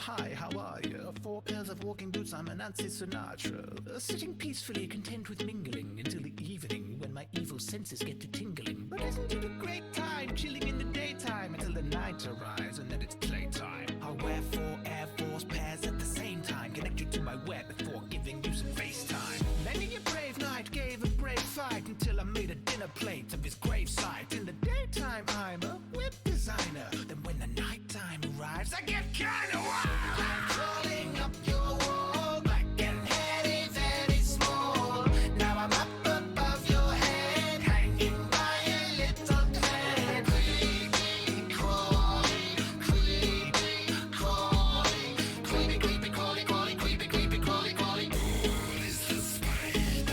hi, how are you? 4 pairs of walking boots, I'm a Nancy Sinatra. Sitting peacefully, content with mingling until the evening when my evil senses get to tingling. But isn't it a great time, chilling in the daytime until the night arrives and then it's playtime? I'll wear 4 Air Force pairs at the same time, connect you to my web before giving you some FaceTime. Many a brave knight gave a brave fight until I made a dinner plate of his gravesite. In the daytime, I'm a web designer. Then when the nighttime arrives, I get kinda wild. I'm crawling up your wall, black and hairy, very small. Now I'm up above your head, hanging by a little thread. Creepy, crawly, creepy, crawly, creepy, creepy, crawly, crawly, creepy, creepy, crawly, crawly. Who's the spider?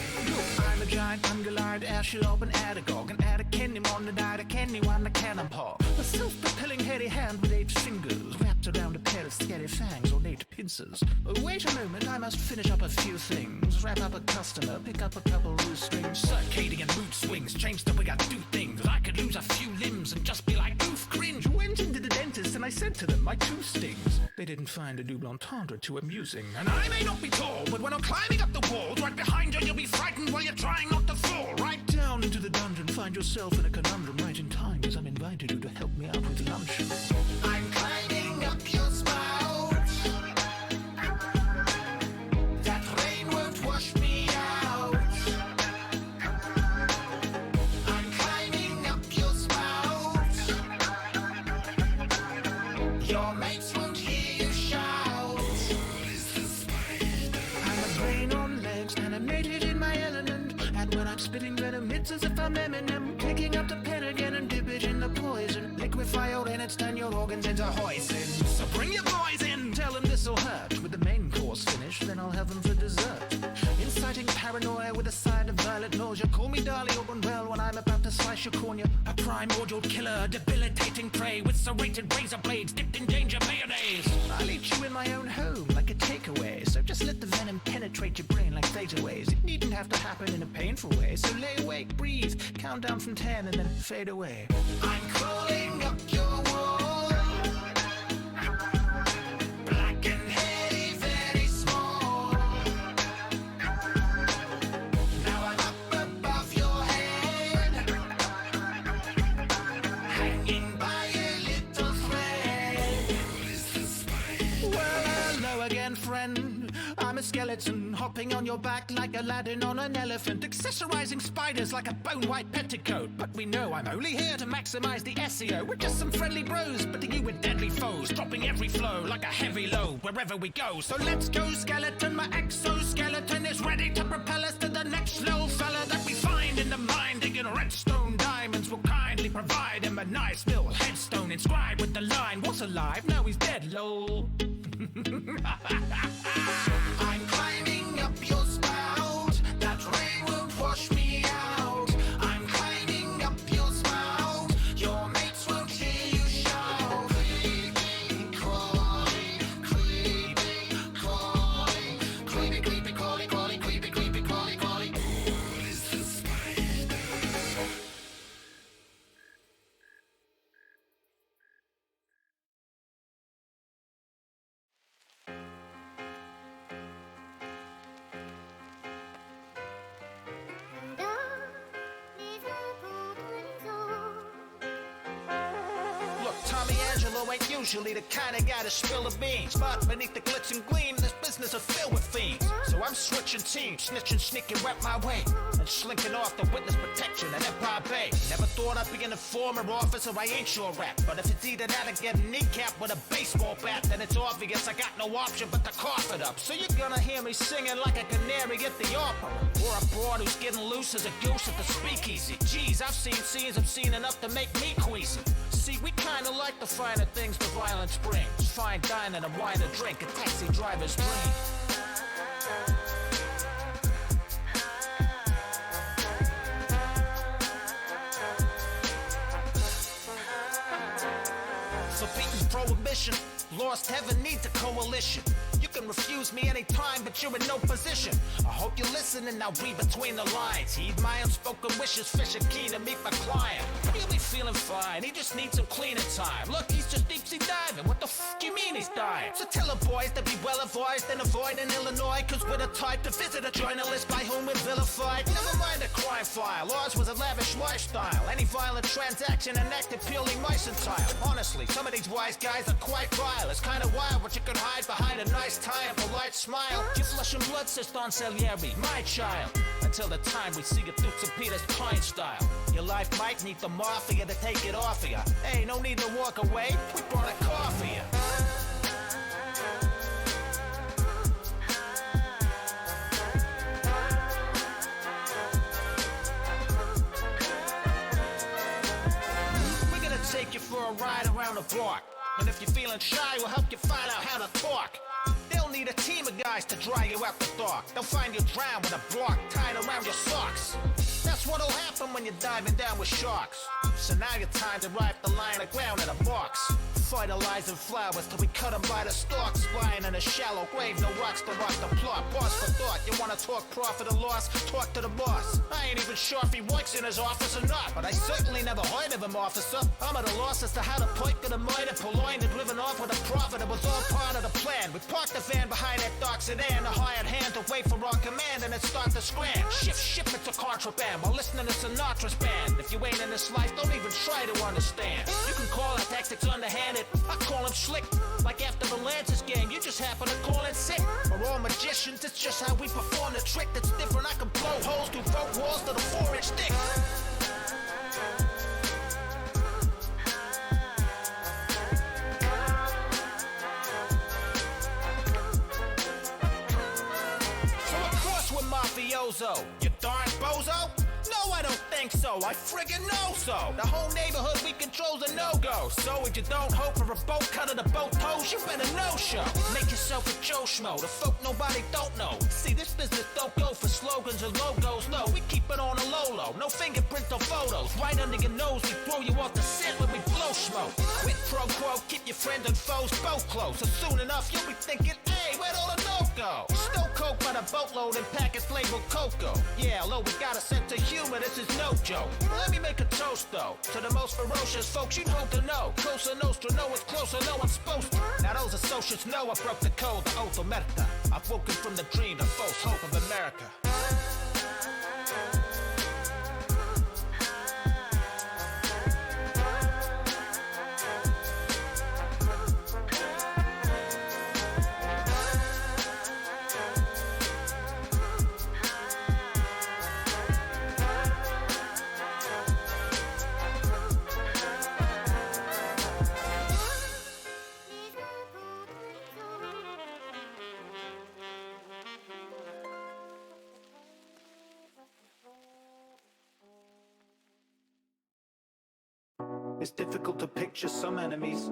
I'm a giant ungulated airship and Adagog, and add a candy on the diet, a candy on the cannonball. A self-propelling hairy hand with 8 fingers wrapped around a pair of scary fangs or 8 pincers. Wait a moment, I must finish up a few things. Wrap up a customer, pick up a couple loose strings. Circadian mood swings, change the way I do things. I could lose a few limbs and just be like, oof, cringe. Went into the dentist and I said to them, my tooth stings. They didn't find a double entendre too amusing. And I may not be tall, but when I'm climbing up the walls, right behind you, you'll be frightened while you're trying not to fall. Right down into the dungeon, find yourself in a conundrum right in time as I'm invited you to help me out with luncheon. I'm climbing up your spout. That rain won't wash me out. I'm climbing up your spout. Your mates won't hear you shout. I'm a brain on legs, animated in my element. And when I'm spitting venom, it's as if I'm Eminem, picking up the pen again and dip it in the poison. Liquefy your innards, turn your organs into hoisin. So bring your boys in, tell them this'll hurt. With the main course finished, then I'll have them for dessert. Inciting paranoia with a side of violent nausea. Call me Darlie Open Well when I'm about to slice your cornea. A primordial killer, debilitating prey with serrated razor blades dipped in danger mayonnaise. I'll eat you in my own home like a takeaway. So just let the venom penetrate your brain like thetaways. It needn't have to happen in a painful way. So lay awake, breathe, count down from 10 and then fade away. I'm crawling up your wall, black and hairy, very small. Now I'm up above your head, hanging by a little thread. Well, hello again, friend. I'm a skeleton, hopping on your back like Aladdin on an elephant, accessorizing spiders like a bone-white petticoat. But we know I'm only here to maximize the SEO. We're just some friendly bros, but you with deadly foes, dropping every flow like a heavy load wherever we go. So let's go, skeleton, my exoskeleton is ready to propel us to the next little fella that we find in the mine, digging redstone diamonds. Will kindly provide him a nice little headstone inscribed with the line, what's alive? Now he's dead, lol. I'm climbing up your spout. That rain won't wash me out. I'm climbing up your spout. Your mates won't hear you shout. Creepy, crawly, creepy, crawly, creepy, creepy, crawly, crawly, creepy, creepy, crawly, crawly. Who is the spider? Ain't usually the kind of guy to spill the beans, but beneath the glitz and gleam, this business is filled with fiends. So I'm switching teams, snitching, sneaking right my way, and slinking off the witness protection at Empire Bay. Never thought I'd be an informer officer, I ain't sure rap. But if it's either that or get kneecapped with a baseball bat, then it's obvious I got no option but to cough it up. So you're gonna hear me singing like a canary at the opera, or a broad who's getting loose as a goose at the speakeasy. Geez, I've seen scenes, I've seen enough to make me queasy. See, we kinda like the finer things the violence brings. Fine dining, a wine, a drink, a taxi driver's dream. So beating prohibition, lost heaven needs a coalition. You can refuse me anytime, but you're in no position. I hope you listen and now read between the lines. Heed my unspoken wishes, fish are keen to meet my client. Really feeling fine, he just needs some cleaning time. Look, he's just deep sea diving, what the f*** you mean he's dying? So tell the boys to be well advised and avoid in Illinois, cause we're the type to visit a journalist by whom we're vilified. Never mind a crime file, ours was a lavish lifestyle. Any violent transaction enacted purely mercantile. Honestly, some of these wise guys are quite vile. It's kinda wild what you can hide behind a nice tie and polite smile. You flushing blood cyst on Salieri, my child. Until the time we see you through St. Peter's pine style. Your life might need the mafia to take it off of ya. Hey, no need to walk away, we brought a car for ya. We're gonna take you for a ride around the block. And if you're feeling shy, we'll help you find out how to talk. They'll need a team of guys to dry you out the dark. They'll find you drowned with a block tied around your socks. That's what'll happen when you're diving down with sharks. So now your time to ride the line of ground in a box. Fertilizing flowers till we cut them by the stalks. Lying in a shallow grave, no rocks to rock the plot. Pause for thought, you wanna talk profit or loss? Talk to the boss. I ain't even sure if he works in his office or not, but I certainly never heard of him, officer. I'm at a loss as to how the point could have might have purloined and driven off with a profit. It was all part of the plan. We parked the van behind that dark sedan, a hired hand to wait for our command and then start to scram. Shift shipment to contraband while listening to Sinatra's band. If you ain't in this life, don't even try to understand. You can call our tactics underhanded, I call them slick. Like after the Lances game, you just happen to call it sick. We're all magicians, it's just how we perform the trick that's different. I can blow holes through rope walls to the 4-inch stick. So of course we're mafioso, you darn bozo. No, I don't think so, I friggin' know so. The whole neighborhood we control's a no-go. So if you don't hope for a boat cut of the boat toes, you better no-show. Make yourself a Joe Schmo, the folk nobody don't know. See, this business don't go for slogans or logos, no. We keep it on a low-low, no fingerprints or photos. Right under your nose, we throw you off the scent when we blow smoke. Quid pro quo, keep your friends and foes both close. So soon enough, you'll be thinking, hey, where'd all the dope go? Snow coke by the boatload and packets labeled cocoa. Yeah, although we got a sense of humor, this is no joke. Let me make a toast though to the most ferocious folks you'd hope to know. Cosa Nostra, know it's closer, no one's supposed to. Now those associates know I broke the code, the oath of Omerta. I've woken from the dream, the false hope of America. It's difficult to picture some enemies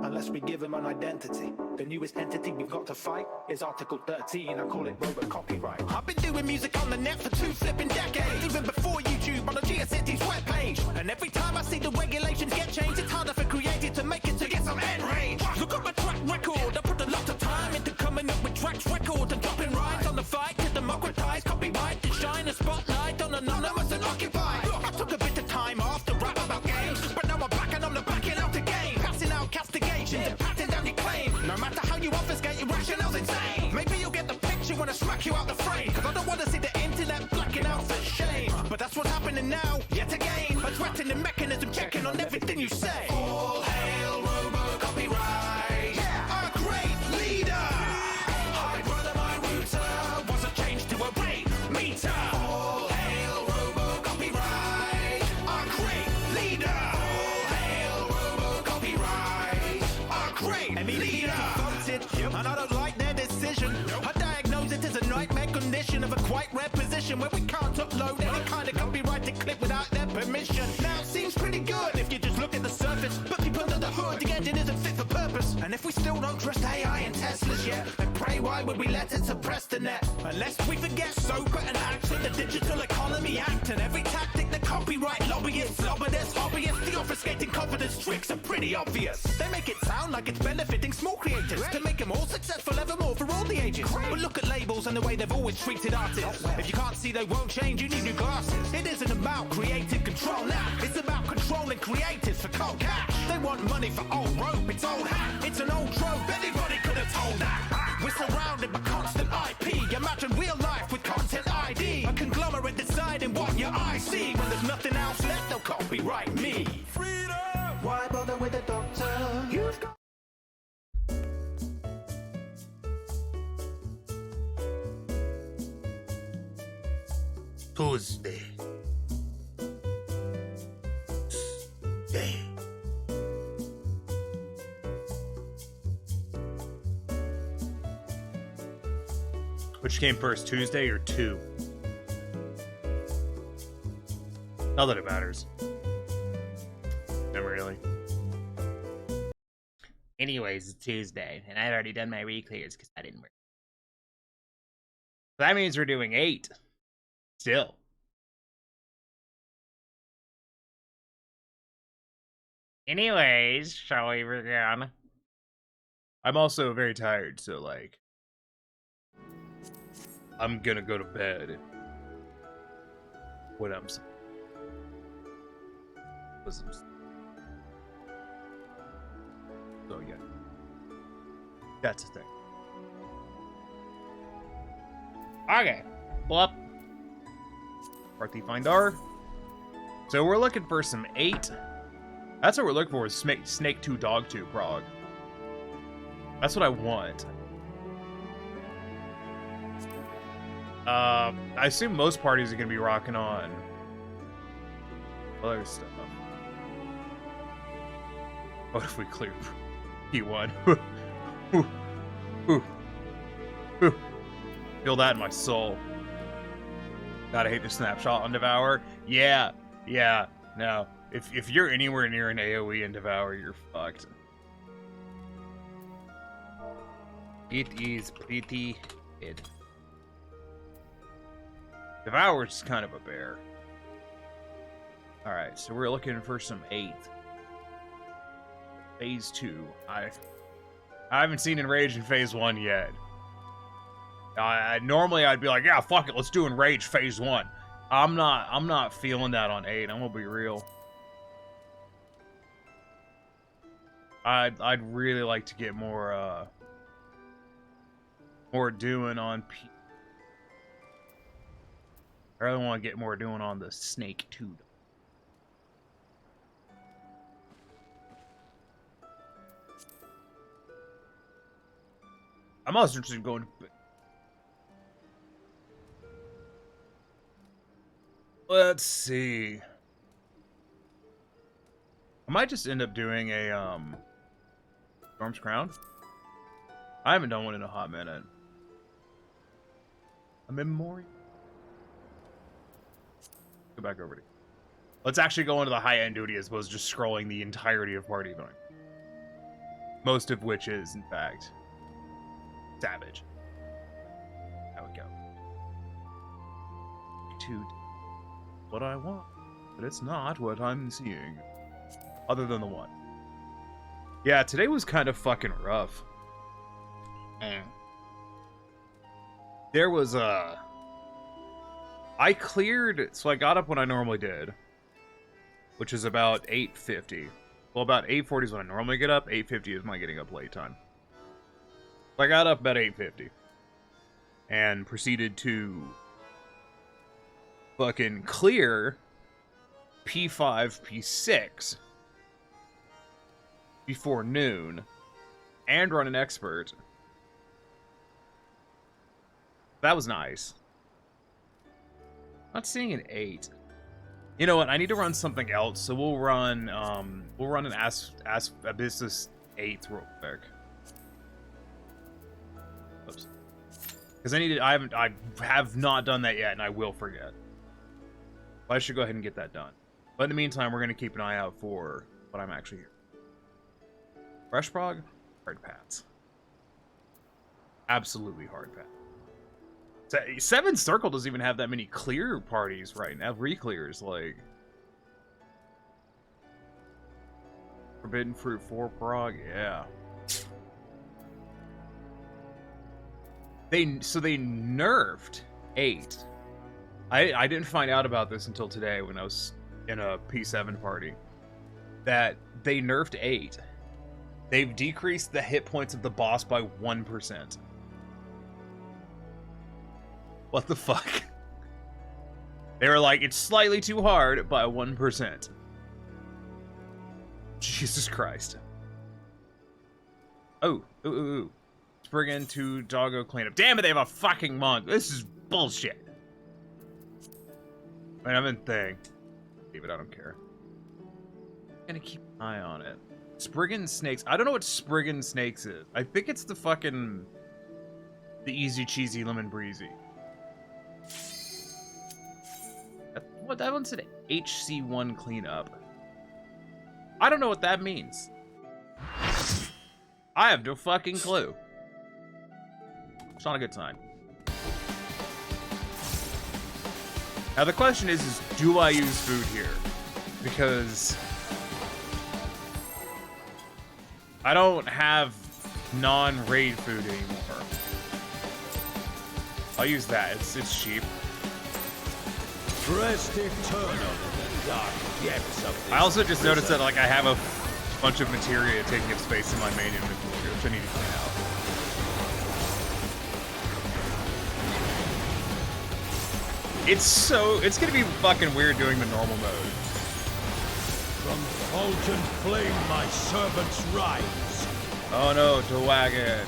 unless we give them an identity. The newest entity we've got to fight is Article 13. I call it robot copyright. I've been doing music on the net for 2 flipping decades, even before YouTube on the GeoCities webpage. And every time I see the regulations get changed, it's harder for creators to make it to get some end range. Look at my track record, I put a lot of time into coming up with tracks, records, and dropping rhymes on the fight to democratize copyright, to shine a spotlight on anonymous and occupied. I took a bit of time off to rap about games, but now I'm back and I'm the backing out the game, passing out castigations and patting down your claim. No matter how you obfuscate your rationale's insane. Maybe you'll get the picture when I smack you out the frame, cause I don't want to see the internet blacking out for shame. But that's what's happening now, yet again. A threatening mechanism checking on everything you say. All hail robo copyright, yeah, our great leader. Hi brother, my router was a change to a rate meter. All hail robo copyright, our great leader. All hail robo copyright, our great leader. Voted, and I don't like their decision. I diagnose it as a nightmare condition of a quite rare position where we can't upload any kind of copyrighted clip without their permission. Now it seems pretty good if you just look at the surface, but deep under the hood the engine isn't fit for purpose. And And if we still don't trust AI and Teslas yet, then pray why would we let it suppress the net? Unless we forget sober and action, the Digital Economy Act, and every tactic the copyright lobbyists, lobbyists, hobbyists, the obfuscating confidence tricks are pretty obvious. They make it sound like it's benefiting small creators to make them more successful evermore for all the ages. But look at labels and the way they've always treated artists. If you can't see they won't change, you need new glasses. It isn't about creative control now, it's about controlling creatives for cold cash. They want money for old rope, it's old hat, it's an old trope, anybody could have told that. We're surrounded by constant IP, imagine real life with content ID. A conglomerate deciding what your eyes see. When there's nothing else left, they'll copyright me. Freedom! Why bother with a doctor? You've got Tuesday. Which came first, Tuesday or 2? Not that it matters. Not really. Anyways, it's Tuesday, and I've already done my reclears because I didn't work. So that means we're doing 8. Still. Anyways, shall we begin? I'm also very tired, so like, I'm gonna go to bed when I'm so yeah, that's the thing. Okay, well, Party Finder. So we're looking for some 8. That's what we're looking for, is Snake 2 Dog 2 Prog. That's what I want. I assume most parties are going to be rocking on other stuff. What if we clear P1? Feel that in my soul. Gotta hate the snapshot on Devour. Yeah, no. If you're anywhere near an AoE in Devour, you're fucked. It is pretty bad. Devour's kind of a bear. Alright, so we're looking for some 8. Phase 2. I haven't seen Enrage in Phase 1 yet. Normally I'd be like, yeah, fuck it, let's do Enrage Phase 1. I'm not feeling that on 8, I'm gonna be real. I'd really like to get more doing on P. I really want to get more doing on the Snake 2. I'm also interested in going to... Let's see. I might just end up doing a, Storm's Crown. I haven't done one in a hot minute. A memory. Go back over to... Let's actually go into the high-end duty as opposed to just scrolling the entirety of Party Point. Most of which is, in fact, Savage. There we go. To what I want, but it's not what I'm seeing. Other than the one. Yeah, today was kind of fucking rough. There was I cleared, so I got up when I normally did, which is about 8:50. Well, about 8:40 is when I normally get up. 8:50 is my getting up late time. So I got up about 8:50 and proceeded to fucking clear P5, P6 before noon and run an expert. That was nice. Not seeing an 8. You know what? I need to run something else, so we'll run an Abyssus 8 real quick. Oops. Because I have not done that yet, and I will forget. But I should go ahead and get that done. But in the meantime, we're gonna keep an eye out for what I'm actually here. Fresh prog? Hard pass. Absolutely hard pass. 7 Circle doesn't even have that many clear parties right now. Reclears, like. Forbidden Fruit 4 prog, yeah. So they nerfed 8. I didn't find out about this until today when I was in a P7 party. That they nerfed 8. They've decreased the hit points of the boss by 1%. What the fuck? They were like, it's slightly too hard by 1%. Jesus Christ. Oh, ooh. Spriggan to Doggo cleanup. Damn it, they have a fucking monk. This is bullshit. Wait, I'm in thing. Leave it, I don't care. I'm gonna keep an eye on it. Spriggan Snakes. I don't know what Spriggan Snakes is. I think it's the fucking... the easy cheesy lemon breezy. What, that one said HC1 cleanup. I don't know what that means. I have no fucking clue. It's not a good sign. Now the question is do I use food here? Because I don't have non-raid food anymore. I'll use that. It's cheap. I also just noticed that like I have a bunch of materia taking up space in my main inventory, which I need to clean out. It's gonna be fucking weird doing the normal mode. From fulgent flame my servants rise. Oh no, to wagon.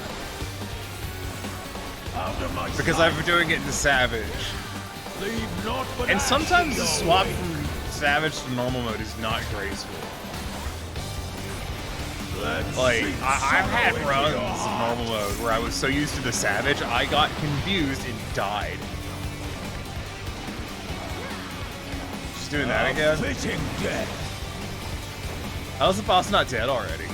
Because I've been doing it in Savage. And sometimes the swap from Savage to normal mode is not graceful. Like, I've had runs in normal mode where I was so used to the Savage, I got confused and died. Just doing that again? How's the boss not dead already?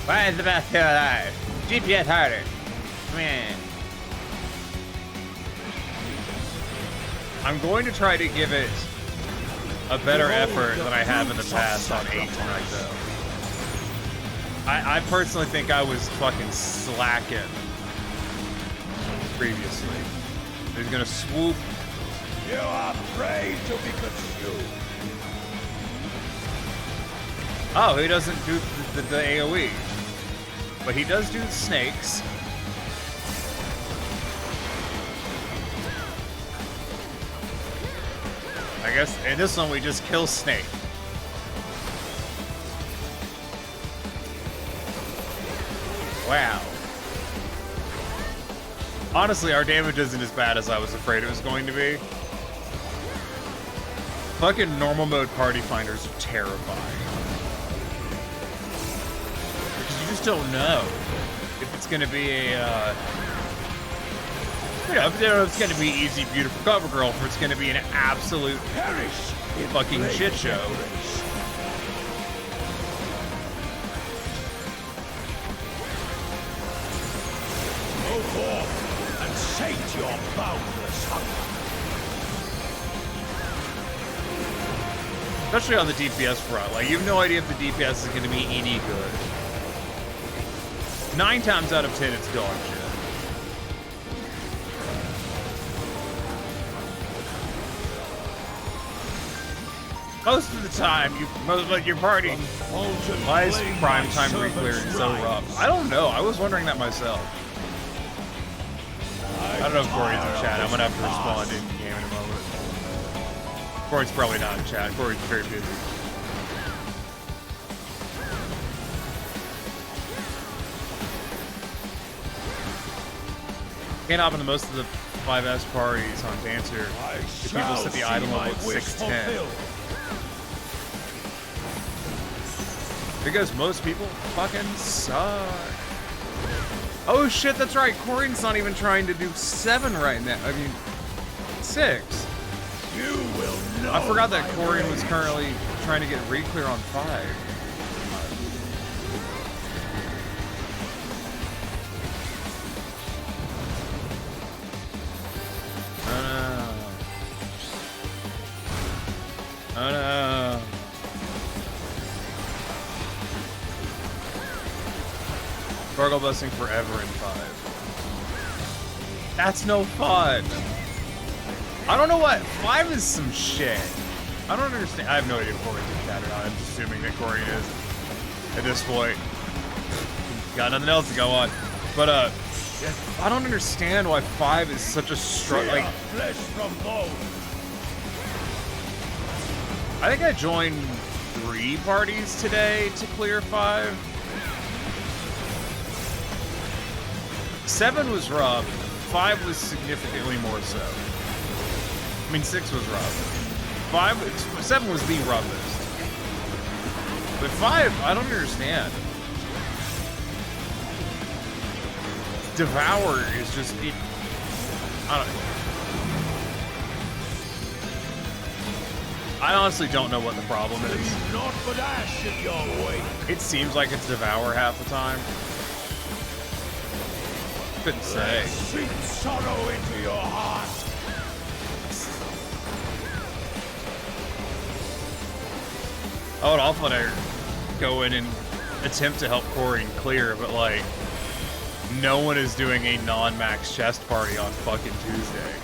Why is the boss still alive? GPS harder. Man. I'm going to try to give it a better effort than I have in the past on 8 tonight, though. I personally think I was fucking slacking previously. He's gonna swoop. You are afraid to be consumed. Oh, he doesn't do the AoE. But he does do the snakes. I guess in this one we just kill Snake. Wow. Honestly, our damage isn't as bad as I was afraid it was going to be. Fucking normal mode party finders are terrifying. Because you just don't know if it's going to be a, you know, if it's going to be easy, beautiful cover girl, or it's going to be an absolute fucking shit show. Go forth and sate your boundless hunger. Especially on the DPS front. Like, you have no idea if the DPS is going to be any good. 9 times out of 10, it's dog shit. Most of the time, your party. Why is prime time reclearing so rough? I don't know. I was wondering that myself. I don't know if Corey's in chat. I'm gonna have to respond in game in a moment. Corey's probably not in chat. Corey's very busy. Can't hop into most of the 5S parties on Dancer if people set the item level at 610. Because most people fucking suck. Oh shit, that's right. Corey's not even trying to do 7 right now. I mean, 6. You will know. I forgot that Corey was currently trying to get reclear on 5. Struggle busing forever in 5. That's no fun. I don't know what. 5 is some shit. I don't understand. I have no idea if Corey's in chat or not. I'm just assuming that Corey is at this point. Got nothing else to go on. But, I don't understand why 5 is such a struggle. Like, flesh from bone. I think I joined 3 parties today to clear 5. 7 was rough. 5 was significantly more so. I mean, 6 was rough. 7 was the roughest. But 5, I don't understand. Devour is just... I don't know. I honestly don't know what the problem is. Not but ash in your way. It seems like it's Devour half the time. Couldn't say. Sink sorrow into your heart. I would often go in and attempt to help Corey and clear, but like, no one is doing a non-max chest party on fucking Tuesday.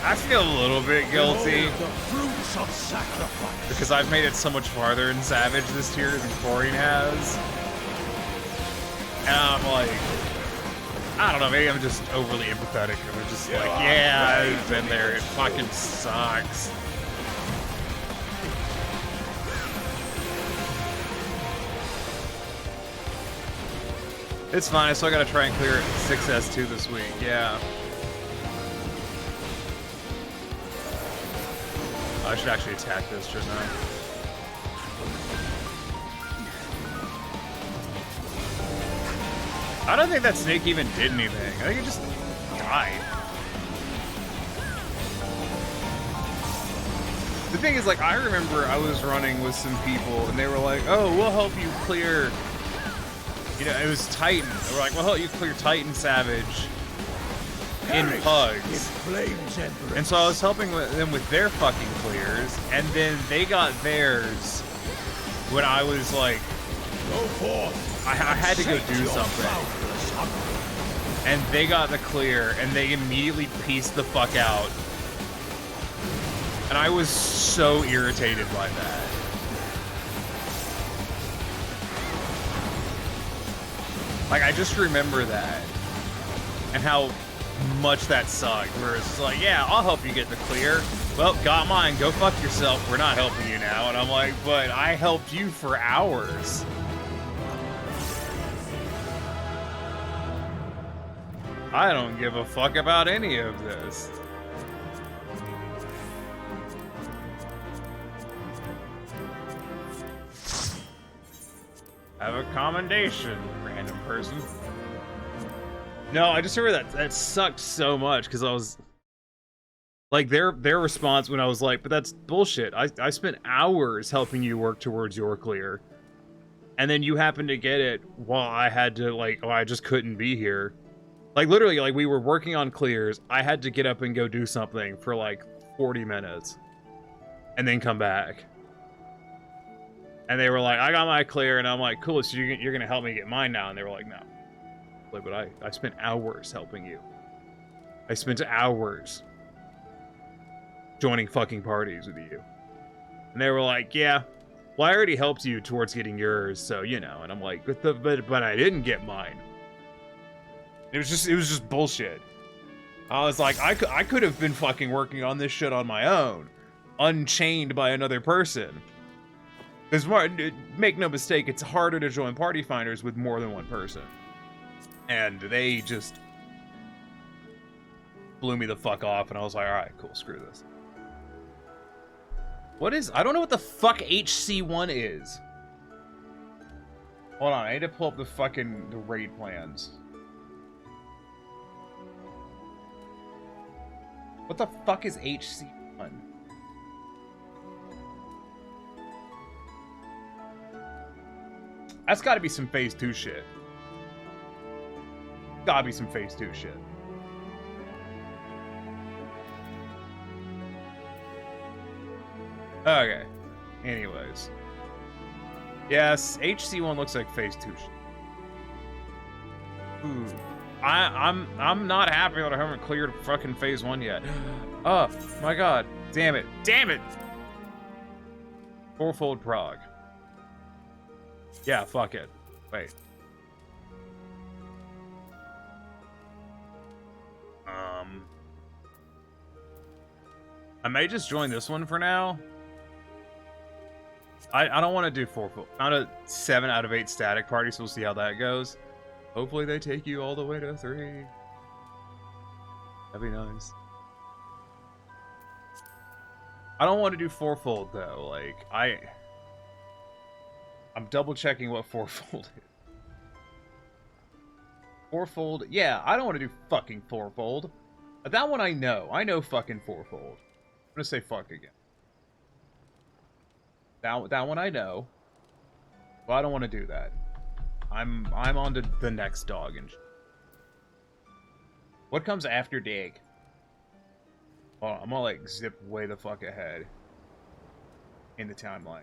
I feel a little bit guilty The fruits of sacrifice. because I've made it so much farther in Savage this tier than Corey has. And I'm like, I don't know, maybe I'm just overly empathetic. I'm just like, yeah, I've been there. It fucking sucks. It's fine. I still gotta try and clear 6S2 this week. Yeah. I should actually attack this, shouldn't I? I don't think that snake even did anything. I think it just died. The thing is, like, I remember I was running with some people and they were like, oh, we'll help you clear, you know, it was Titan. They were like, we'll help you clear Titan Savage in Pugs. And so I was helping them with their fucking clears, and then they got theirs when I was like, Go forth. I had to go do something. And they got the clear, and they immediately pieced the fuck out. And I was so irritated by that. Like, I just remember that. And how much that sucked. Where it's like, yeah, I'll help you get the clear. Well, got mine. Go fuck yourself. We're not helping you now. And I'm like, but I helped you for hours. I don't give a fuck about any of this. Have a commendation, random person. No, I just remember that sucked so much because I was like their response when I was like, but that's bullshit. I spent hours helping you work towards your clear. And then you happened to get it while I had to, like, oh, I just couldn't be here. Like, literally, like, we were working on clears. I had to get up and go do something for, like, 40 minutes. And then come back. And they were like, I got my clear. And I'm like, cool, so you're going to help me get mine now. And they were like, no. Like, but I spent hours helping you. I spent hours joining fucking parties with you. And they were like, yeah, well, I already helped you towards getting yours, so, you know. And I'm like, but I didn't get mine. It was just bullshit. I was like, I could have been fucking working on this shit on my own, unchained by another person. Because, make no mistake, it's harder to join party finders with more than one person. And they just blew me the fuck off, and I was like, alright, cool, screw this. What is... I don't know what the fuck HC1 is. Hold on, I need to pull up the raid plans. What the fuck is HC1? That's gotta be some Phase 2 shit. Gotta be some Phase 2 shit. Okay. Anyways. Yes, HC1 looks like phase 2. Ooh. I'm not happy that I haven't cleared fucking phase 1 yet. Oh my god. Damn it. Damn it! Fourfold prog. Yeah, fuck it. Wait. I may just join this one for now. I don't want to do fourfold. Not a 7 out of 8 static party, so we'll see how that goes. Hopefully they take you all the way to 3. That'd be nice. I don't want to do fourfold though. Like I'm double checking what fourfold is. Fourfold, yeah, I don't want to do fucking fourfold. That one I know. I know fucking fourfold. I'm gonna say fuck again. That one I know. Well, I don't want to do that. I'm on to the next dog and what comes after dig? Oh, I'm gonna like zip way the fuck ahead in the timeline.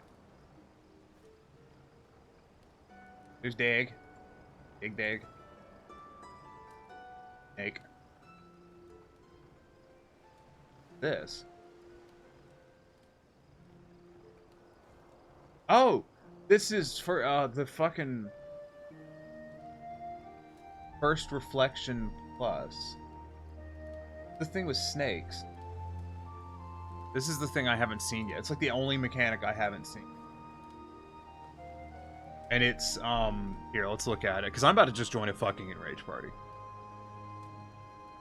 There's dig. Dig. Egg. This. Oh! This is for, the fucking... First Reflection Plus. The thing with snakes. This is the thing I haven't seen yet. It's like the only mechanic I haven't seen. And it's, here, let's look at it. Because I'm about to just join a fucking Enrage party.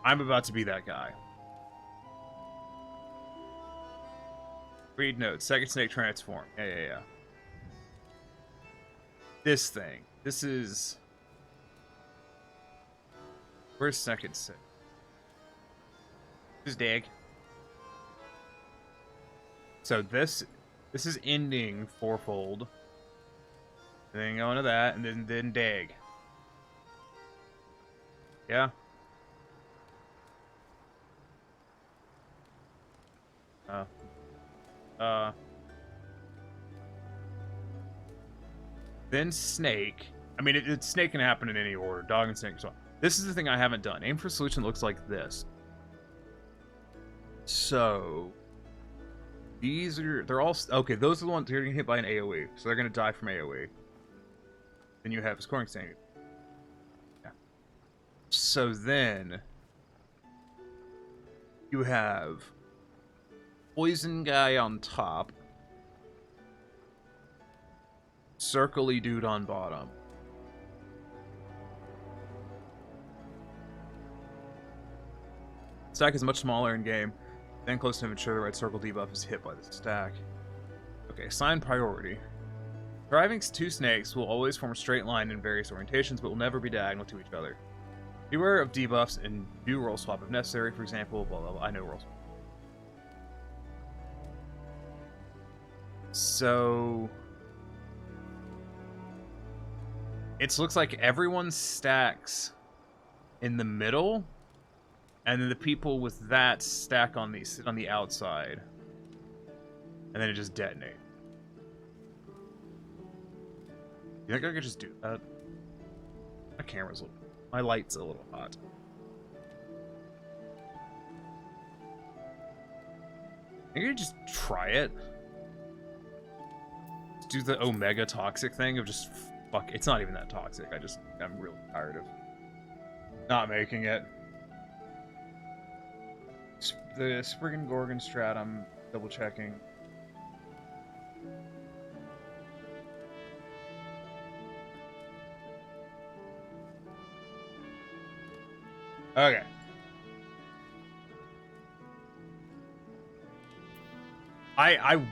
I'm about to be that guy. Read notes. Second snake transform. Yeah. This thing. This is... Where's second snake? This is dig. So this is ending fourfold. And then going to that, and then dig. Yeah. Then snake. I mean, it's snake can happen in any order. Dog and snake. So this is the thing I haven't done. Aim for solution looks like this. So these are, they're all okay. Those are the ones that are getting hit by an AOE, so they're gonna die from AOE. Then you have scoring standard. Yeah. So then you have poison guy on top, circle-y dude on bottom. Stack is much smaller in game. Then close to him, ensure the right circle debuff is hit by the stack. Okay, assign priority. Driving 2 snakes will always form a straight line in various orientations, but will never be diagonal to each other. Beware of debuffs and do roll swap if necessary. For example, blah blah blah. I know roll swap. So it looks like everyone stacks in the middle, and then the people with that stack on the outside, and then it just detonates. You think I could just do that? My light's a little hot. I think I could just try it. Just do the Omega toxic thing of just fuck. It's not even that toxic. I'm really tired of not making it. The Spriggan Gorgon strat, I'm double checking. Okay. I'm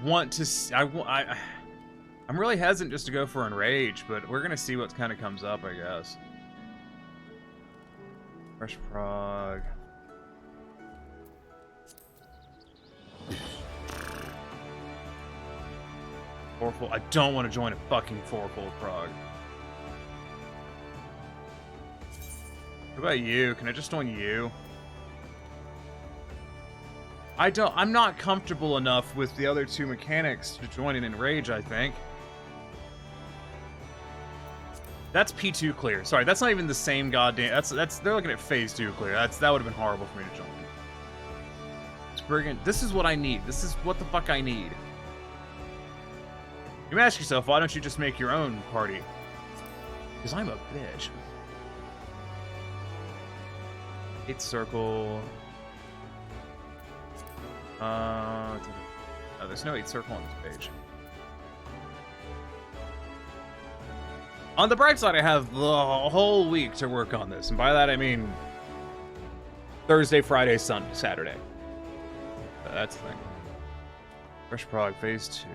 really hesitant just to go for Enrage, but we're gonna see what kind of comes up, I guess. Fresh prog. Fourfold. I don't want to join a fucking fourfold prog. What about you? Can I just join you? I'm not comfortable enough with the other two mechanics to join in Rage, I think. That's P2 clear. Sorry, that's not even the same goddamn... That's they're looking at phase 2 clear. That would have been horrible for me to join. This is what I need. This is what the fuck I need. You ask yourself, why don't you just make your own party? Because I'm a bitch. 8th circle. No, there's no 8th circle on this page. On the bright side, I have the whole week to work on this. And by that, I mean Thursday, Friday, Sunday, Saturday. That's the thing. Fresh Prague Phase 2.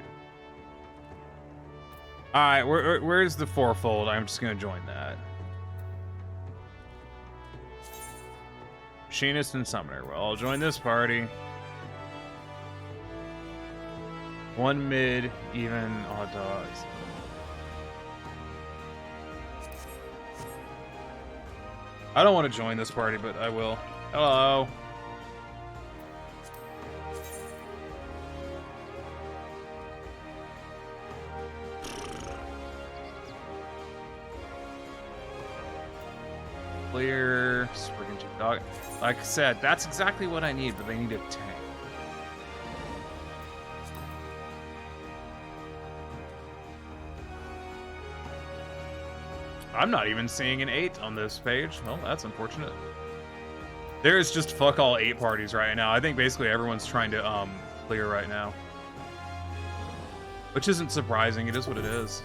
Alright, where's the fourfold? I'm just gonna join that. Machinist and Summoner. Well, I'll join this party. 1 mid, even odd dogs. I don't want to join this party, but I will. Hello. Clear. Friggin' dog. Like I said, that's exactly what I need, but they need a tank. I'm not even seeing an 8 on this page. Well, that's unfortunate. There's just fuck all 8 parties right now. I think basically everyone's trying to clear right now. Which isn't surprising. It is what it is.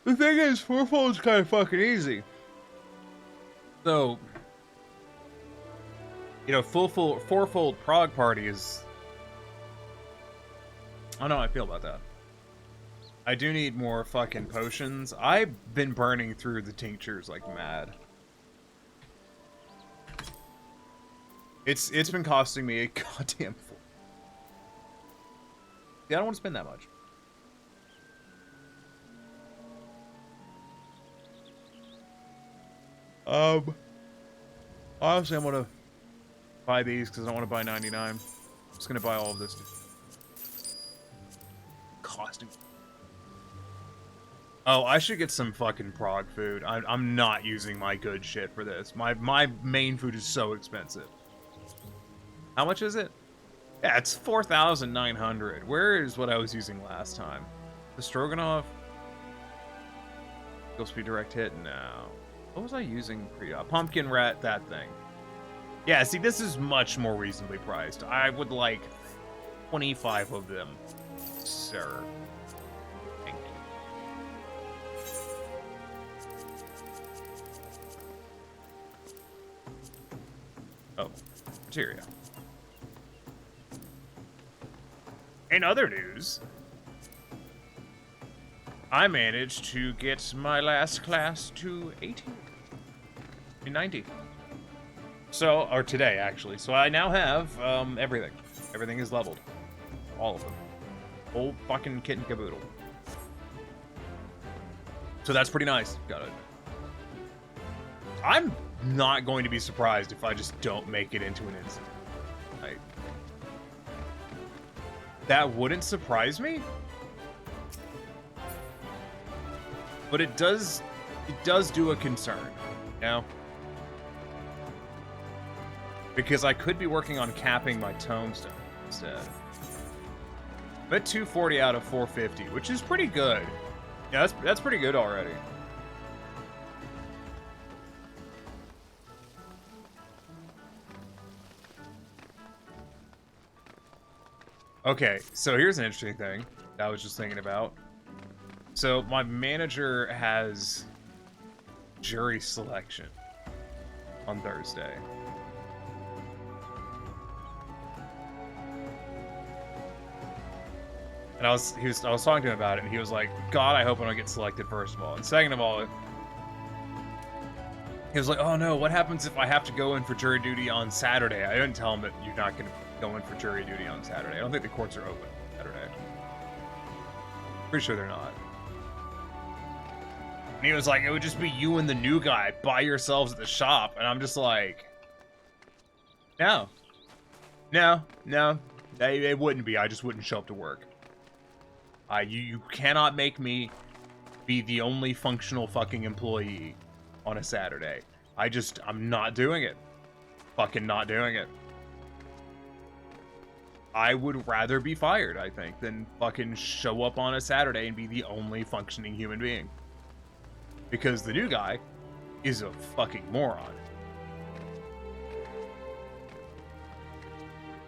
The thing is, fourfold's kind of fucking easy. So, you know, fourfold Prague party is... I don't know how I feel about that. I do need more fucking potions. I've been burning through the tinctures like mad. It's been costing me a goddamn fool. Yeah, I don't want to spend that much. Honestly, I'm gonna buy these because I don't want to buy 99. I'm just gonna buy all of this. Costing. Oh, I should get some fucking Prague food. I'm not using my good shit for this. My main food is so expensive. How much is it? Yeah, it's 4,900. Where is what I was using last time? The Stroganoff? Go speed direct hit? No. What was I using pre-op? Pumpkin rat, that thing. Yeah, see, this is much more reasonably priced. I would like 25 of them, sir. Thank you. Oh, materia. In other news, I managed to get my last class to 80. 90. So, or today, actually. So I now have everything. Everything is leveled. All of them. Whole fucking kit and caboodle. So that's pretty nice. Got it. I'm not going to be surprised if I just don't make it into an instant. That wouldn't surprise me. But it does do a concern, you know? Because I could be working on capping my tombstone instead. I'm at 240 out of 450, which is pretty good. Yeah, that's pretty good already. Okay, so here's an interesting thing that I was just thinking about. So my manager has jury selection on Thursday. And I was talking to him about it, and he was like, God, I hope I don't get selected, first of all. And second of all, he was like, oh no, what happens if I have to go in for jury duty on Saturday? I didn't tell him that you're not going to go in for jury duty on Saturday. I don't think the courts are open Saturday. Pretty sure they're not. And he was like, it would just be you and the new guy by yourselves at the shop. And I'm just like, no. No, no. It wouldn't be. I just wouldn't show up to work. You cannot make me be the only functional fucking employee on a Saturday. I'm not doing it. Fucking not doing it. I would rather be fired, I think, than fucking show up on a Saturday and be the only functioning human being. Because the new guy is a fucking moron.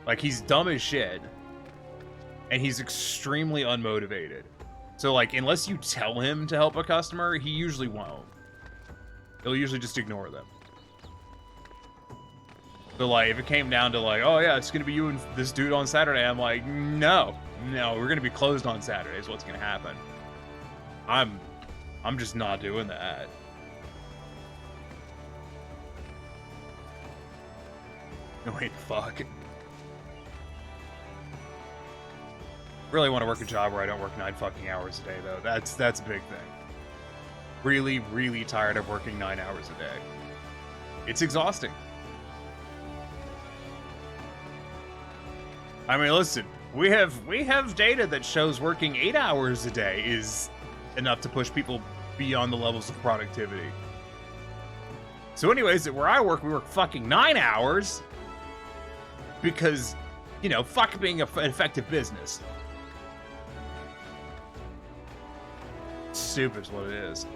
Like, he's dumb as shit. And he's extremely unmotivated. So, like, unless you tell him to help a customer, he usually won't. He'll usually just ignore them. So, like, if it came down to, like, oh, yeah, it's gonna be you and this dude on Saturday, I'm like, no, we're gonna be closed on Saturday is what's gonna happen. I'm just not doing that. No, wait, fuck. Really want to work a job where I don't work 9 fucking hours a day, though. That's a big thing. Really, really tired of working 9 hours a day. It's exhausting. I mean, listen, we have data that shows working 8 hours a day is enough to push people beyond the levels of productivity. So anyways, where I work, we work fucking 9 hours because, you know, fuck being an effective business. Stupid is what it is.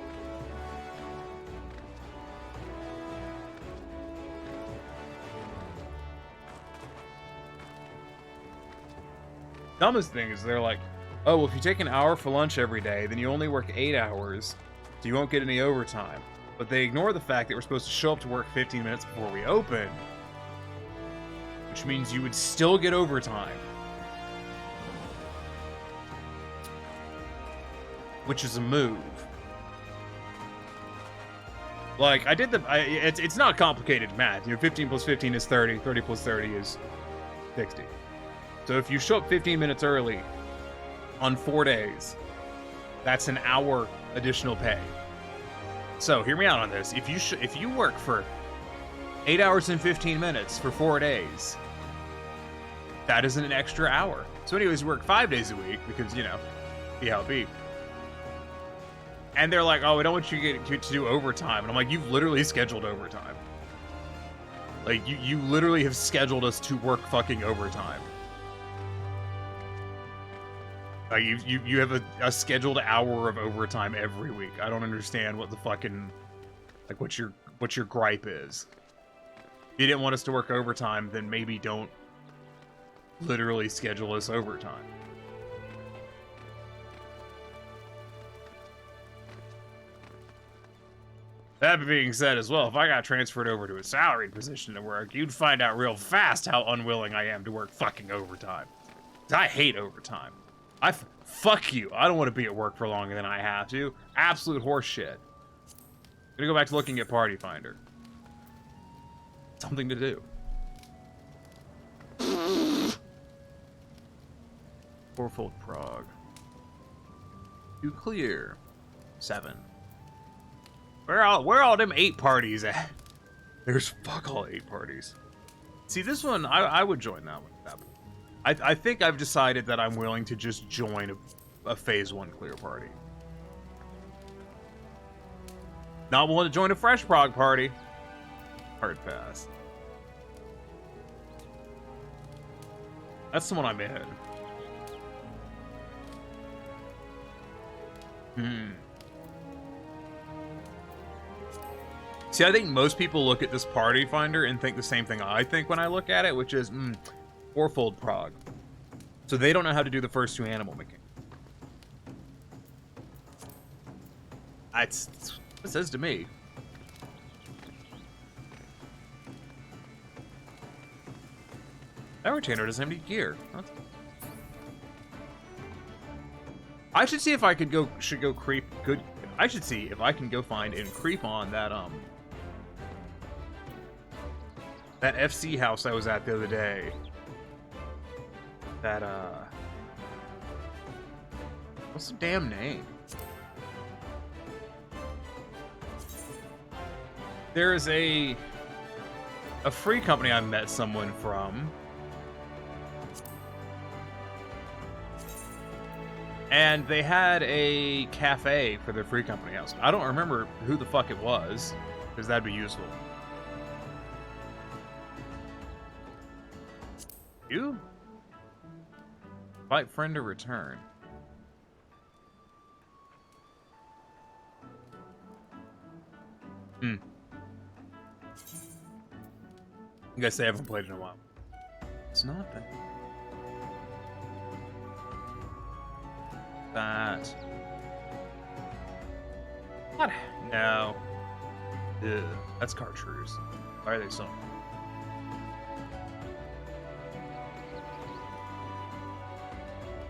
Dumbest thing is they're like, oh, well, if you take an hour for lunch every day, then you only work 8 hours, so you won't get any overtime. But they ignore the fact that we're supposed to show up to work 15 minutes before we open, which means you would still get overtime. Which is a move. Like, it's not complicated math. You know, 15 plus 15 is 30, 30 plus 30 is 60. So if you show up 15 minutes early on 4 days, that's an hour additional pay. So hear me out on this. If you work for 8 hours and 15 minutes for 4 days, that is an extra hour. So anyways, you work 5 days a week because, you know, be how it be. And they're like, oh, we don't want you to do overtime. And I'm like, you've literally scheduled overtime. Like, you literally have scheduled us to work fucking overtime. Like, you have a scheduled hour of overtime every week. I don't understand what the fucking, like, what your gripe is. If you didn't want us to work overtime, then maybe don't literally schedule us overtime. That being said as well, if I got transferred over to a salaried position to work, you'd find out real fast how unwilling I am to work fucking overtime. 'Cause I hate overtime. Fuck you. I don't want to be at work for longer than I have to. Absolute horse shit. Gonna go back to looking at Party Finder. Something to do. Fourfold Prague. You clear. 7. Where all them 8 parties at? There's fuck all 8 parties. See, this one, I would join that one. I think I've decided that I'm willing to just join a phase 1 clear party. Not willing to join a fresh prog party. Hard pass. That's the one I'm in. See, I think most people look at this Party Finder and think the same thing I think when I look at it, which is, fourfold prog. So they don't know how to do the first 2 animal mechanics. That's what it says to me. That retainer doesn't have any gear. I should see if I could go creep good. I should see if I can go find and creep on that that FC house I was at the other day. That what's the damn name? There is a free company I met someone from. And they had a cafe for their free company house. I don't remember who the fuck it was, because that'd be useful. You? Invite friend to return. I guess they haven't played in a while. It's not that. That. What? No. Ugh, that's Cartreuse. Why are they so?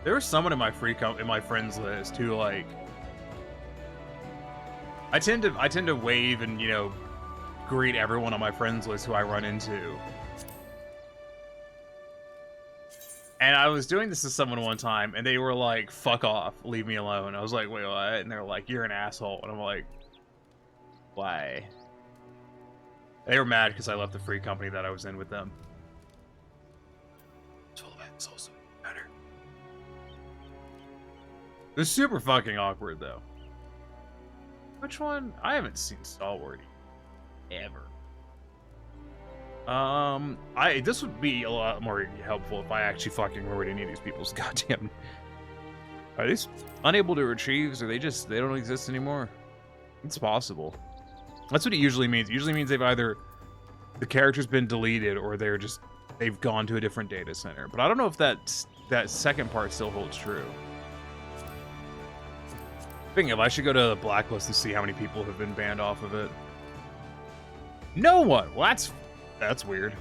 There was someone in my in my friends list who like. I tend to wave and, you know, greet everyone on my friends list who I run into. And I was doing this to someone one time, and they were like, "Fuck off, leave me alone." I was like, "Wait, what?" And they're like, "You're an asshole." And I'm like, "Why?" They were mad because I left the free company that I was in with them. It's also better. It was super fucking awkward, though. Which one? I haven't seen Stalwart ever. This would be a lot more helpful if I actually fucking remembered any of these people's goddamn. Are these unable to retrieve, or they don't exist anymore? It's possible. That's what it usually means. It usually means they've either the character's been deleted or they've gone to a different data center. But I don't know if that second part still holds true. Thinking of, I should go to the blacklist to see how many people have been banned off of it. No one. Well, that's weird.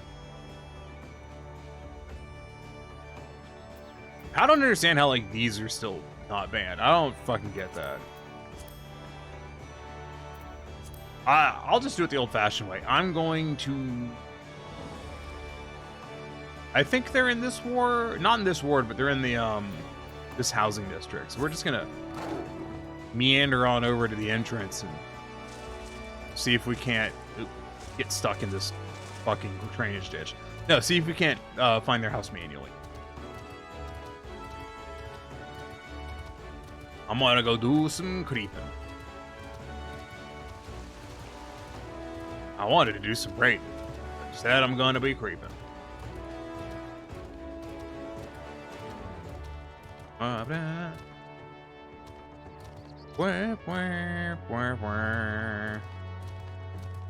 I don't understand how like these are still not banned. I don't fucking get that. I'll just do it the old-fashioned way. I'm going to. I think they're in this ward, not in this ward, but they're in the this housing district. So we're just gonna meander on over to the entrance and see if we can't get stuck in this fucking drainage ditch. No, see if we can't find their house manually. I'm gonna go do some creeping. I wanted to do some raiding. Instead, I'm gonna be creeping.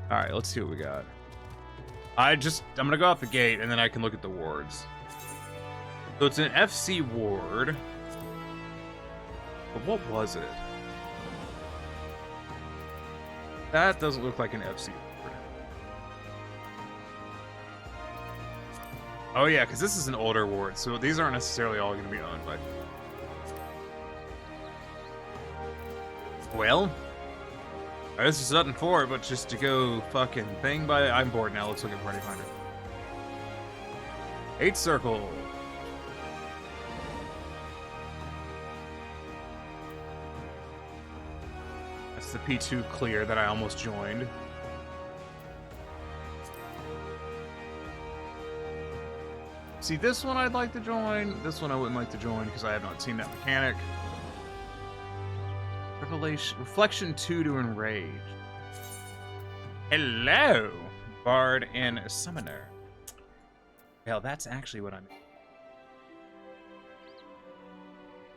Alright, let's see what we got. I'm gonna go out the gate and then I can look at the wards. So it's an FC ward. But what was it? That doesn't look like an FC ward. Oh yeah, because this is an older ward, so these aren't necessarily all going to be owned by... Well, this is nothing for it, but just to go fucking thing by... I'm bored now, let's look at Party Finder. 8 circle. That's the P2 clear that I almost joined. See, this one I'd like to join. This one I wouldn't like to join because I have not seen that mechanic. Reflection 2 to enrage. Hello, Bard and Summoner. Hell, that's actually what I'm...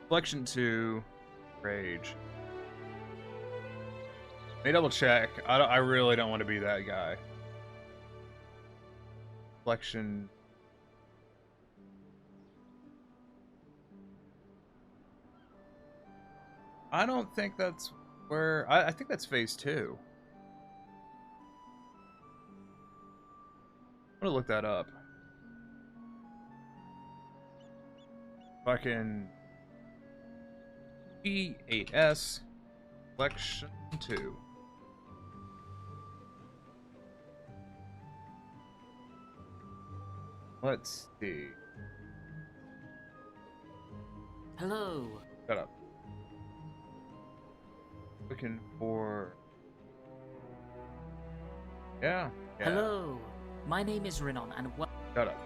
Reflection 2, Rage. Let me double check. I really don't want to be that guy. Reflection... I don't think that's where... I think that's phase 2. I'm gonna look that up. Fucking... P8s. Collection 2. Let's see. Hello. Shut up. Looking for Yeah. Hello, my name is Rinon, and Shut up.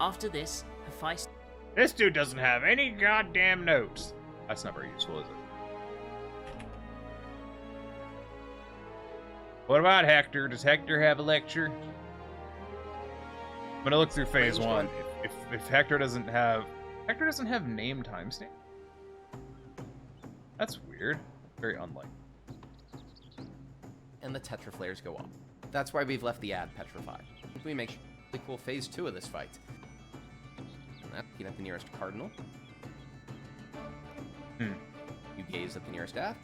after this, Hephaestus. This dude doesn't have any goddamn notes. That's not very useful, is it? What about Hector? Does Hector have a lecture? I'm gonna look through phase one. If Hector doesn't have name timestamp. That's weird. Very unlikely. And the tetraflares go up. That's why we've left the ad petrified. We make sure really cool phase 2 of this fight. And that, looking at the nearest cardinal. You gaze at the nearest app.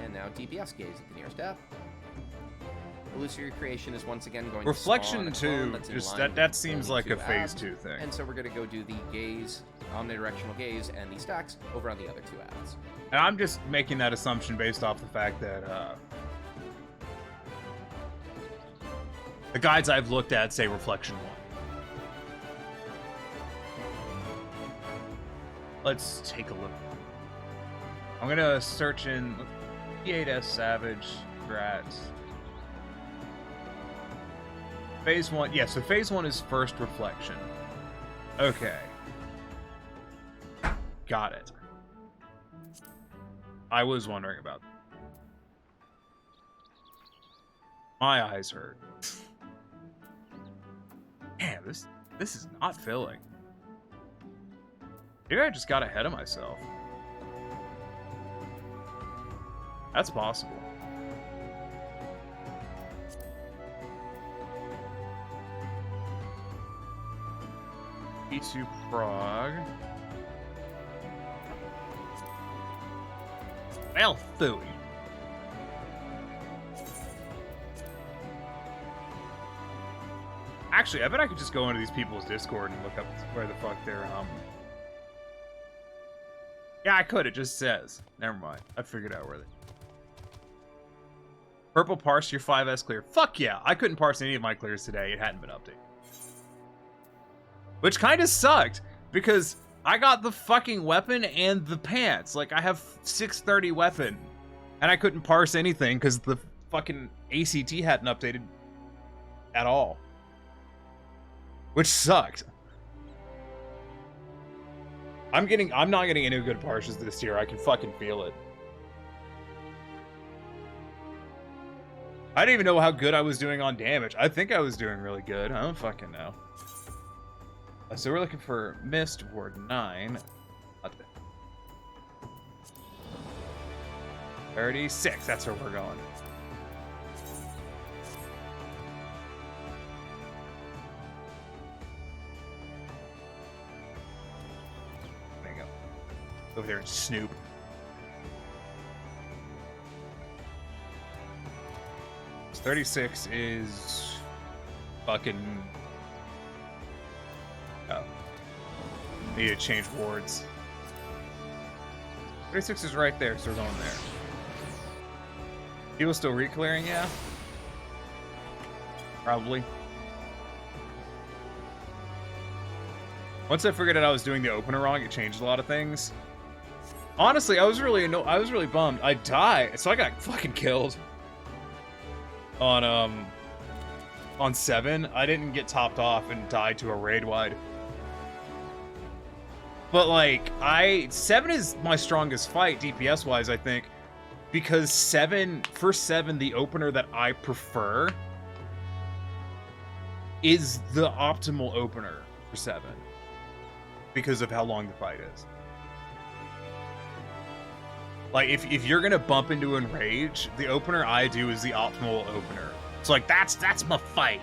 And now DPS gaze at the nearest app. Illusory creation is once again going Reflection to spawn a clone 2, that's in just line that with seems only like a 2 phase apps. 2 thing. And so we're going to go do the gaze, omnidirectional gaze, and the stacks over on the other 2 apps. And I'm just making that assumption based off the fact that the guides I've looked at say Reflection 1. Let's take a look. I'm gonna search in P8s Savage Strats. Phase 1, yeah, so phase 1 is first reflection. Okay. Got it. I was wondering about that. My eyes hurt. Damn, this is not filling. Maybe I just got ahead of myself. That's possible. P2 Prague. Well, phooey. Actually, I bet I could just go into these people's Discord and look up where the fuck they're, Yeah, I could. It just says. Never mind. I figured out where they... Purple parse your 5S clear. Fuck yeah. I couldn't parse any of my clears today. It hadn't been updated. Which kind of sucked, because I got the fucking weapon and the pants. Like, I have 630 weapon, and I couldn't parse anything because the fucking ACT hadn't updated at all. Which sucked. I'm not getting any good parses this year. I can fucking feel it. I didn't even know how good I was doing on damage. I think I was doing really good. I don't fucking know. So we're looking for Mist, Ward 9. 36, that's where we're going. There you go. Over there and snoop. So 36 is fucking... Oh. Need to change wards. 36 is right there, so we're going there. People still reclearing, yeah? Probably. Once I figured out I was doing the opener wrong, it changed a lot of things. Honestly, I was really bummed. I died, so I got fucking killed. On 7, I didn't get topped off and died to a raid wide. But like, 7 is my strongest fight DPS wise, I think, because 7, the opener that I prefer is the optimal opener for 7 because of how long the fight is. Like, if you're gonna bump into Enrage, the opener I do is the optimal opener. So like, that's my fight.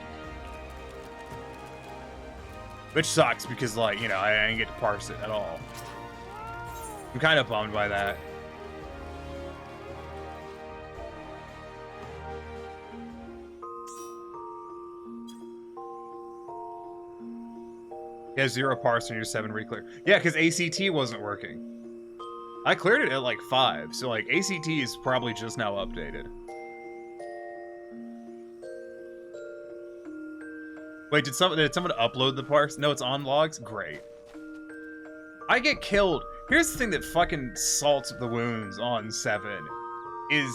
Which sucks because, like, you know, I didn't get to parse it at all. I'm kind of bummed by that. Yeah, 0 parse on your 7 reclear. Yeah, because ACT wasn't working. I cleared it at like 5, so like ACT is probably just now updated. Wait, did someone upload the parse? No, it's on logs? Great. I get killed. Here's the thing that fucking salts the wounds on 7 is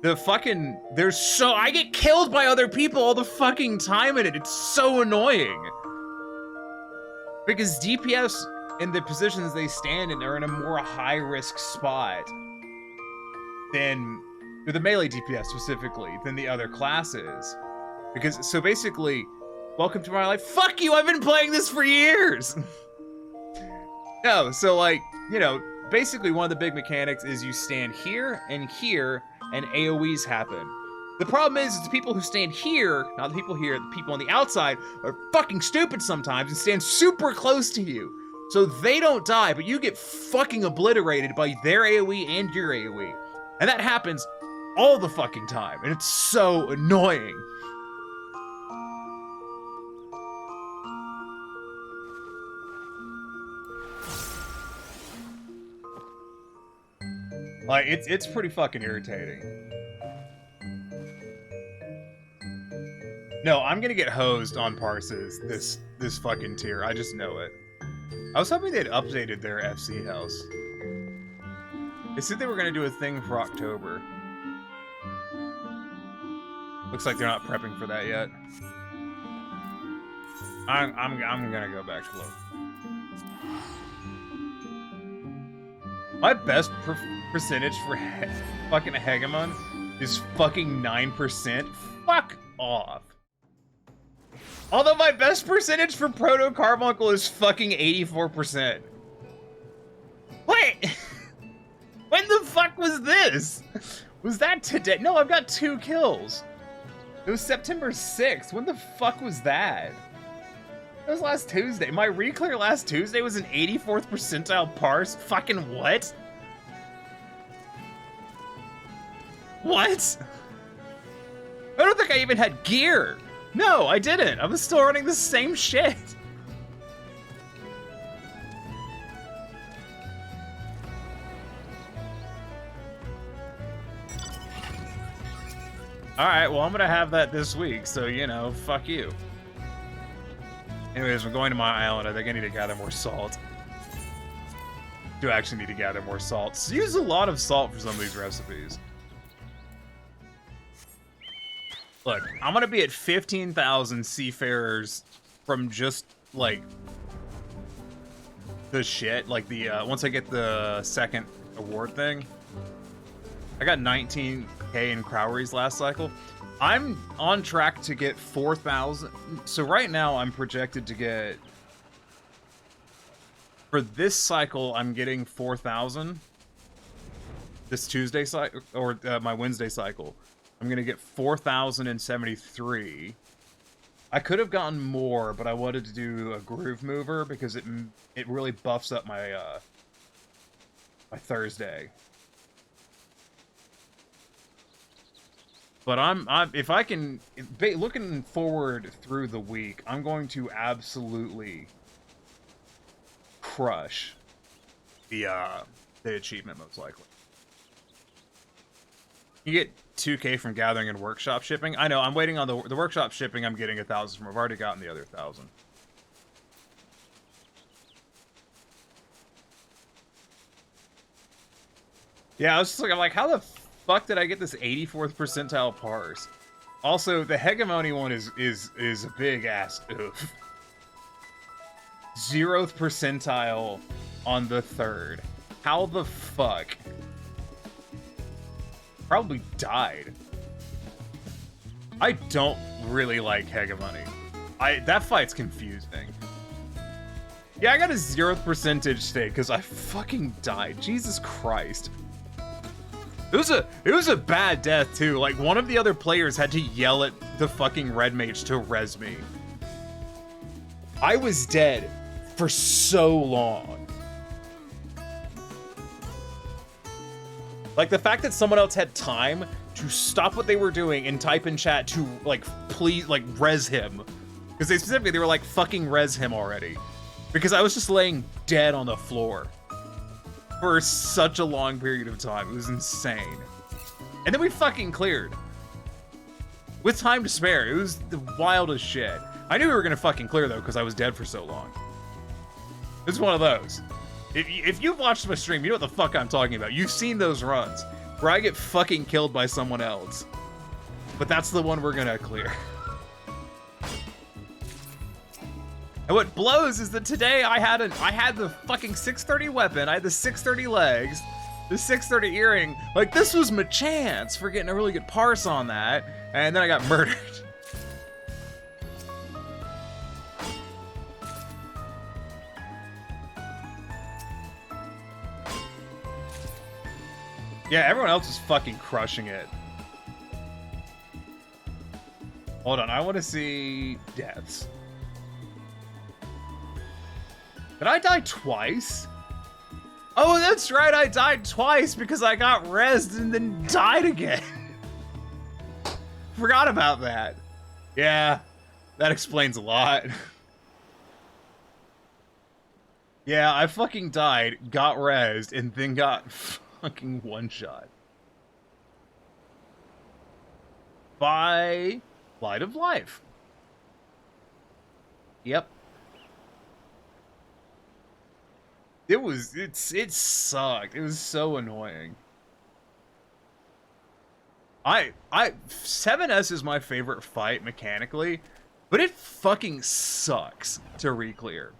I get killed by other people all the fucking time in it. It's so annoying. Because DPS in the positions they stand in are in a more high-risk spot than the melee DPS specifically than the other classes. Because, so basically, welcome to my life. Fuck you, I've been playing this for years! No, so like, you know, basically one of the big mechanics is you stand here, and AoEs happen. The problem is the people who stand here, not the people here, the people on the outside, are fucking stupid sometimes and stand super close to you. So they don't die, but you get fucking obliterated by their AoE and your AoE. And that happens all the fucking time, and it's so annoying. Like, it's pretty fucking irritating. No, I'm gonna get hosed on parses this fucking tier. I just know it. I was hoping they'd updated their FC house. They said they were gonna do a thing for October. Looks like they're not prepping for that yet. I'm gonna go back to look. My best percentage for fucking Hegemon is fucking 9%. Fuck off. Although my best percentage for Proto Carbuncle is fucking 84%. Wait! When the fuck was this? Was that today? No, I've got 2 kills. It was September 6th. When the fuck was that? It was last Tuesday. My reclear last Tuesday was an 84th percentile parse. Fucking what? What? I don't think I even had gear. No, I didn't. I was still running the same shit. Alright, well, I'm gonna have that this week, so, you know, fuck you. Anyways, we're going to my island. I think I need to gather more salt. Do actually need to gather more salt. Use a lot of salt for some of these recipes. Look, I'm gonna be at 15,000 seafarers from just, like, the shit. Like, the, once I get the second award thing. I got 19k in Crowries last cycle. I'm on track to get 4,000. So right now, I'm projected to get... For this cycle, I'm getting 4,000. This Tuesday cycle, or my Wednesday cycle. I'm gonna get 4,073. I could have gotten more, but I wanted to do a groove mover because it really buffs up my my Thursday. But if I can, looking forward through the week, I'm going to absolutely crush the achievement most likely. You get 2k from gathering and workshop shipping. I know, I'm waiting on the workshop shipping. I'm getting 1,000 from. I've already gotten the other 1,000. Yeah, I was just like, I'm like, how the fuck did I get this 84th percentile parse? Also, the hegemony one is a big ass oof. 0th percentile on the 3rd. How the fuck? Probably died. I don't really like hegemony. That fight's confusing. Yeah, I got a 0th percentage state because I fucking died. Jesus Christ. It was a bad death too. Like, one of the other players had to yell at the fucking red mage to res me. I was dead for so long. Like, the fact that someone else had time to stop what they were doing and type in chat to, like, please, like, res him. Because they were like, fucking res him already. Because I was just laying dead on the floor for such a long period of time. It was insane. And then we fucking cleared. With time to spare. It was the wildest shit. I knew we were gonna fucking clear, though, because I was dead for so long. It's one of those. If you've watched my stream, you know what the fuck I'm talking about. You've seen those runs. where I get fucking killed by someone else. But that's the one we're gonna clear. And what blows is that today I had the fucking 630 weapon, I had the 630 legs, the 630 earring. Like, this was my chance for getting a really good parse on that, and then I got murdered. Yeah, everyone else is fucking crushing it. Hold on, I want to see deaths. Did I die twice? Oh, that's right, I died twice because I got rezzed and then died again. Forgot about that. Yeah, that explains a lot. Yeah, I fucking died, got rezzed, and then got fucking one-shot. By Light of Life. Yep. It sucked. It was so annoying. 7S is my favorite fight mechanically, but it fucking sucks to reclear.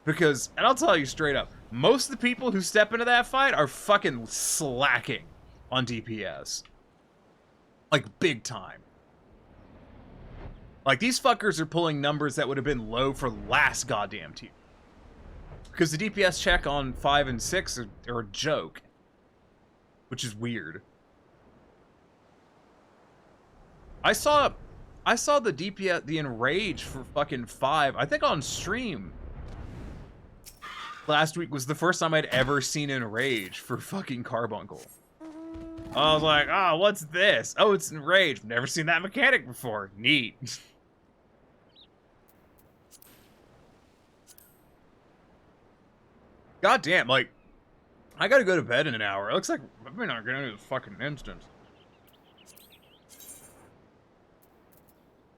Because, and I'll tell you straight up, most of the people who step into that fight are fucking slacking on DPS. Like, big time. Like, these fuckers are pulling numbers that would have been low for last goddamn tier. Because the DPS check on 5 and 6 are a joke. Which is weird. I saw the DPS, the Enrage for fucking 5, I think on stream. Last week was the first time I'd ever seen Enrage for fucking Carbuncle. I was like, oh, what's this? Oh, it's Enrage. Never seen that mechanic before. Neat. God damn, like, I gotta go to bed in an hour. It looks like we're not gonna do this fucking instance.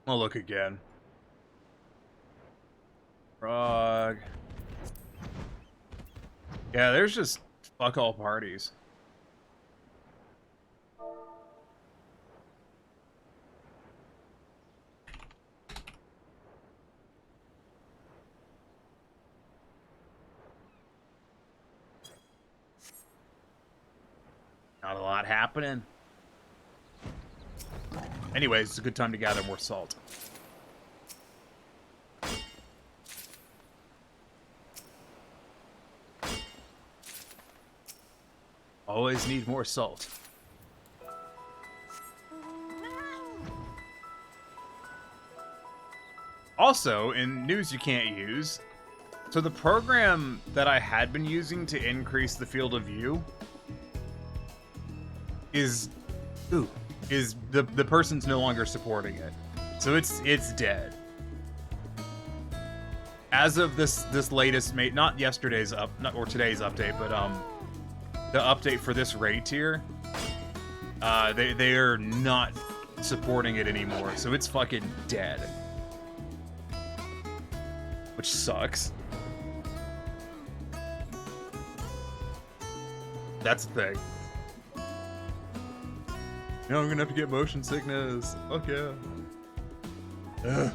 I'll look again. Frog. Yeah, there's just fuck all parties. Not a lot happening. Anyways, it's a good time to gather more salt. Always need more salt. Also, in news you can't use, so the program that I had been using to increase the field of view is the person's no longer supporting it. So it's dead. As of this latest not yesterday's or today's update, but the update for this raid tier, they are not supporting it anymore, so it's fucking dead. Which sucks. That's the thing. Now I'm gonna have to get motion sickness. Fuck yeah. Ugh.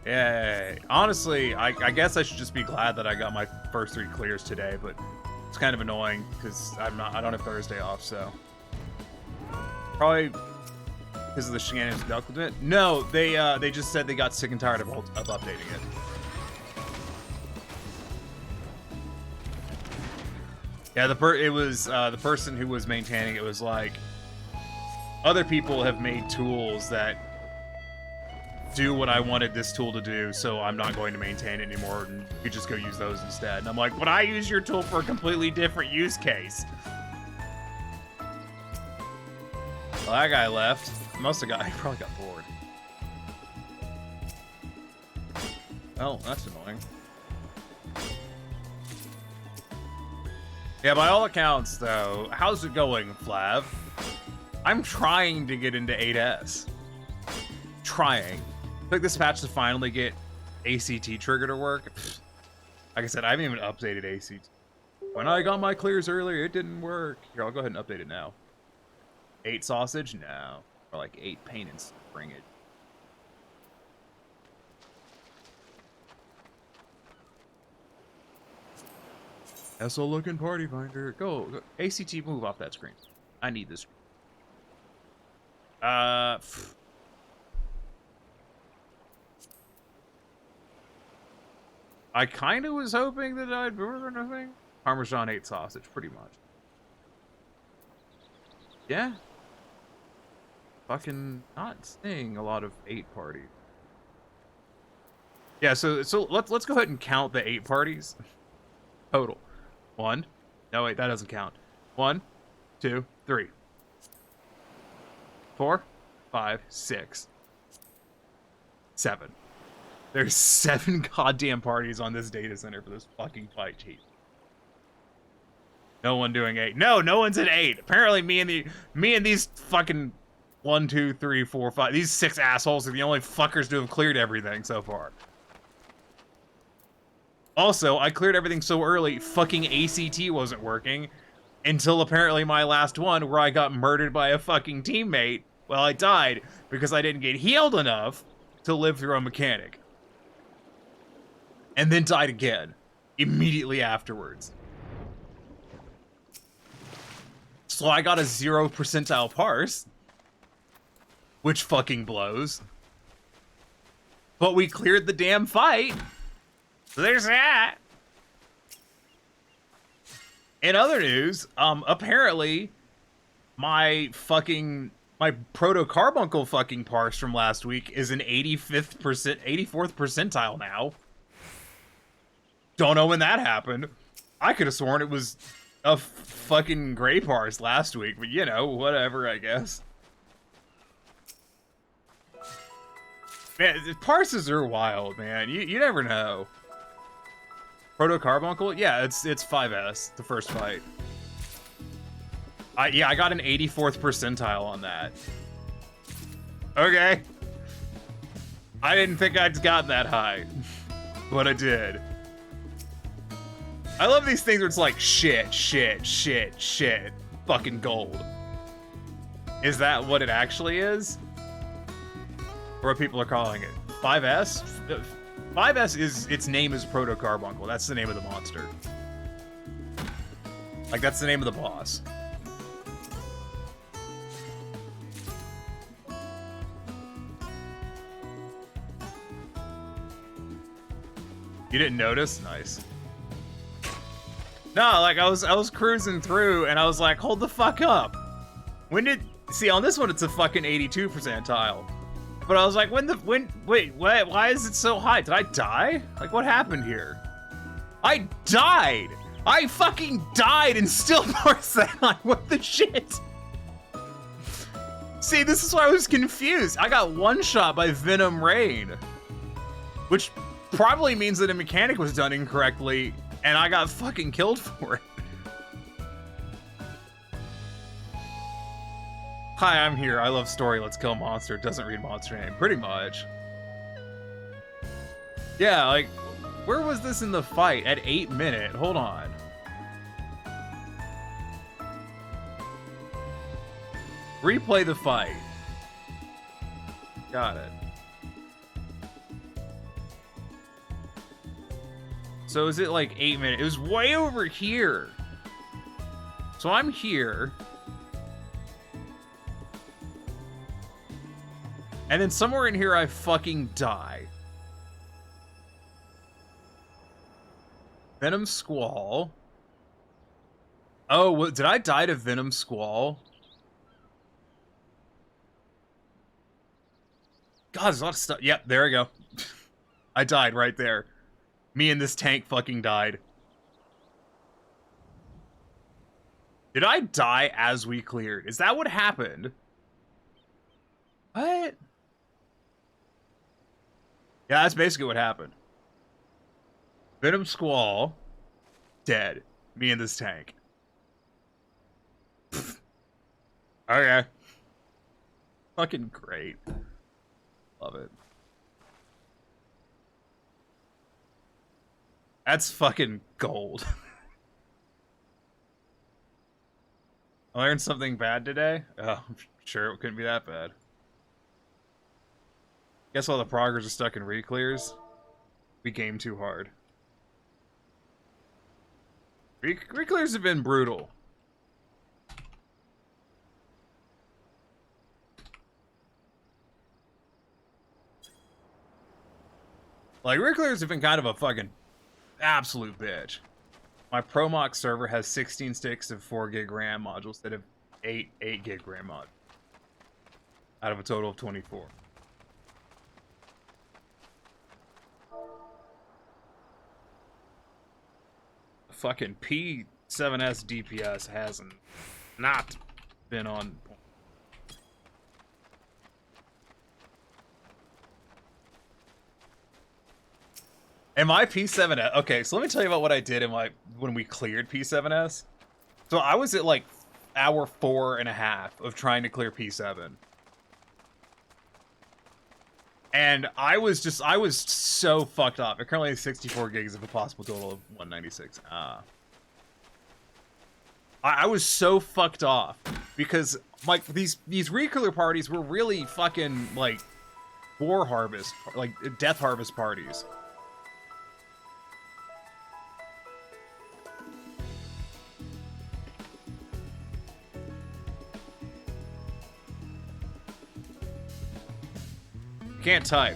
Yay. Honestly, I guess I should just be glad that I got my first 3 clears today, but it's kind of annoying because I don't have Thursday off, so probably because of the shenanigans dealt with it. No, they just said they got sick and tired of updating it. Yeah, the person who was maintaining it was like, other people have made tools that do what I wanted this tool to do, so I'm not going to maintain it anymore, and you just go use those instead. And I'm like, but I use your tool for a completely different use case. Well, that guy left. He probably got bored. Well, that's annoying. Yeah, by all accounts, though, how's it going, Flav? I'm trying to get into 8S. trying. Took this patch to finally get ACT trigger to work. Like I said, I haven't even updated ACT. When I got my clears earlier, it didn't work. Here, I'll go ahead and update it now. 8 sausage? No. Or like 8 paint and bring it. SO looking party finder. Go. ACT, move off that screen. I need this. I kind of was hoping that I'd burn anything. Parmesan 8 sausage, pretty much. Yeah. Fucking not seeing a lot of 8 parties. Yeah, so let's go ahead and count the 8 parties total. 1. No, wait, that doesn't count. 1, 2, 3, 4, 5, 6, 7. There's 7 goddamn parties on this data center for this fucking fight, chief. No one doing 8. No one's at 8. Apparently, me and these fucking 1, 2, 3, 4, 5. These 6 assholes are the only fuckers to have cleared everything so far. Also, I cleared everything so early, fucking ACT wasn't working until apparently my last one, where I got murdered by a fucking teammate. Well, I died because I didn't get healed enough to live through a mechanic. And then died again immediately afterwards. So I got a 0 percentile parse, which fucking blows. But we cleared the damn fight. So there's that. In other news, apparently my proto carbuncle fucking parse from last week is an 84th percentile now. Don't know when that happened. I could have sworn it was a fucking gray parse last week, but you know, whatever, I guess. Man, parses are wild, man. You never know. Proto Carbuncle? Yeah, it's 5S, the first fight. I got an 84th percentile on that. Okay. I didn't think I'd gotten that high, but I did. I love these things where it's like shit, fucking gold. Is that what it actually is? Or what people are calling it? 5S? 5S is, its name is Proto Carbuncle. That's the name of the monster. Like, that's the name of the boss. You didn't notice? Nice. No, like, I was cruising through, and I was like, hold the fuck up. See, on this one, it's a fucking 82 percentile. But I was like, wait, why is it so high? Did I die? Like, what happened here? I died! I fucking died and still parsed that high. What the shit? See, this is why I was confused. I got one shot by Venom Rain. Which probably means that a mechanic was done incorrectly, and I got fucking killed for it. Hi, I'm here. I love story. Let's kill monster. It doesn't read monster name. Pretty much. Yeah, like, where was this in the fight? At 8 minute. Hold on. Replay the fight. Got it. So is it like 8 minutes? It was way over here. So I'm here. And then somewhere in here, I fucking die. Venom Squall. Oh, did I die to Venom Squall? God, there's a lot of stuff. Yep, there we go. I died right there. Me and this tank fucking died. Did I die as we cleared? Is that what happened? What? Yeah, that's basically what happened. Venom Squall, dead. Me and this tank. Okay. Fucking great. Love it. That's fucking gold. I learned something bad today? Oh, I'm sure it couldn't be that bad. Guess all the proggers are stuck in reclears. We game too hard. Reclears have been brutal. Like, reclears have been kind of a fucking absolute bitch. My ProMox server has 16 sticks of 4 gig RAM modules instead of 8 gig RAM modules. Out of a total of 24. Fucking P7s DPS hasn't not been on point. And my P7S, okay, so let me tell you about what I did in when we cleared P7S. So I was at like hour 4.5 of trying to clear P7. And I was so fucked up. I currently have 64 gigs of a possible total of 196. I was so fucked off because like these reclear parties were really fucking like war harvest, like death harvest parties. Can't type.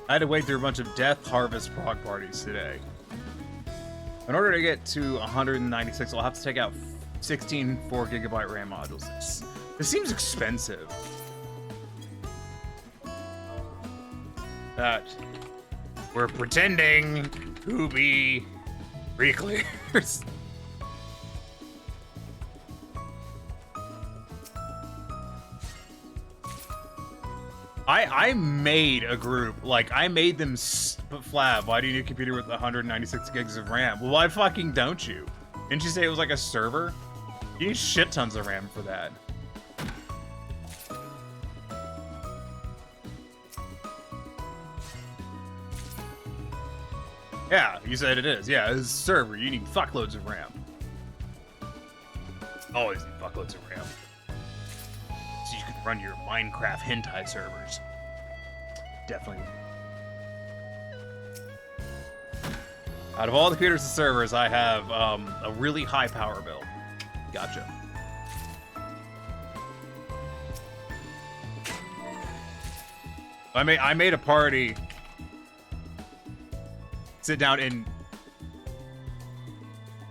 I had to wade through a bunch of death harvest prog parties today. In order to get to 196, I'll have to take out 16 4GB RAM modules. This seems expensive. That we're pretending to be reclears. I made a group, like, I made them, but Flav, why do you need a computer with 196 gigs of RAM? Well, why fucking don't you? Didn't you say it was like a server? You need shit tons of RAM for that. Yeah, you said it is. Yeah, it's a server. You need fuckloads of RAM. Always need fuckloads of RAM. So you can run your Minecraft hentai servers. Definitely. Out of all the computers and servers, I have a really high power bill. Gotcha. I made a party. Sit down and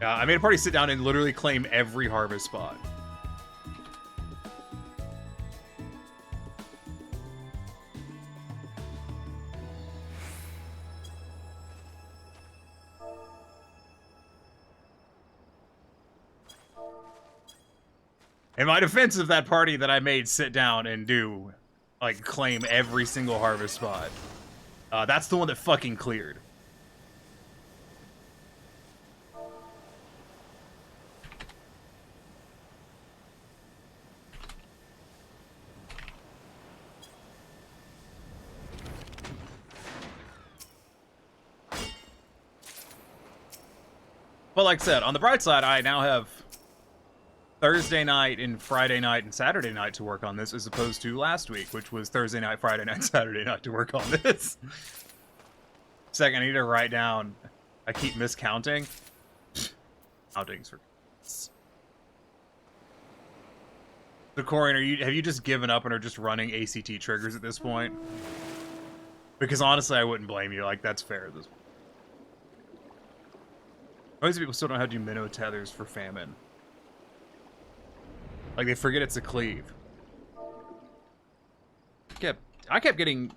I made a party sit down and literally claim every harvest spot. In my defense of that party that I made sit down and do, like, claim every single harvest spot, that's the one that fucking cleared. But like I said, on the bright side, I now have Thursday night and Friday night and Saturday night to work on this, as opposed to last week, which was Thursday night, Friday night, Saturday night to work on this. Second, I need to write down. I keep miscounting. Countings for. So, Corian, have you just given up and are just running ACT triggers at this point? Because honestly, I wouldn't blame you. Like, that's fair at this point. Most people still don't know how to do minnow tethers for famine. Like, they forget it's a cleave. I kept getting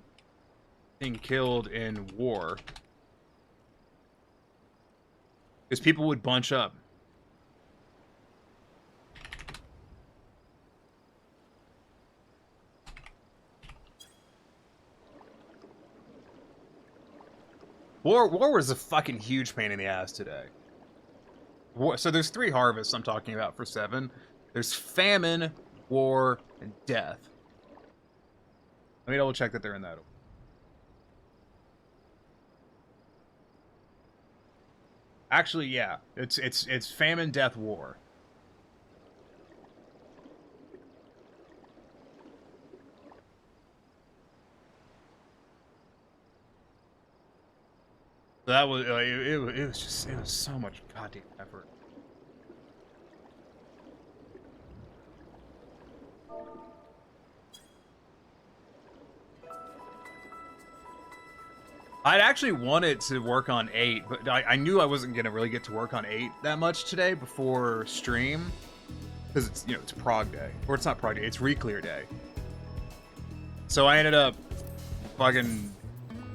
killed in war. Because people would bunch up. War was a fucking huge pain in the ass today. So there's 3 harvests I'm talking about for 7. There's famine, war, and death. Let me double check that they're in that order. Actually, yeah. It's famine, death, war. So that was it was so much goddamn effort. I'd actually wanted to work on 8, but I knew I wasn't gonna really get to work on 8 that much today before stream, because it's, you know, it's prog day, or it's not prog day, it's reclear day. So I ended up fucking,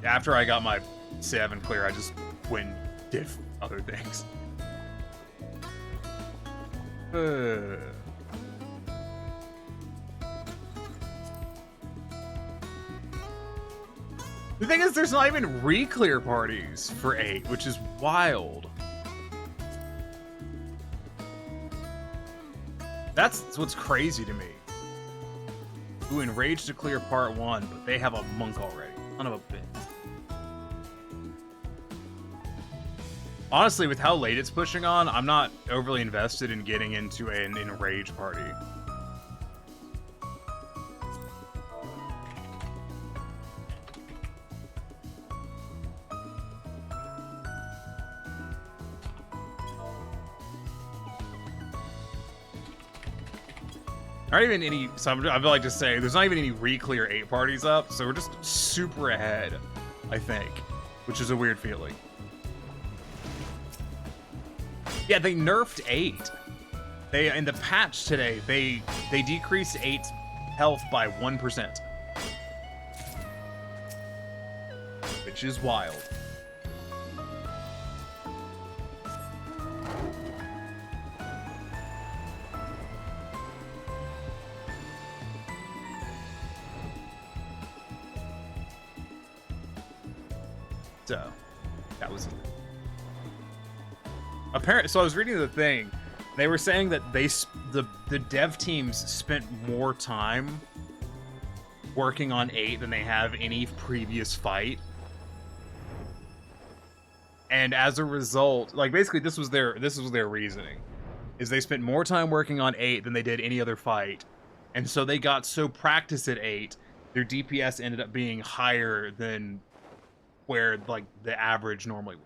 after I got my 7 clear, I just went and did other things. The thing is, there's not even re-clear parties for 8, which is wild. That's what's crazy to me. Ooh, Enraged to clear part 1, but they have a monk already. Son of a bitch. Honestly, with how late it's pushing on, I'm not overly invested in getting into an Enraged party. Not even any, so I feel like to say, there's not even any re-clear 8 parties up, so we're just super ahead, I think, which is a weird feeling. Yeah, they nerfed 8. They, in the patch today, they decreased 8's health by 1%. Which is wild. So, that was apparent. So I was reading the thing. They were saying that the dev teams spent more time working on 8 than they have any previous fight. And as a result, like basically this was their reasoning, is they spent more time working on 8 than they did any other fight. And so they got so practiced at 8, their DPS ended up being higher than where like the average normally would.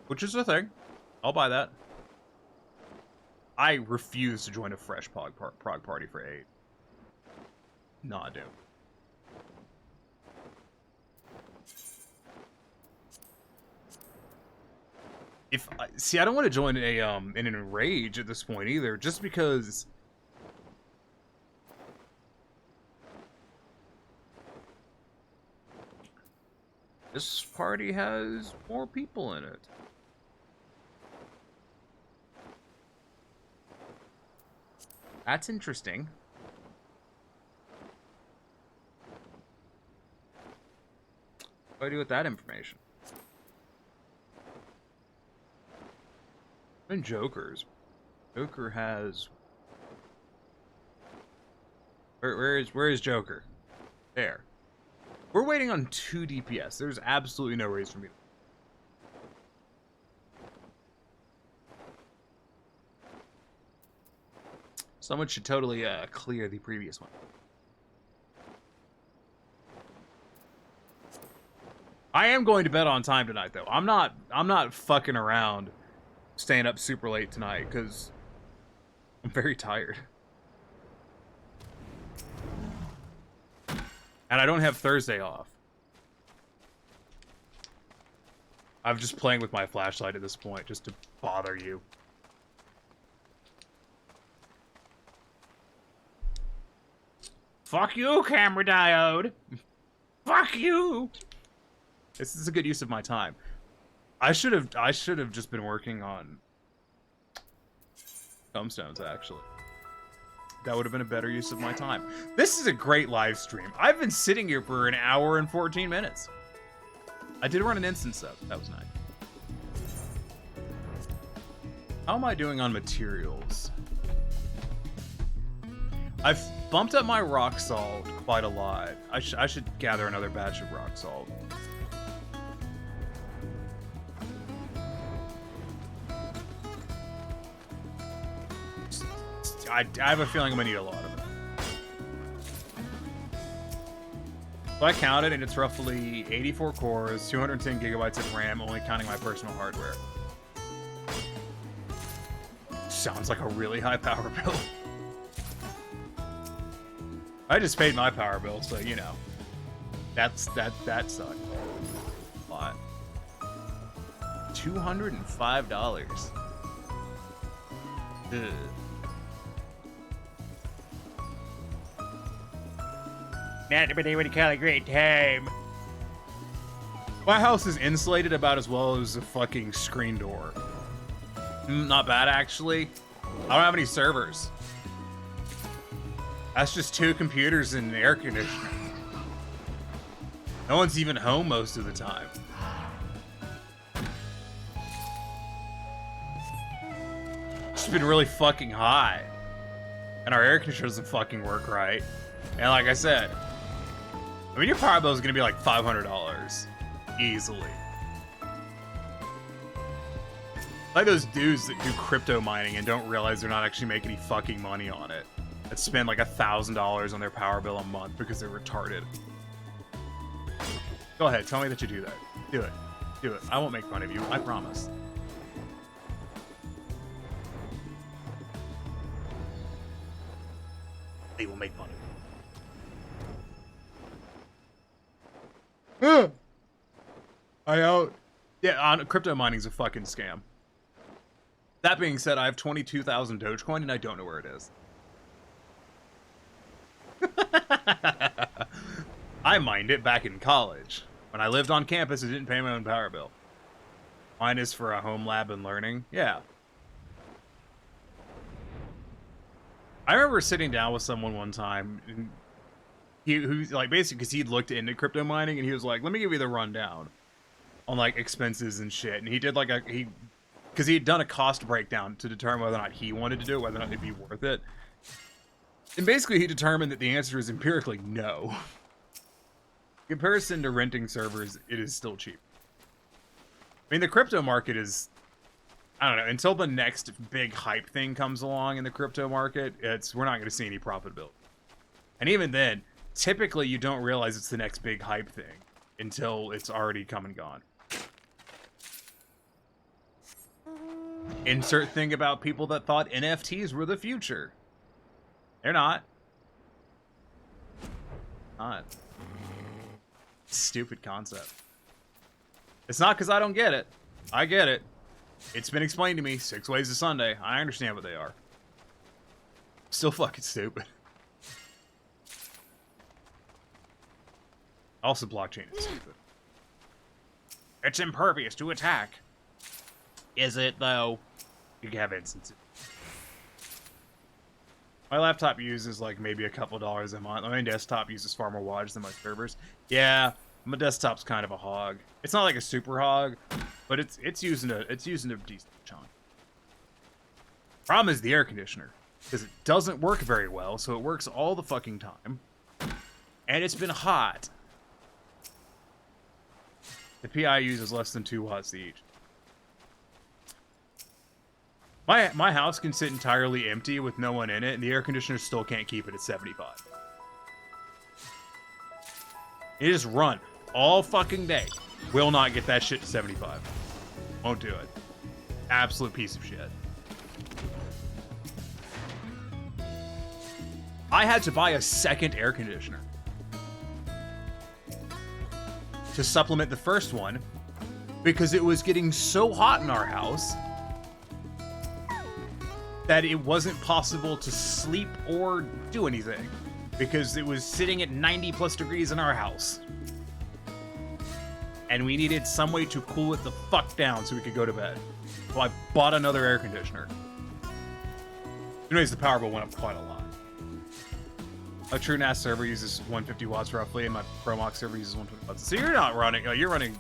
Which is a thing. I'll buy that. I refuse to join a fresh prog party for 8. Nah, dude. See, I don't want to join an Enrage at this point either, just because this party has more people in it. That's interesting. What do I do with that information? And Joker's. Joker has... Where is Joker? There. We're waiting on 2 DPS. There's absolutely no reason for me to... Someone should totally clear the previous one. I am going to bed on time tonight, though. I'm not fucking around staying up super late tonight, because I'm very tired. And I don't have Thursday off. I'm just playing with my flashlight at this point, just to bother you. Fuck you, camera diode! Fuck you! This is a good use of my time. I should have just been working on tombstones, actually. That would have been a better use of my time. This is a great live stream. I've been sitting here for an hour and 14 minutes. I did run an instance though. That was nice. How am I doing on materials? I've bumped up my rock salt quite a lot. I should gather another batch of rock salt. I have a feeling I'm gonna need a lot of it. So I counted, and it's roughly 84 cores, 210 gigabytes of RAM, only counting my personal hardware. Sounds like a really high power bill. I just paid my power bill, so you know, that sucked a lot. $205. Ugh. Not what they would call a great time. My house is insulated about as well as a fucking screen door. Not bad, actually. I don't have any servers. That's just 2 computers and an air conditioner. No one's even home most of the time. It's been really fucking hot. And our air conditioner doesn't fucking work right. And like I said, I mean, your power bill is going to be like $500. Easily. Like those dudes that do crypto mining and don't realize they're not actually making any fucking money on it. That spend like $1,000 on their power bill a month because they're retarded. Go ahead, tell me that you do that. Do it. Do it. I won't make fun of you. I promise. They will make fun of you. Yeah, crypto mining's a fucking scam. That being said, I have 22,000 Dogecoin and I don't know where it is. I mined it back in college. When I lived on campus, I didn't pay my own power bill. Mine is for a home lab and learning. Yeah. I remember sitting down with someone one time, and who's like basically because he'd looked into crypto mining, and he was like, "Let me give you the rundown on like expenses and shit." And he did like because he had done a cost breakdown to determine whether or not he wanted to do it, whether or not it'd be worth it. And basically, he determined that the answer is empirically no. In comparison to renting servers, it is still cheap. I mean, the crypto market is, I don't know, until the next big hype thing comes along in the crypto market, we're not going to see any profitability. And even then, typically you don't realize it's the next big hype thing until it's already come and gone. Insert thing about people that thought NFTs were the future. They're not. Not. Stupid concept. It's not because I don't get it. I get it. It's been explained to me 6 ways to Sunday. I understand what they are. Still fucking stupid. Also, blockchain is stupid. It's impervious to attack. Is it, though? You can have instances. My laptop uses, like, maybe a couple dollars a month. My desktop uses far more wattage than my servers. Yeah, my desktop's kind of a hog. It's not like a super hog, but it's using a decent chunk. Problem is the air conditioner, because it doesn't work very well, so it works all the fucking time. And it's been hot. The PI uses less than 2 watts each. My house can sit entirely empty with no one in it, and the air conditioner still can't keep it at 75. It just run all fucking day. Will not get that shit to 75. Won't do it. Absolute piece of shit. I had to buy a second air conditioner to supplement the first one because it was getting so hot in our house that it wasn't possible to sleep or do anything because it was sitting at 90 plus degrees in our house. And we needed some way to cool it the fuck down so we could go to bed. So I bought another air conditioner. Anyways, the power bill went up quite a lot. A true NAS server uses 150 watts roughly, and my ProMox server uses 120 watts. So you're not running, you're running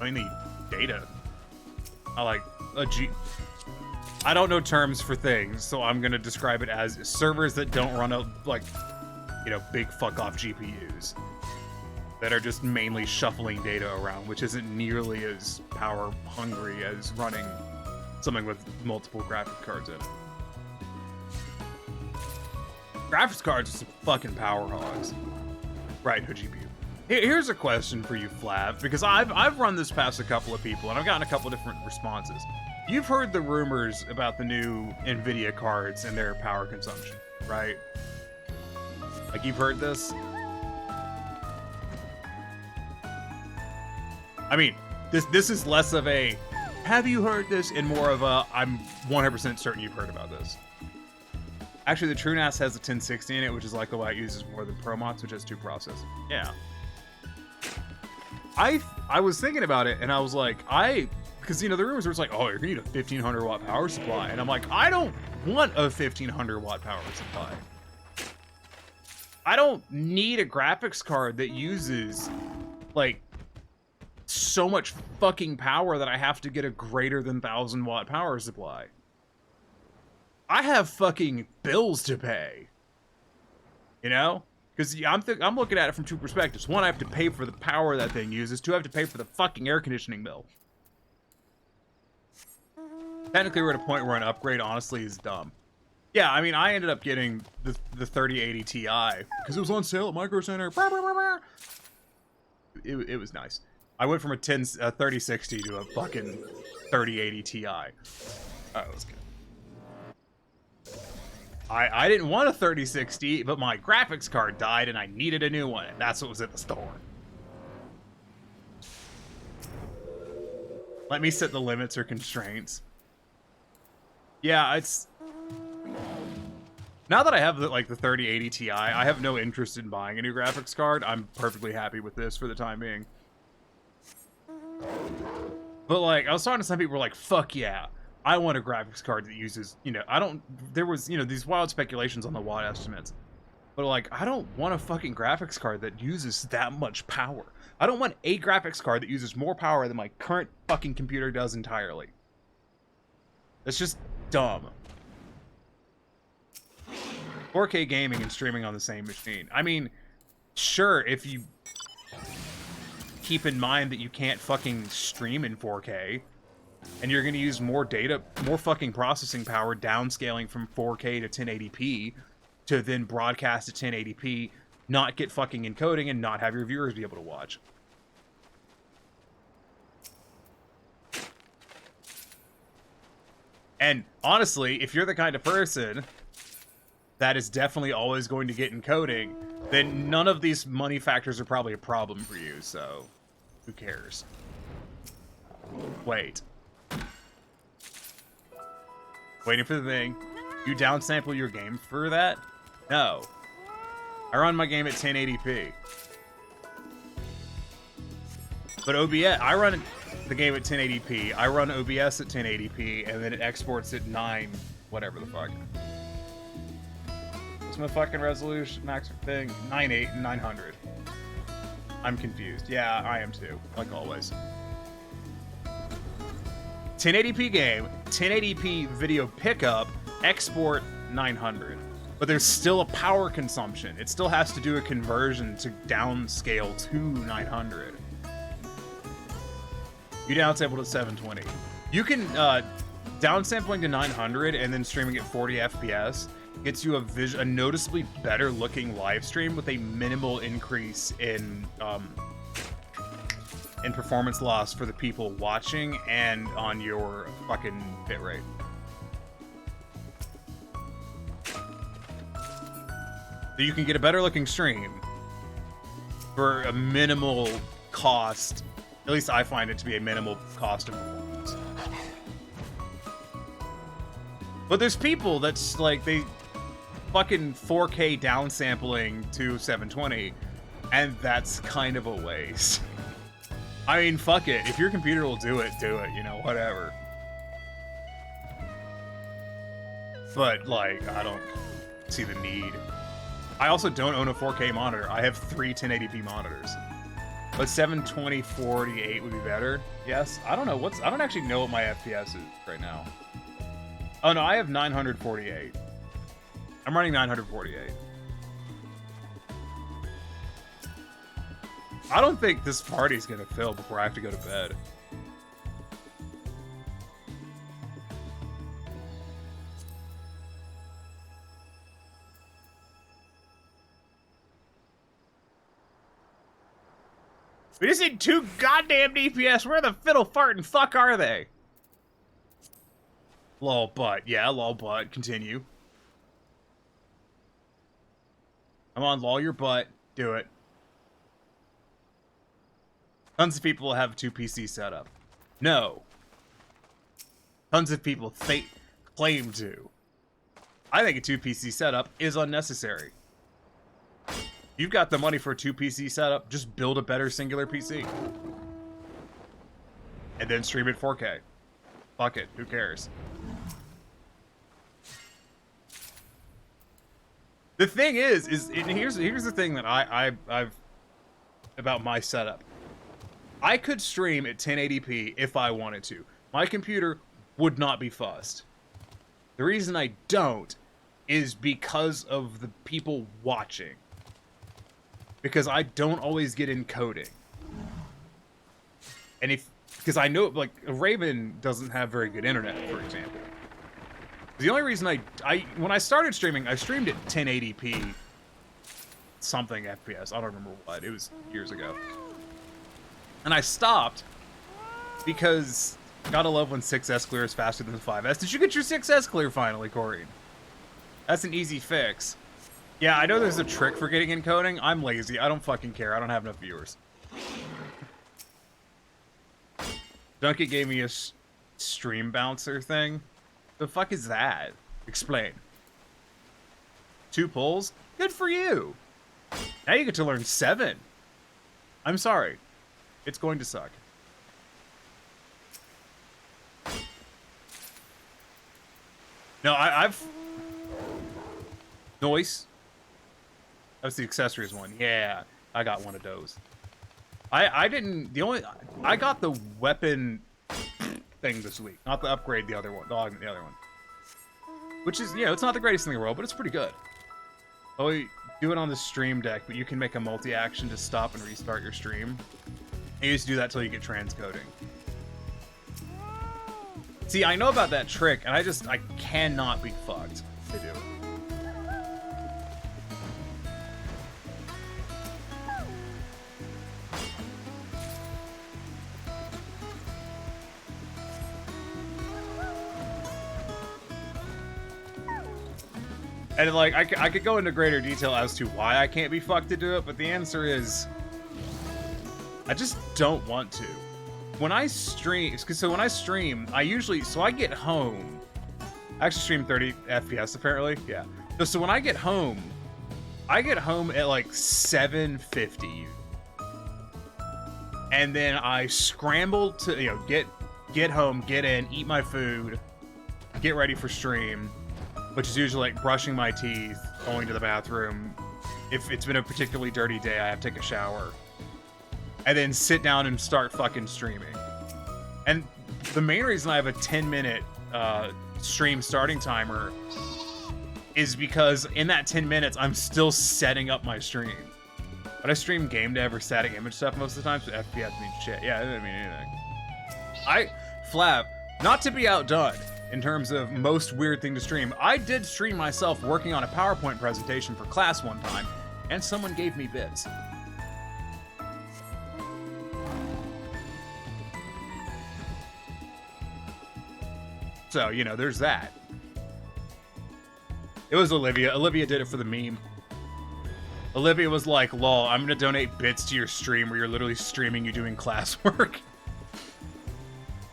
mainly data. I like a G. I don't know terms for things, so I'm gonna describe it as servers that don't run like, you know, big fuck off GPUs that are just mainly shuffling data around, which isn't nearly as power hungry as running something with multiple graphics cards in it. Graphics cards are some fucking power hogs. Right, hood GPU. Here's a question for you, Flav, because I've run this past a couple of people, and I've gotten a couple of different responses. You've heard the rumors about the new NVIDIA cards and their power consumption, right? Like, you've heard this? I mean, this is less of a, have you heard this, and more of a, I'm 100% certain you've heard about this. Actually, the TrueNAS has a 1060 in it, which is likely why it uses more than ProMox, which has 2 processors. Yeah. I was thinking about it, and I was like, because, you know, the rumors were like, oh, you're gonna need a 1500 watt power supply. And I'm like, I don't want a 1500 watt power supply. I don't need a graphics card that uses, like, so much fucking power that I have to get a greater than 1000 watt power supply. I have fucking bills to pay. You know? Because I'm looking at it from 2 perspectives. 1, I have to pay for the power that thing uses. 2, I have to pay for the fucking air conditioning bill. Technically, we're at a point where an upgrade, honestly, is dumb. Yeah, I mean, I ended up getting the 3080 Ti because it was on sale at Micro Center. It was nice. I went from a 3060 to a fucking 3080 Ti. Oh, it was good. I didn't want a 3060, but my graphics card died and I needed a new one, and that's what was at the store. Let me set the limits or constraints. Yeah, it's... Now that I have the 3080 Ti, I have no interest in buying a new graphics card. I'm perfectly happy with this for the time being. But, like, I was talking to some people who were like, fuck yeah. I want a graphics card that uses, you know, there was, you know, these wild speculations on the watt estimates. But, like, I don't want a fucking graphics card that uses that much power. I don't want a graphics card that uses more power than my current fucking computer does entirely. That's just dumb. 4K gaming and streaming on the same machine. I mean, sure, if you keep in mind that you can't fucking stream in 4K, and you're going to use more data, more fucking processing power downscaling from 4K to 1080p to then broadcast to 1080p, not get fucking encoding, and not have your viewers be able to watch. And honestly, if you're the kind of person that is definitely always going to get encoding, then none of these money factors are probably a problem for you, so who cares? Wait. Waiting for the thing. You downsample your game for that? No. I run my game at 1080p. But OBS, I run the game at 1080p. I run OBS at 1080p, and then it exports at 9, whatever the fuck. What's my fucking resolution max thing? 980 and 900. I'm confused. Yeah, I am too, like always. 1080p game, 1080p video pickup, export 900. But there's still a power consumption. It still has to do a conversion to downscale to 900. You downsample to 720. You can, downsampling to 900 and then streaming at 40 FPS gets you a noticeably better looking live stream with a minimal increase in performance loss for the people watching and on your fucking bitrate. So you can get a better looking stream for a minimal cost. At least I find it to be a minimal cost of performance. But there's people that's like, they fucking 4K downsampling to 720, and that's kind of a waste. I mean, fuck it. If your computer will do it, you know, whatever. But, like, I don't see the need. I also don't own a 4K monitor. I have 3 1080p monitors. But 720/48 would be better. Yes. I don't know I don't actually know what my FPS is right now. Oh no, I have 948. I'm running 948. I don't think this party's gonna fill before I have to go to bed. We just need 2 goddamn DPS. Where the fiddle fart and fuck are they? Lol butt. Yeah, lol butt. Continue. Come on, lol your butt. Do it. Tons of people have a 2 PC setup. No. Tons of people claim to. I think a 2 PC setup is unnecessary. You've got the money for a 2 PC setup, just build a better singular PC. And then stream it 4K. Fuck it, who cares? The thing is here's the thing that I've about my setup. I could stream at 1080p if I wanted to. My computer would not be fussed. The reason I don't is because of the people watching. Because I don't always get encoding. And because I know, like, Raven doesn't have very good internet, for example. The only reason when I started streaming, I streamed at 1080p something FPS. I don't remember what. It was years ago. And I stopped because gotta love when 6S clear is faster than 5S. Did you get your 6S clear finally, Corey? That's an easy fix. Yeah, I know there's a trick for getting encoding. I'm lazy. I don't fucking care. I don't have enough viewers. Dunkit gave me a stream bouncer thing. The fuck is that? Explain. 2 pulls? Good for you. Now you get to learn 7. I'm sorry. It's going to suck. No, I've... Noise. That's the accessories one. Yeah, I got one of those. I didn't... I got the weapon thing this week. Not the upgrade, the other one. The other one. Which is, it's not the greatest thing in the world, but it's pretty good. Oh, you do it on the stream deck, but you can make a multi-action to stop and restart your stream. I used to do that till you get transcoding. See, I know about that trick, and I cannot be fucked to do it. And, like, I could go into greater detail as to why I can't be fucked to do it, but the answer is... I just don't want to. When I stream... So when I stream, I usually... So I get home... I actually stream 30 FPS, apparently. Yeah. So when I get home at, like, 7:50. And then I scramble to, get home, get in, eat my food, get ready for stream... Which is usually like brushing my teeth, going to the bathroom. If it's been a particularly dirty day, I have to take a shower. And then sit down and start fucking streaming. And the main reason I have a 10-minute stream starting timer is because in that 10 minutes, I'm still setting up my stream. But I stream game dev or static image stuff most of the time, so FPS means shit. Yeah, it doesn't mean anything. Flab, not to be outdone, in terms of most weird thing to stream, I did stream myself working on a PowerPoint presentation for class one time, and someone gave me bits. So, there's that. It was Olivia. Olivia did it for the meme. Olivia was like, lol, I'm gonna donate bits to your stream where you're literally streaming you doing classwork.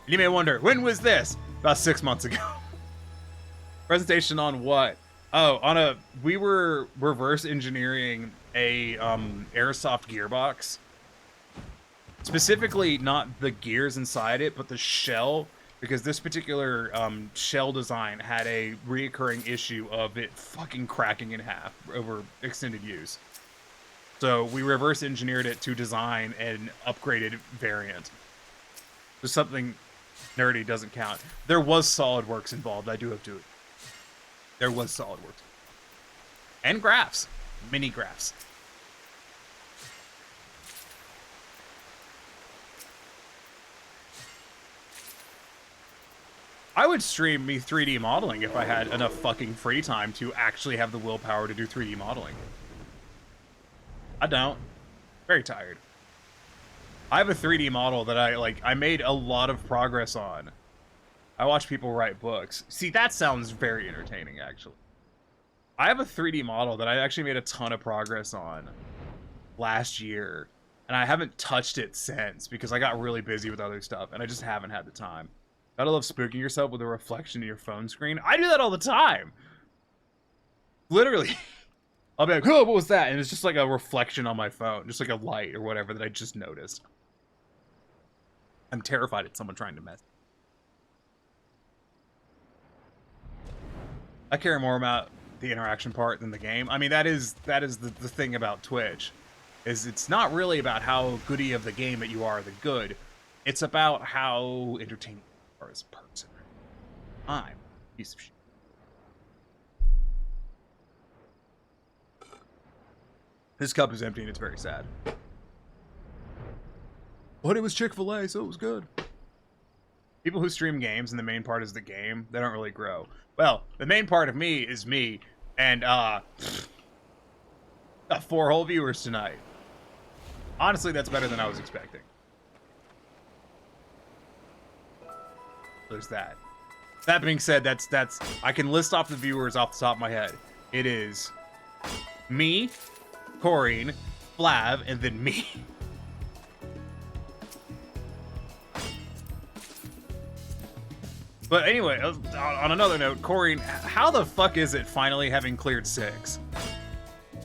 You may wonder, when was this? About 6 months ago. Presentation on what? Oh, we were reverse engineering a airsoft gearbox. Specifically, not the gears inside it, but the shell. because this particular shell design had a reoccurring issue of it fucking cracking in half over extended use. So we reverse engineered it to design an upgraded variant. So something nerdy doesn't count. There was SolidWorks involved, I do have to. There was SolidWorks. And graphs. Mini graphs. I would stream me 3D modeling if I had enough fucking free time to actually have the willpower to do 3D modeling. I don't. Very tired. I have a 3D model that I made a lot of progress on. I watch people write books. See, that sounds very entertaining, actually. I have a 3D model that I actually made a ton of progress on last year, and I haven't touched it since because I got really busy with other stuff, and I just haven't had the time. Gotta love spooking yourself with a reflection in your phone screen. I do that all the time. Literally. I'll be like, oh, what was that? And it's just like a reflection on my phone, just like a light or whatever that I just noticed. I'm terrified at someone trying to mess. I care more about the interaction part than the game. I mean, that is the thing about Twitch, is it's not really about how goody of the game that you are, the good. It's about how entertaining you are as a person. I'm a piece of shit. This cup is empty and it's very sad. But it was Chick-fil-A, so it was good. People who stream games and the main part is the game, they don't really grow. Well, the main part of me is me, and, got 4 whole viewers tonight. Honestly, that's better than I was expecting. There's that. That being said, that's I can list off the viewers off the top of my head. It is me, Corrine, Flav, and then me. But anyway, on another note, Corrine, how the fuck is it finally having cleared 6?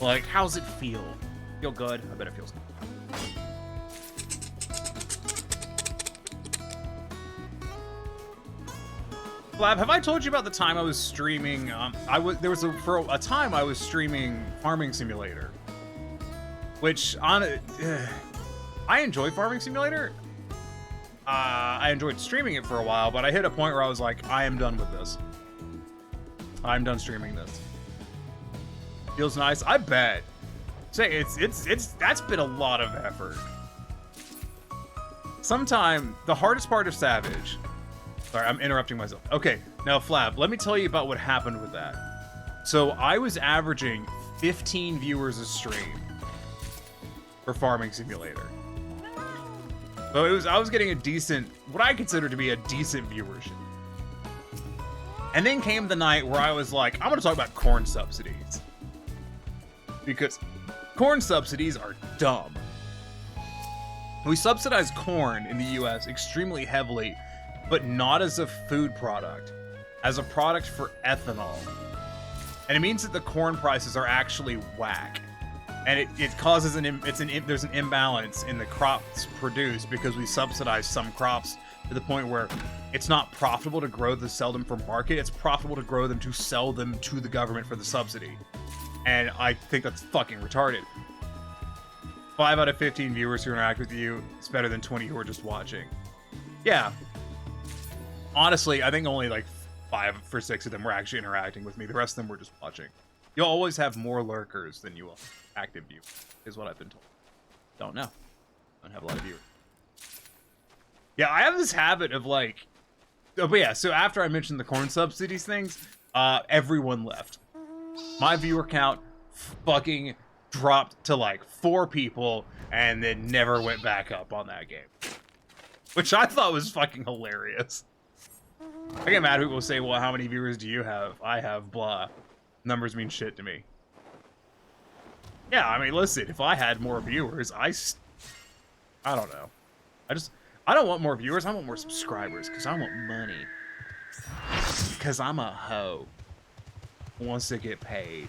Like, how's it feel? Feel good? I bet it feels good. Flav, have I told you about the time I was streaming? For a time I was streaming Farming Simulator, which I enjoy Farming Simulator. I enjoyed streaming it for a while, but I hit a point where I was like, I am done with this. I'm done streaming this. Feels nice. I bet. Say that's been a lot of effort. Sometime the hardest part of Savage. Sorry, I'm interrupting myself. Okay, now Flab, let me tell you about what happened with that. So I was averaging 15 viewers a stream for Farming Simulator. So I was getting a decent, what I consider to be a decent viewership. And then came the night where I was like, I'm gonna talk about corn subsidies. Because corn subsidies are dumb. We subsidize corn in the US extremely heavily, but not as a food product, as a product for ethanol. And it means that the corn prices are actually whack. And it causes there's an imbalance in the crops produced because we subsidize some crops to the point where it's not profitable to grow to sell them for market. It's profitable to grow them to sell them to the government for the subsidy. And I think that's fucking retarded. 5 out of 15 viewers who interact with you is better than 20 who are just watching. Yeah. Honestly, I think only like 5 or 6 of them were actually interacting with me. The rest of them were just watching. You'll always have more lurkers than you will active viewers, is what I've been told. Don't know. Don't have a lot of viewers. Yeah, I have this habit of like... Oh, but yeah, so after I mentioned the corn subsidies things, everyone left. My viewer count fucking dropped to like 4 people and then never went back up on that game. Which I thought was fucking hilarious. I get mad when people say, well, how many viewers do you have? I have blah. Numbers mean shit to me. Yeah, I mean, listen, if I had more viewers, I don't know. I don't want more viewers, I want more subscribers, because I want money. Because I'm a hoe who wants to get paid.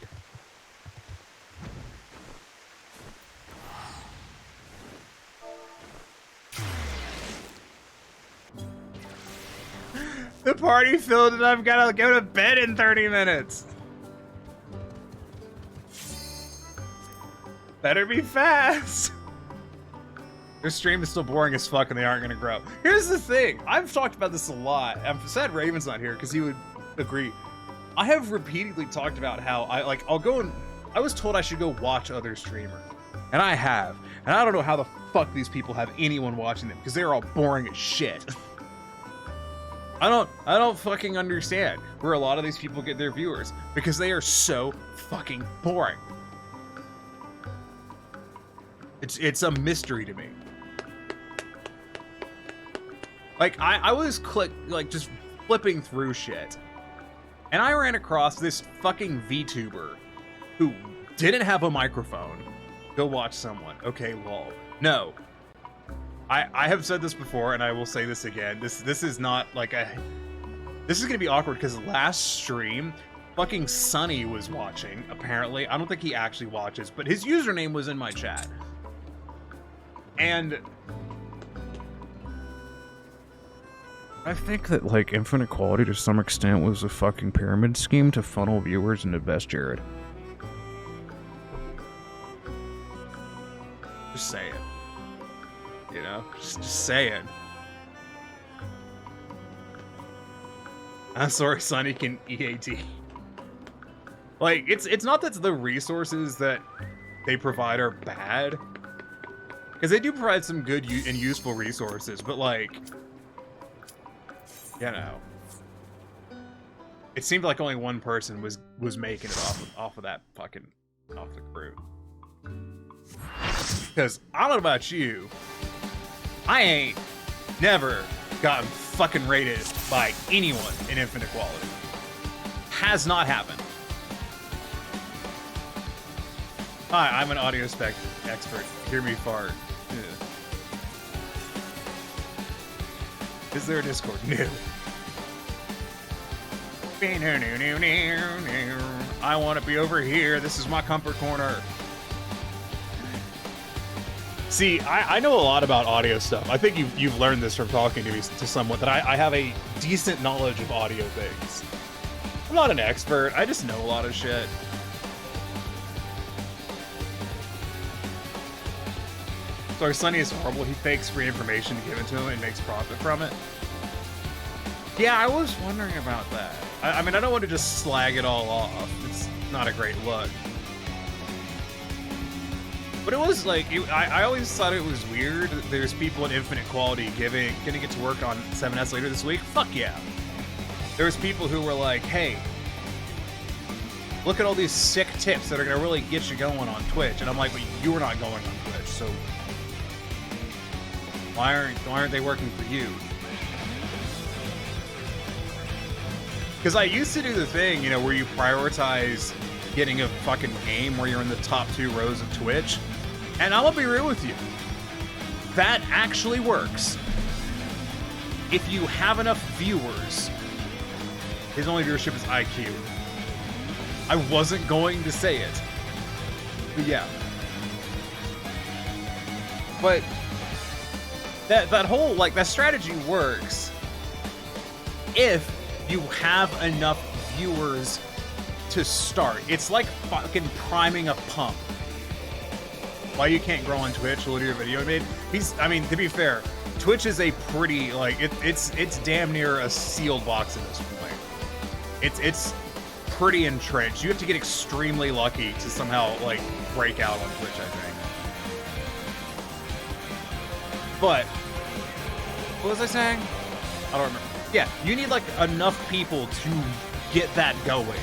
The party filled and I've gotta go to bed in 30 minutes. Better be fast. Their stream is still boring as fuck and they aren't gonna grow. Here's the thing. I've talked about this a lot. I'm sad Raven's not here because he would agree. I have repeatedly talked about how I'll go and I was told I should go watch other streamers. And I have. And I don't know how the fuck these people have anyone watching them because they're all boring as shit. I don't fucking understand where a lot of these people get their viewers because they are so fucking boring. It's a mystery to me. Like I was just flipping through shit, and I ran across this fucking VTuber who didn't have a microphone. Go watch someone. Okay, lol. No. I have said this before, and I will say this again. This is not like this is gonna be awkward because last stream, fucking Sunny was watching. Apparently, I don't think he actually watches, but his username was in my chat. And I think that, like, Infinite Quality to some extent was a fucking pyramid scheme to funnel viewers into Best Jared. Just saying. You know? Just saying. I'm sorry, Sonny can EAT. Like, it's not that the resources that they provide are bad. Because they do provide some good and useful resources, but like, you know, it seemed like only one person was making it off of that fucking off the crew. Because I don't know about you, I ain't never gotten fucking rated by anyone in Infinite Quality. Has not happened. Hi, I'm an audio spec expert. Hear me fart. Yeah. Is there a Discord? No. I want to be over here. This is my comfort corner. See, I know a lot about audio stuff. I think you've learned this from talking to me to someone, that I have a decent knowledge of audio things. I'm not an expert. I just know a lot of shit. So Sunny is horrible. He fakes free information to give it to him and makes profit from it. Yeah, I was wondering about that. I mean, I don't want to just slag it all off. It's not a great look. But it was like, I always thought it was weird that there's people in Infinite Quality getting it to work on 7S later this week. Fuck yeah. There's people who were like, hey, look at all these sick tips that are going to really get you going on Twitch. And I'm like, but you're not going on Twitch, so why aren't they working for you? Because I used to do the thing, you know, where you prioritize getting a fucking game where you're in the top 2 rows of Twitch. And I'm gonna be real with you. That actually works. If you have enough viewers. His only viewership is IQ. I wasn't going to say it. But yeah. But that whole, like, that strategy works if you have enough viewers to start. It's like fucking priming a pump. Why you can't grow on Twitch? Look at your video I made. I mean, to be fair, Twitch is a pretty, like, it's damn near a sealed box at this point. It's pretty entrenched. You have to get extremely lucky to somehow, like, break out on Twitch, I think. But what was I saying? I don't remember. Yeah, you need, like, enough people to get that going.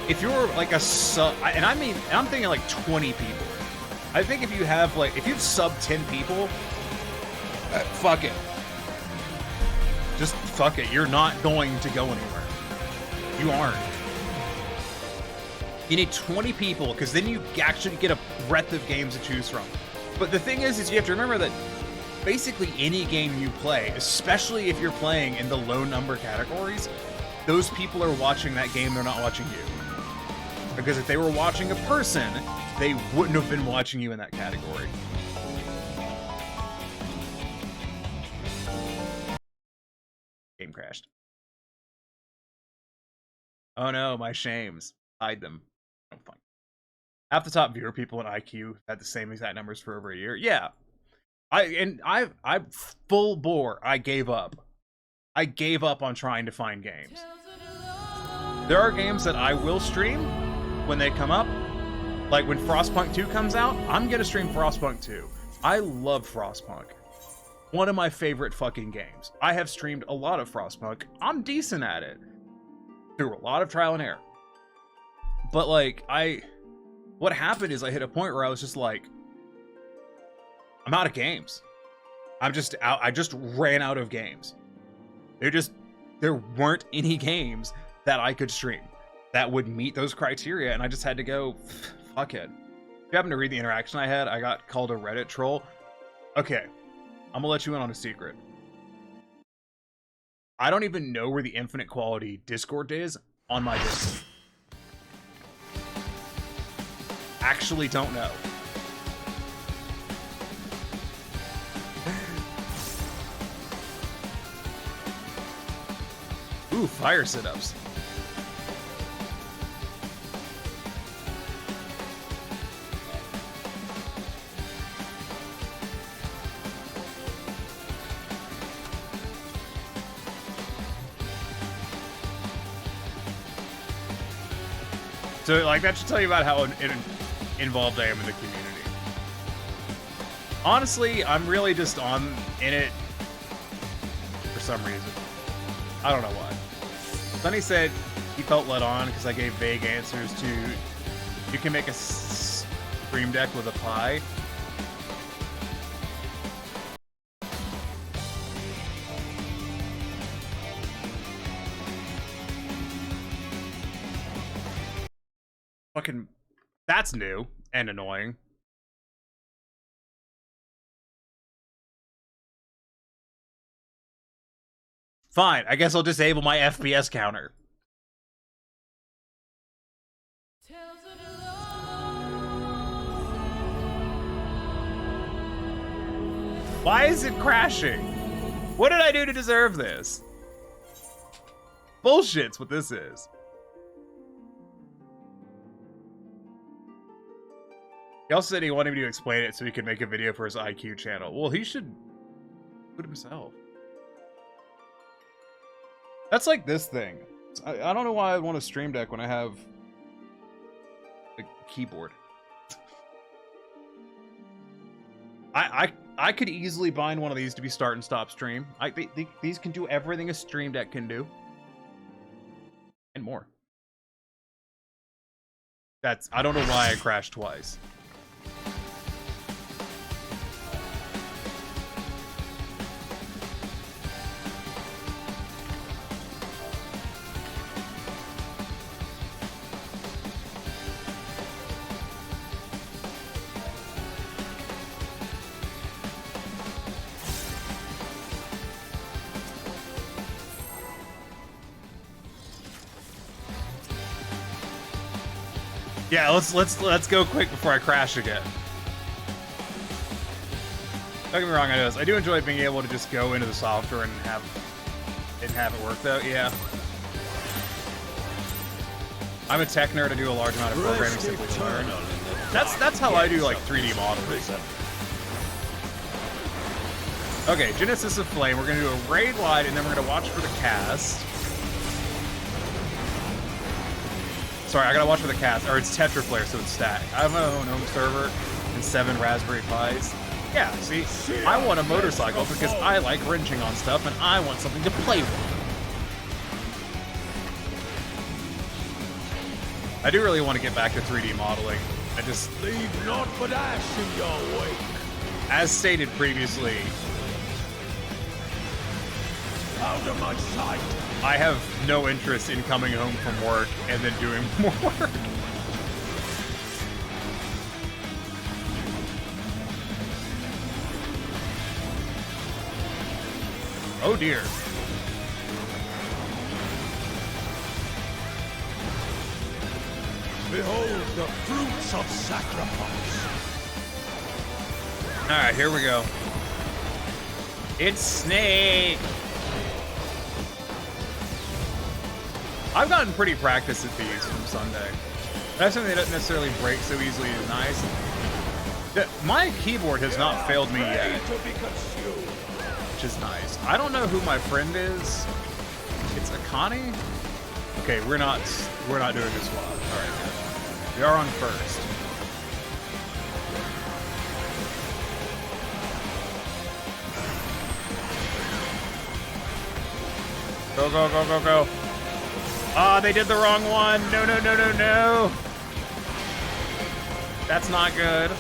If you're like a sub, and I'm thinking like 20 people. I think if you have like, if you've sub 10 people, fuck it. Just fuck it. You're not going to go anywhere. You aren't. You need 20 people, because then you actually get a breadth of games to choose from. But the thing is you have to remember that basically any game you play, especially if you're playing in the low number categories, those people are watching that game, they're not watching you. Because if they were watching a person, they wouldn't have been watching you in that category. Game crashed. Oh no, my shames. Hide them. Oh, fine. Half the top viewer people in IQ had the same exact numbers for over a year. Yeah. I full bore. I gave up. I gave up on trying to find games. There are games that I will stream when they come up. Like when Frostpunk 2 comes out, I'm gonna stream Frostpunk 2. I love Frostpunk. One of my favorite fucking games. I have streamed a lot of Frostpunk. I'm decent at it. Through a lot of trial and error. But like, what happened is I hit a point where I was just like, I'm out of games. I'm just out. I just ran out of games. There weren't any games that I could stream that would meet those criteria, and I just had to go, fuck it. If you happen to read the interaction I had, I got called a Reddit troll. Okay, I'm gonna let you in on a secret. I don't even know where the infinite quality Discord is on my Discord. Actually don't know. Ooh, fire sit-ups. So, like, that should tell you about how involved I am in the community. Honestly, I'm really just in it for some reason. I don't know why. Sunny said he felt let on because I gave vague answers to, you can make a stream deck with a pie. Fucking, that's new and annoying. Fine, I guess I'll disable my FPS counter. Why is it crashing? What did I do to deserve this? Bullshit's what this is. He also said he wanted me to explain it so he could make a video for his IQ channel. Well, he should do it himself. That's like this thing. I don't know why I want a stream deck when I have a keyboard. I could easily bind one of these to be start and stop stream. These can do everything a stream deck can do. And more. I don't know why I crashed twice. Yeah, let's go quick before I crash again. Don't get me wrong, I do enjoy being able to just go into the software and have it work though. Yeah. I'm a tech nerd. I do a large amount of programming simply to learn. That's how I do like 3D modeling. Okay, Genesis of Flame. We're gonna do a raid wide, and then we're gonna watch for the cast. Sorry, I gotta watch for the cast, or it's Tetraflare, so it's static. I have my own home server and 7 Raspberry Pis. Yeah, see, I want a motorcycle because I like wrenching on stuff and I want something to play with. I do really want to get back to 3D modeling. I just Leave naught but ash in your wake. As stated previously, Out of my sight. I have no interest in coming home from work and then doing more work. Oh dear. Behold the fruits of sacrifice. Alright, here we go. It's Snake! I've gotten pretty practiced at these from Sunday. That's something that doesn't necessarily break so easily is nice. My keyboard has not failed me yet, which is nice. I don't know who my friend is. It's Akane? Okay, we're not doing this well. Alright, good. We are on first. Go, go, go, go, go. Ah, they did the wrong one. No, no, no, no, no. That's not good.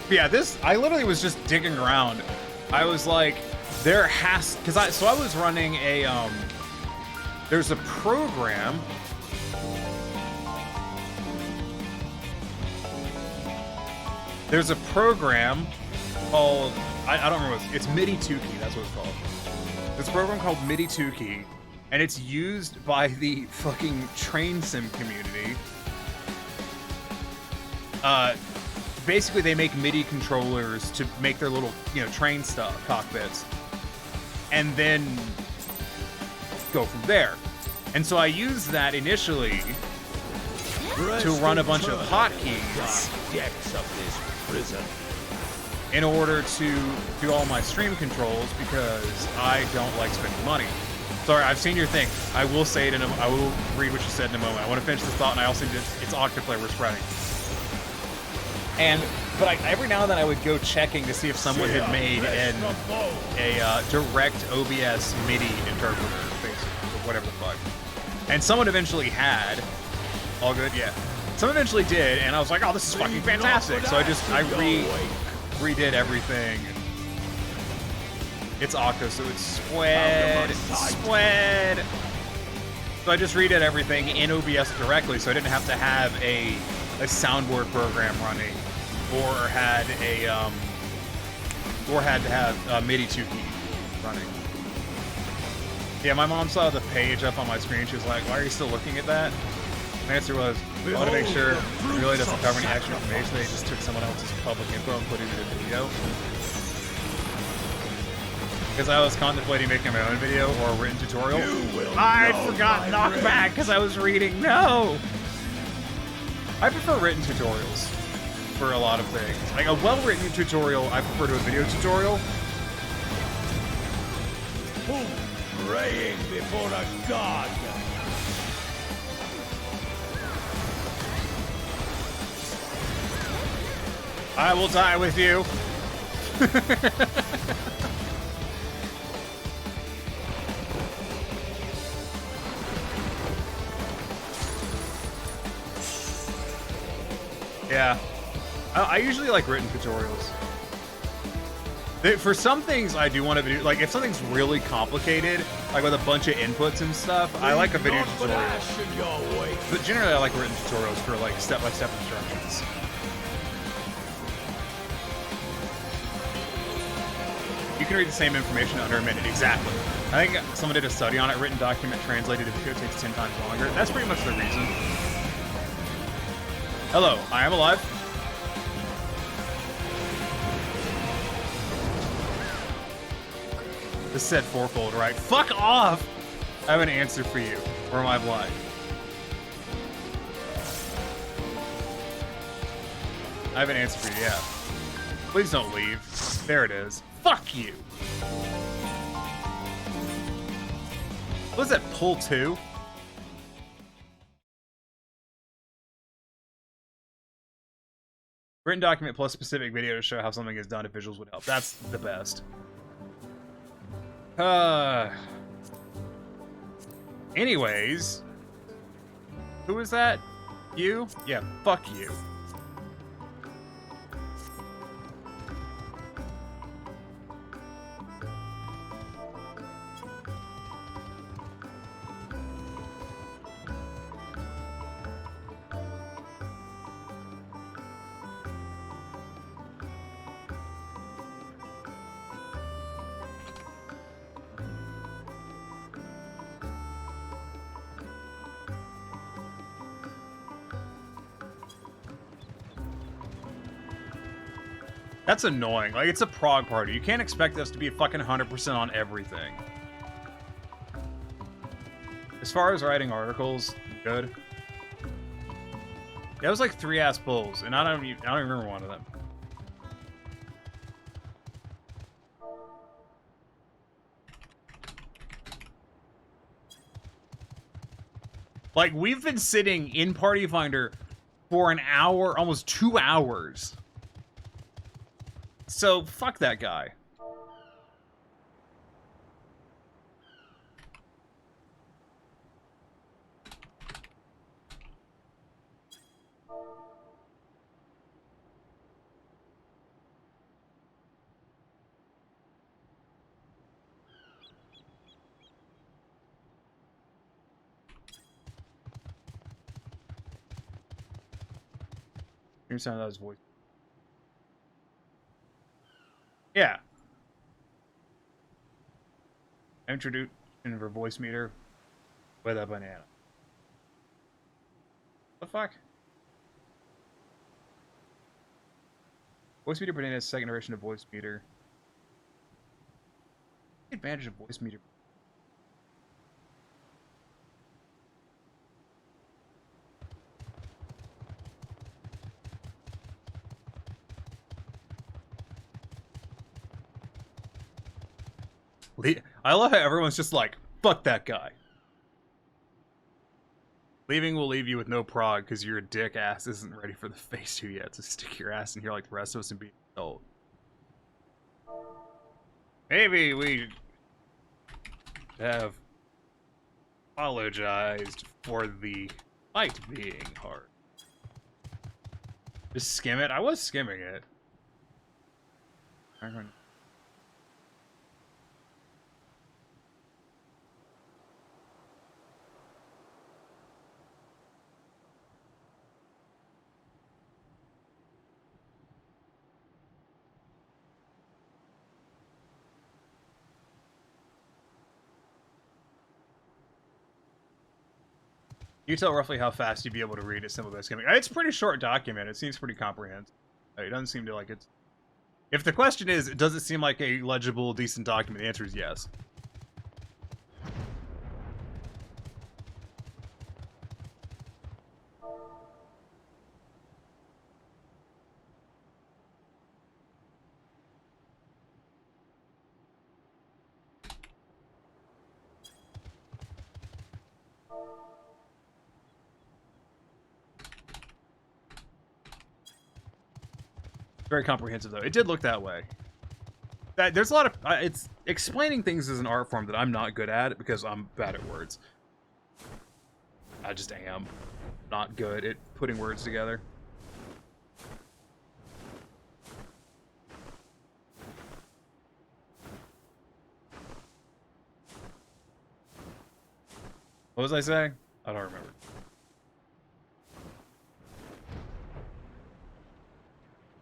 Yeah, I literally was just digging around. I was like, because I was running a, there's a program. There's a program called, I don't remember what it's MIDI 2-key, that's what it's called. There's a program called MIDI 2-key, and it's used by the fucking train sim community. Basically, they make MIDI controllers to make their little, train stuff, cockpits, and then go from there. And so I used that initially to run a bunch of hotkeys in order to do all my stream controls because I don't like spending money. Sorry, I've seen your thing. I will say it I will read what you said in a moment. I want to finish this thought, and I also did. It's Octoplay we're spreading. But every now and then I would go checking to see if someone had made a direct OBS MIDI interpreter, basically, or whatever the fuck. And someone eventually had. All good, yeah. Someone eventually did, and I was like, oh, this is fucking fantastic. So I redid everything. It's Octo, so it's Squid. So I just redid everything in OBS directly, so I didn't have to have a soundboard program running, or had to have a MIDI 2-key running. Yeah, my mom saw the page up on my screen. She was like, "Why are you still looking at that?" The answer was, I want to make sure it really doesn't cover any extra information. They just took someone else's public info and put it in a video. Because I was contemplating making my own video or a written tutorial. I forgot knockback because I was reading. No! I prefer written tutorials for a lot of things. Like a well-written tutorial, I prefer to a video tutorial. Praying before a god. I will die with you. Yeah. I usually like written tutorials. For some things, I do want to do, like, if something's really complicated, like with a bunch of inputs and stuff, I like a video tutorial. But generally, I like written tutorials for, like, step-by-step instructions. You can read the same information under a minute, exactly. I think someone did a study on it. Written document translated to video takes 10 times longer. That's pretty much the reason. Hello, I am alive. This said fourfold, right? Fuck off! I have an answer for you. Or am I blind? I have an answer for you, yeah. Please don't leave. There it is. Fuck you! What is that, pull 2? Written document plus specific video to show how something is done if visuals would help. That's the best. Anyways. Who is that? You? Yeah, fuck you. That's annoying. Like, it's a prog party. You can't expect us to be fucking 100% on everything. As far as writing articles, good. That was like 3 ass pulls, and I don't even remember one of them. Like, we've been sitting in Party Finder for an hour, almost 2 hours. So, fuck that guy. Here's sound of his voice. Yeah. Introduction of her voice meter with a banana. What the fuck? Voice meter banana is second iteration of voice meter. Take advantage of voice meter. I love how everyone's just like, fuck that guy. Leaving will leave you with no prog because your dick ass isn't ready for the phase 2 yet, so stick your ass in here like the rest of us and be adult. Maybe we have apologized for the fight being hard. Just skim it? I was skimming it. You tell roughly how fast you'd be able to read it simply by skimming. It's a pretty short document. It seems pretty comprehensive. It doesn't seem to like it's... If the question is, does it seem like a legible, decent document, the answer is yes. Very comprehensive, though. It did look that way. There's a lot of... it's explaining things is an art form that I'm not good at because I'm bad at words. I just am not good at putting words together. What was I saying? I don't remember.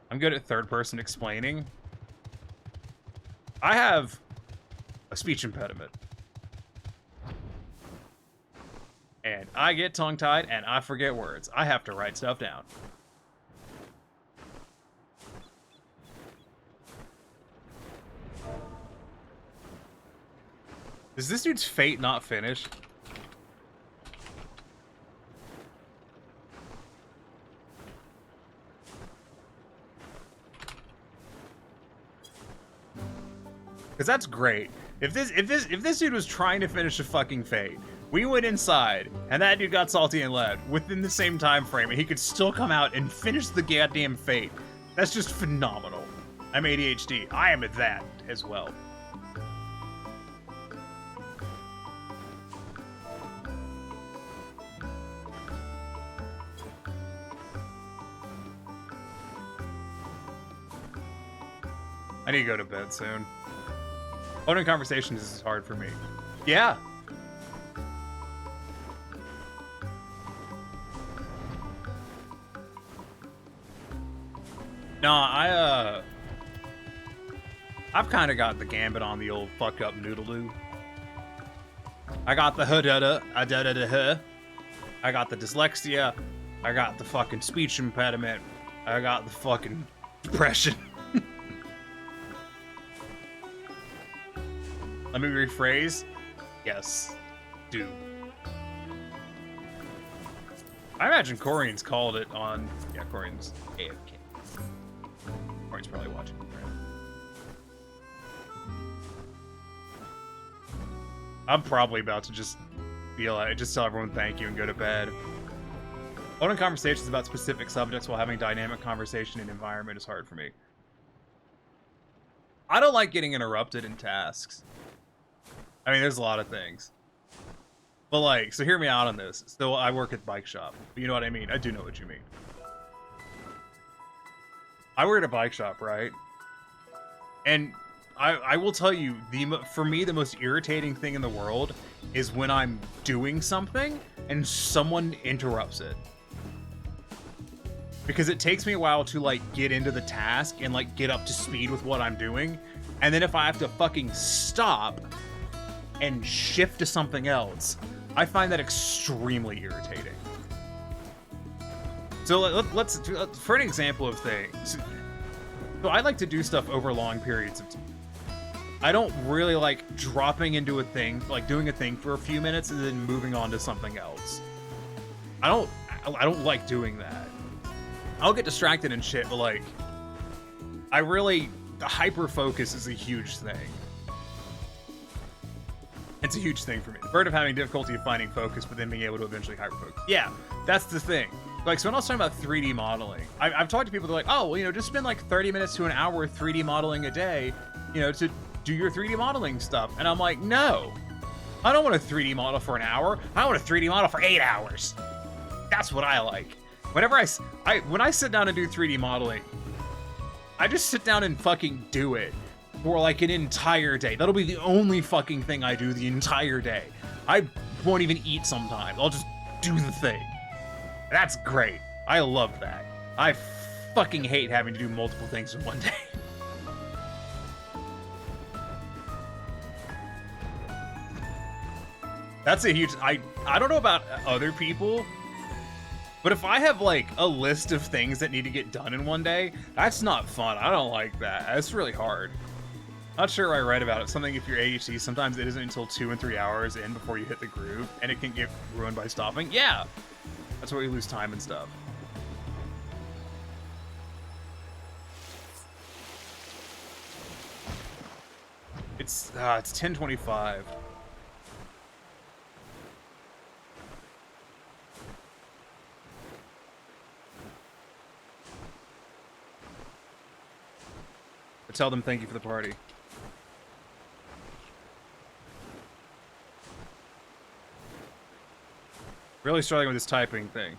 I'm good at third person explaining. I have a speech impediment. And I get tongue-tied and I forget words. I have to write stuff down. Is this dude's fate not finished? Because that's great. If this dude was trying to finish a fucking fate, we went inside, and that dude got salty and left within the same time frame, and he could still come out and finish the goddamn fate. That's just phenomenal. I'm ADHD. I am at that as well. I need to go to bed soon. Owning conversations is hard for me. Yeah. Nah, I've kind of got the gambit on the old fuck up noodle-doo. I got the huh-da-da-da-huh. I got the dyslexia. I got the fucking speech impediment. I got the fucking depression. Let me rephrase. Yes. Do. I imagine Corian's called it on... Yeah, Corian's AFK. Corian's probably watching. I'm probably about to just just tell everyone thank you and go to bed. Holding conversations about specific subjects while having dynamic conversation and environment is hard for me. I don't like getting interrupted in tasks. I mean, there's a lot of things. But like, so hear me out on this. So I work at the bike shop. You know what I mean? I do know what you mean. I work at a bike shop, right? And I will tell you, for me, the most irritating thing in the world is when I'm doing something and someone interrupts it. Because it takes me a while to, like, get into the task and, like, get up to speed with what I'm doing. And then if I have to fucking stop and shift to something else, I find that extremely irritating. So let's for an example of things. So I like to do stuff over long periods of time. I don't really like dropping into a thing, like doing a thing for a few minutes and then moving on to something else. I don't like doing that. I'll get distracted and shit, but like, the hyper focus is a huge thing. It's a huge thing for me. The burden of having difficulty finding focus, but then being able to eventually hyper focus. Yeah, that's the thing. Like, so when I was talking about 3D modeling, I've talked to people that are like, oh, well, you know, just spend like 30 minutes to an hour 3D modeling a day, you know, to do your 3D modeling stuff. And I'm like, no, I don't want a 3D model for an hour. I want a 3D model for 8 hours. That's what I like. Whenever when I sit down and do 3D modeling, I just sit down and fucking do it for like an entire day. That'll be the only fucking thing I do the entire day. I won't even eat sometimes. I'll just do the thing. That's great. I love that. I fucking hate having to do multiple things in one day. That's a huge... I don't know about other people, but if I have, like, a list of things that need to get done in one day, that's not fun. I don't like that. That's really hard. Not sure I read about it. Something if you're ADHD, sometimes it isn't until 2 and 3 hours in before you hit the groove, and it can get ruined by stopping. Yeah! That's where you lose time and stuff. It's 10:25. Tell them thank you for the party. Really struggling with this typing thing.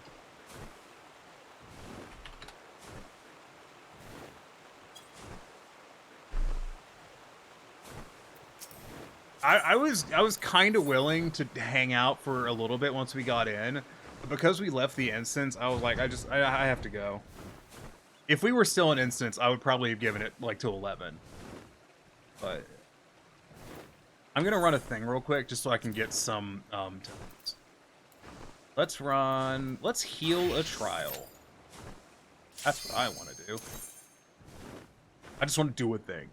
I was kind of willing to hang out for a little bit once we got in, but because we left the instance, I was like, I have to go. If we were still in instance, I would probably have given it like till 11. But I'm gonna run a thing real quick just so I can get some tokens. Let's heal a trial. That's what I want to do. I just want to do a thing.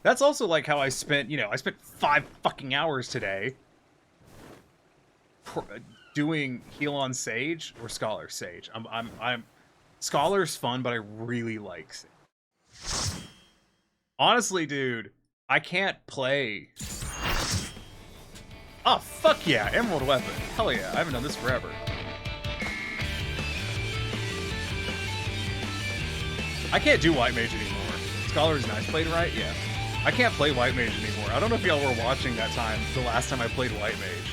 That's also like how I spent, I spent 5 fucking hours today doing heal on Sage or Scholar Sage. I'm Scholar's fun, but I really like Sage. Honestly, dude, I can't play. Oh, fuck yeah, Emerald Weapon. Hell yeah, I haven't done this forever. I can't do White Mage anymore. Scholar is nice. Played right? Yeah. I can't play White Mage anymore. I don't know if y'all were watching that time, the last time I played White Mage.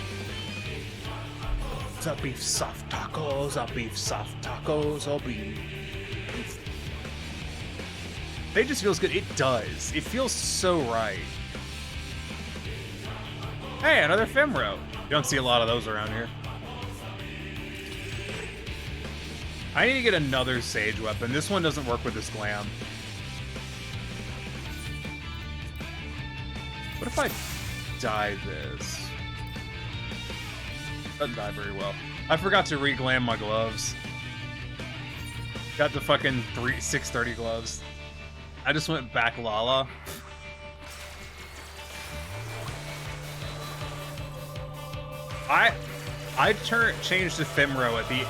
The beef soft tacos, the beef soft tacos, oh beef. They just feels good. It does. It feels so right. Hey, another Femro. You don't see a lot of those around here. I need to get another Sage weapon. This one doesn't work with this glam. What if I dye this? Doesn't dye very well. I forgot to re-glam my gloves. Got the fucking 630 gloves. I just went back Lala. changed to Fimro at the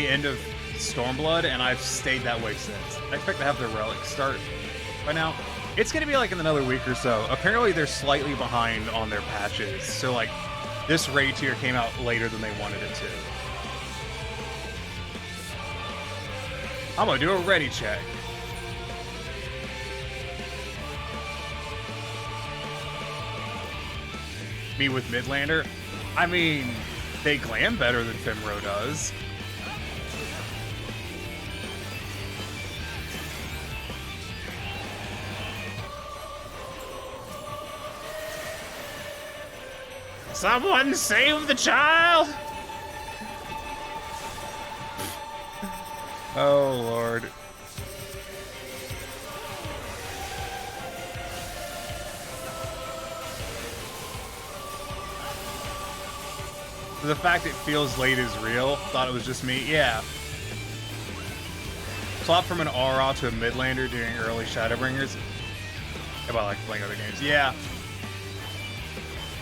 end of Stormblood, and I've stayed that way since. I expect to have the relic start by now. It's gonna be like in another week or so. Apparently they're slightly behind on their patches, so like this raid tier came out later than they wanted it to. I'm gonna do a ready check. Me with Midlander? I mean, they glam better than Fimro does. Someone save the child! Oh, Lord. The fact it feels late is real. Thought it was just me. Yeah. Swap from an Aura to a Midlander during early Shadowbringers. If I like playing other games. Yeah.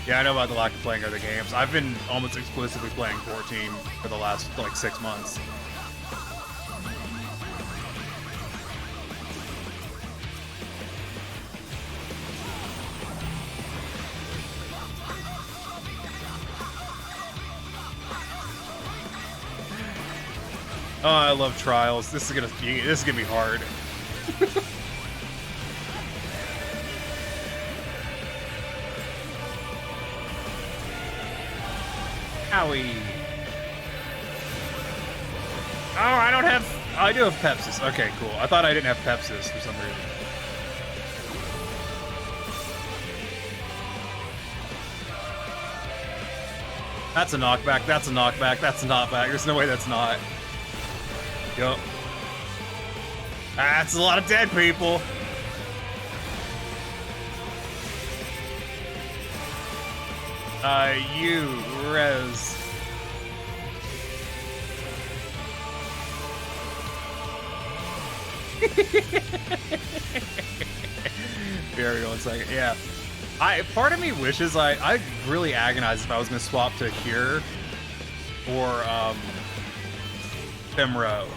Yeah, I know about the lack of playing other games. I've been almost exclusively playing 14 for the last, like, 6 months. Oh, I love Trials. This is gonna be hard. Owie. Oh, I do have Pepsis. Okay, cool. I thought I didn't have Pepsis for some reason. That's a knockback. That's a knockback. That's a knockback. There's no way that's not. Yup. That's a lot of dead people. You, Rez. Very 1 second. Yeah. Part of me wishes I really agonized if I was gonna swap to Cure or Fimro.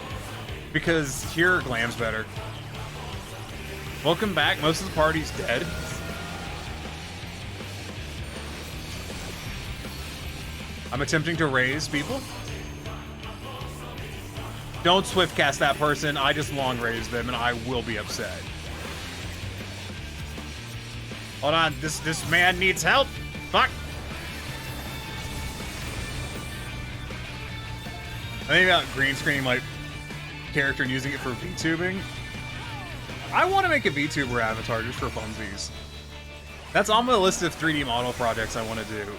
Because Cure glams better. Welcome back. Most of the party's dead. I'm attempting to raise people. Don't swift cast that person. I just long raised them and I will be upset. Hold on, this man needs help. Fuck. I think about green screening my character and using it for VTubing. I want to make a VTuber avatar just for funsies. That's on my list of 3D model projects I want to do.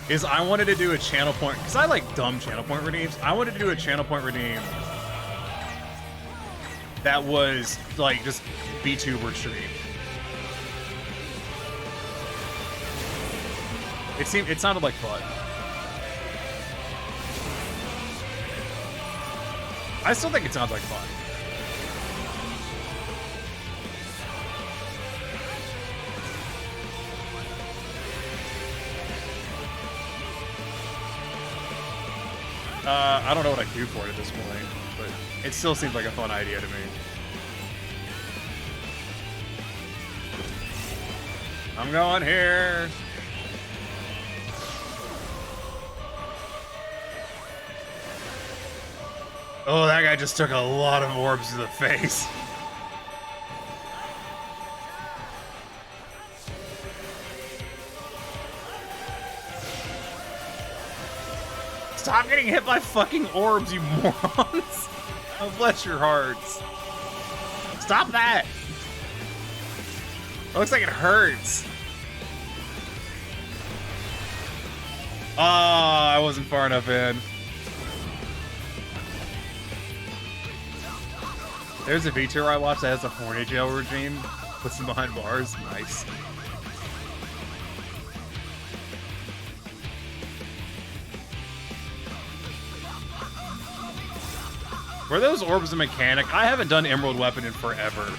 Is I wanted to do a channel point, because I like dumb channel point redeems. I wanted to do a channel point redeem that was like just VTuber stream. It sounded like fun. I still think it sounds like fun. I don't know what I can do for it at this point, but it still seems like a fun idea to me. I'm going here. Oh, that guy just took a lot of orbs to the face. Stop getting hit by fucking orbs, you morons! Oh, bless your hearts. Stop that! It looks like it hurts. Ah, I wasn't far enough in. There's a VTuber I watched that has a horny jail regime. Puts them behind bars. Nice. Were those orbs a mechanic? I haven't done Emerald Weapon in forever.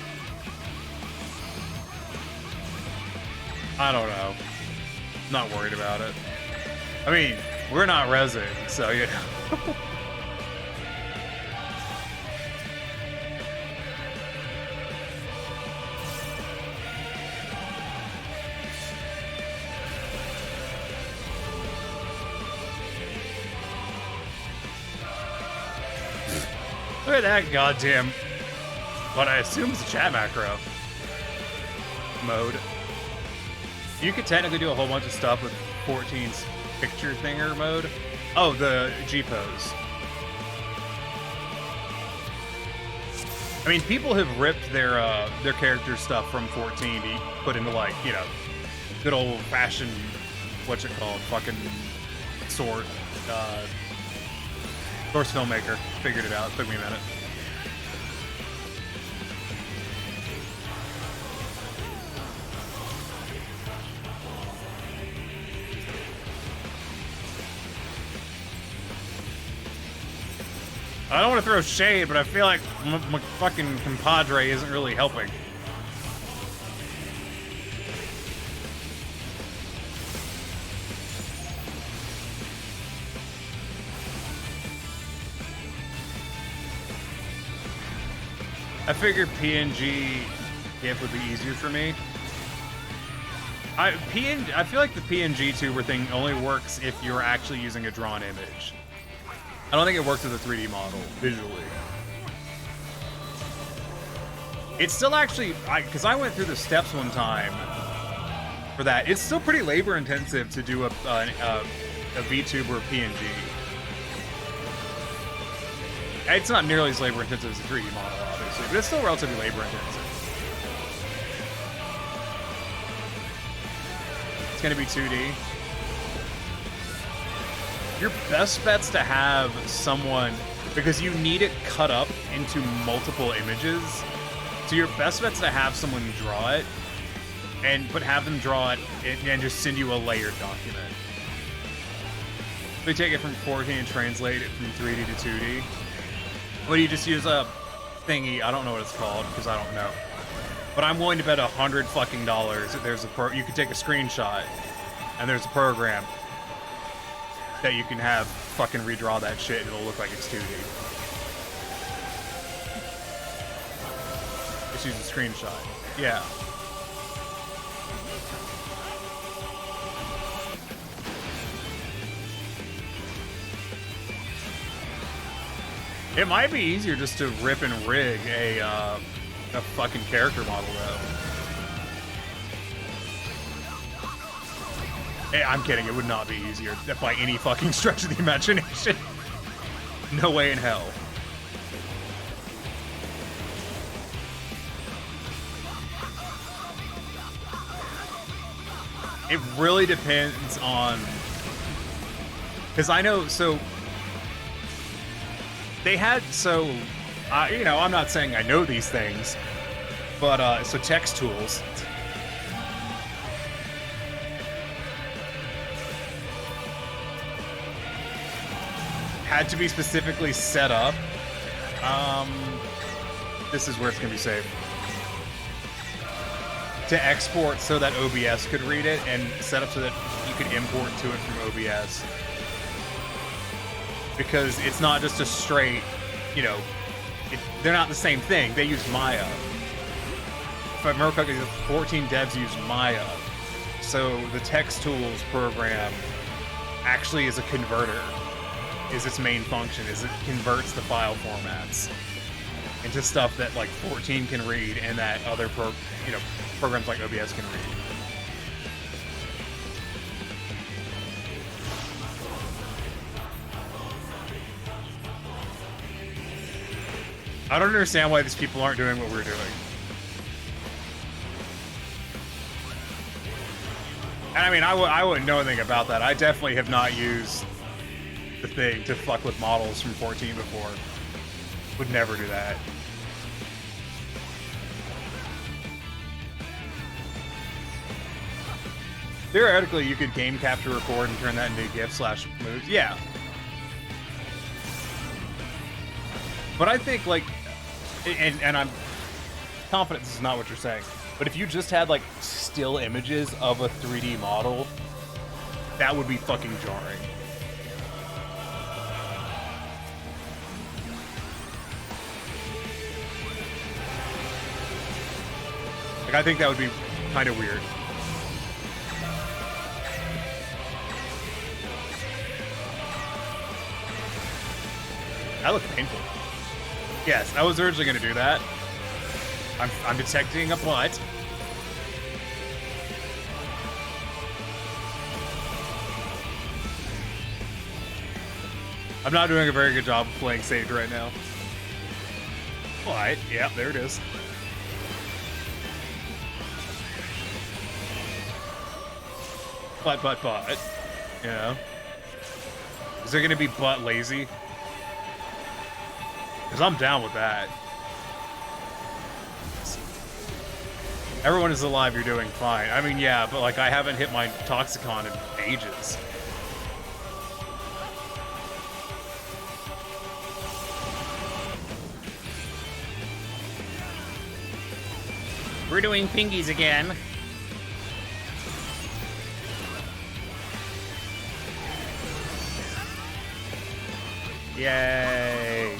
I don't know. Not worried about it. I mean, we're not resin, so you know. Look at that goddamn, what I assume is a chat macro mode. You could technically do a whole bunch of stuff with 14's picture thinger mode. Oh, the G pose. I mean, people have ripped their character stuff from 14 to put into, like, you know, good old fashioned, what's it called, fucking sword. Source filmmaker figured it out. It took me a minute. I don't want to throw shade, but I feel like my fucking compadre isn't really helping. I figured PNG GIF would be easier for me. I feel like the PNG tuber thing only works if you're actually using a drawn image. I don't think it works with a 3D model visually. It's still actually, because I went through the steps one time for that. It's still pretty labor intensive to do a VTuber PNG. It's not nearly as labor intensive as a 3D model, obviously, but it's still relatively labor intensive. It's gonna be 2D. Your best bet's to have someone, because you need it cut up into multiple images. So your best bet's to have someone draw it, but have them draw it and just send you a layered document. They take it from 14 and translate it from 3D to 2D. What do you just use a thingy? I don't know what it's called because I don't know. But I'm willing to bet $100 fucking that there's you could take a screenshot and there's a program that you can have fucking redraw that shit and it'll look like it's 2D. Just use a screenshot. Yeah. It might be easier just to rip and rig a fucking character model, though. Hey, I'm kidding. It would not be easier by any fucking stretch of the imagination. No way in hell. It really depends on... Because I know, so... They had, so, you know, I'm not saying I know these things, but, so text tools. Had to be specifically set up. This is where it's going to be saved. To export so that OBS could read it and set up so that you could import to it from OBS. Because it's not just a straight, you know, they're not the same thing. They use Maya. If I remember correctly, the 14 devs use Maya. So the text tools program actually is a converter, is its main function, is it converts the file formats into stuff that like 14 can read and that other programs like OBS can read. I don't understand why these people aren't doing what we're doing. And I mean, I wouldn't know anything about that. I definitely have not used the thing to fuck with models from 14 before. Would never do that. Theoretically, you could game capture record and turn that into GIF/moves. Yeah. But I think, like, and I'm confident this is not what you're saying, But if you just had like still images of a 3D model, that would be fucking jarring. Like, I think that would be kind of weird. That looked painful. Yes, I was originally going to do that. I'm detecting a butt. I'm not doing a very good job of playing Sage right now. Alright, yeah, there it is. But. You know? Is there gonna be butt lazy? Because I'm down with that. Everyone is alive, you're doing fine. I mean, yeah, but like I haven't hit my Toxicon in ages. We're doing pingies again. Yay!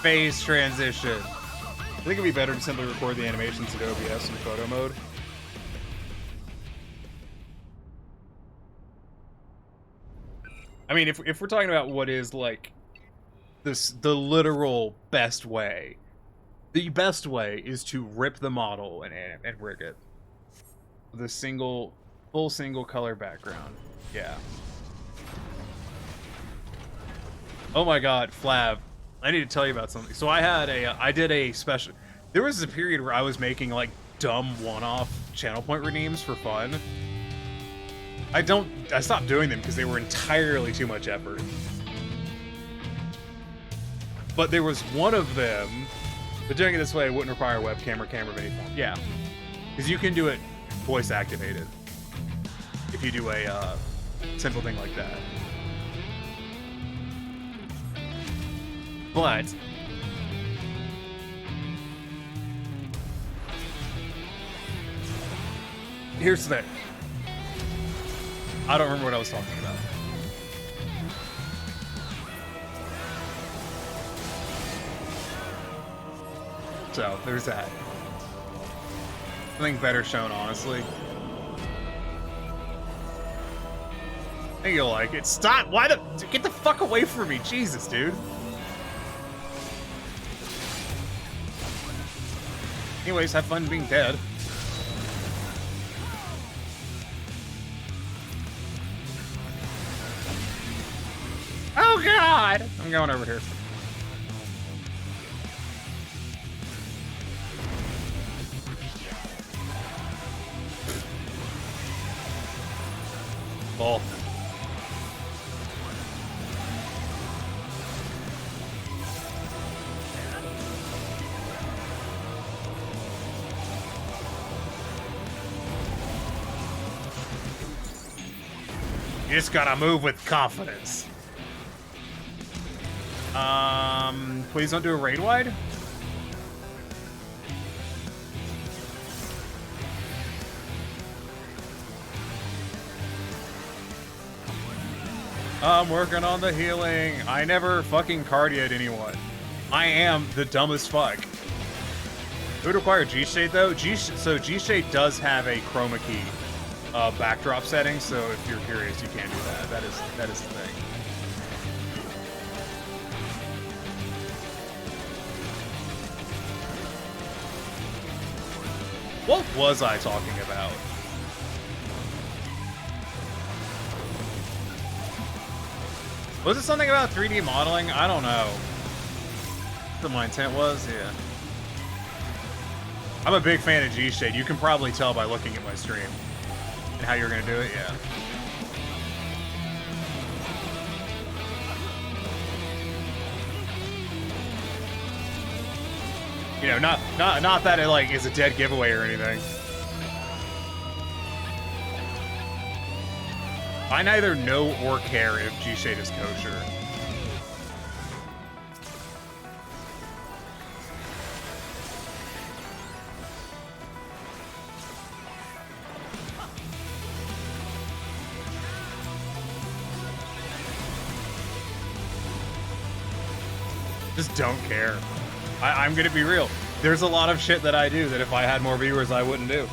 Phase transition. I think it'd be better to simply record the animations in OBS in photo mode. I mean, if we're talking about what is like the literal best way, the best way is to rip the model and rig it with a full single color background. Yeah. Oh my God, Flav. I need to tell you about something. So I did a special. There was a period where I was making like dumb one-off channel point redeems for fun. I stopped doing them because they were entirely too much effort. But there was one of them, but doing it this way wouldn't require a webcam or camera of any form. Yeah, because you can do it voice activated if you do a simple thing like that. But here's the thing. I don't remember what I was talking about. So there's that. I think better shown, honestly. I think you'll like it. Stop! Why the? Get the fuck away from me, Jesus, dude. Anyways, have fun being dead. Oh God! I'm going over here. Ball. You just gotta move with confidence. Please don't do a raid wide. I'm working on the healing. I never fucking cardioed anyone. I am the dumbest fuck. It would require G-Shade though. So G-Shade does have a chroma key backdrop setting, so if you're curious, you can do that. That is the thing. What was I talking about? Was it something about 3D modeling? I don't know. What my intent was? Yeah. I'm a big fan of G-Shade. You can probably tell by looking at my stream. And how you're gonna do it, yeah. You know, not that it like is a dead giveaway or anything. I neither know or care if G-Shade is kosher. Just don't care. I'm gonna be real. There's a lot of shit that I do that if I had more viewers, I wouldn't do.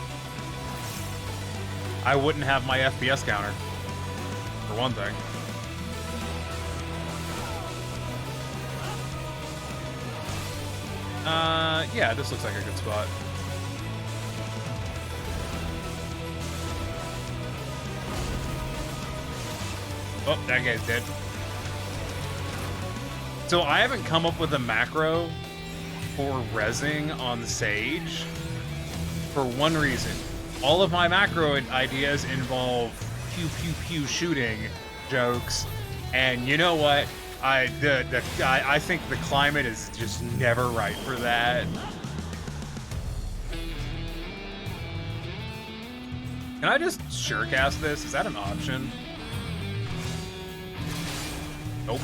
I wouldn't have my FPS counter, for one thing. Yeah, this looks like a good spot. Oh, that guy's dead. So I haven't come up with a macro for rezzing on Sage for one reason. All of my macro ideas involve pew pew pew shooting jokes, and you know what? I think the climate is just never right for that. Can I just surecast this? Is that an option? Nope.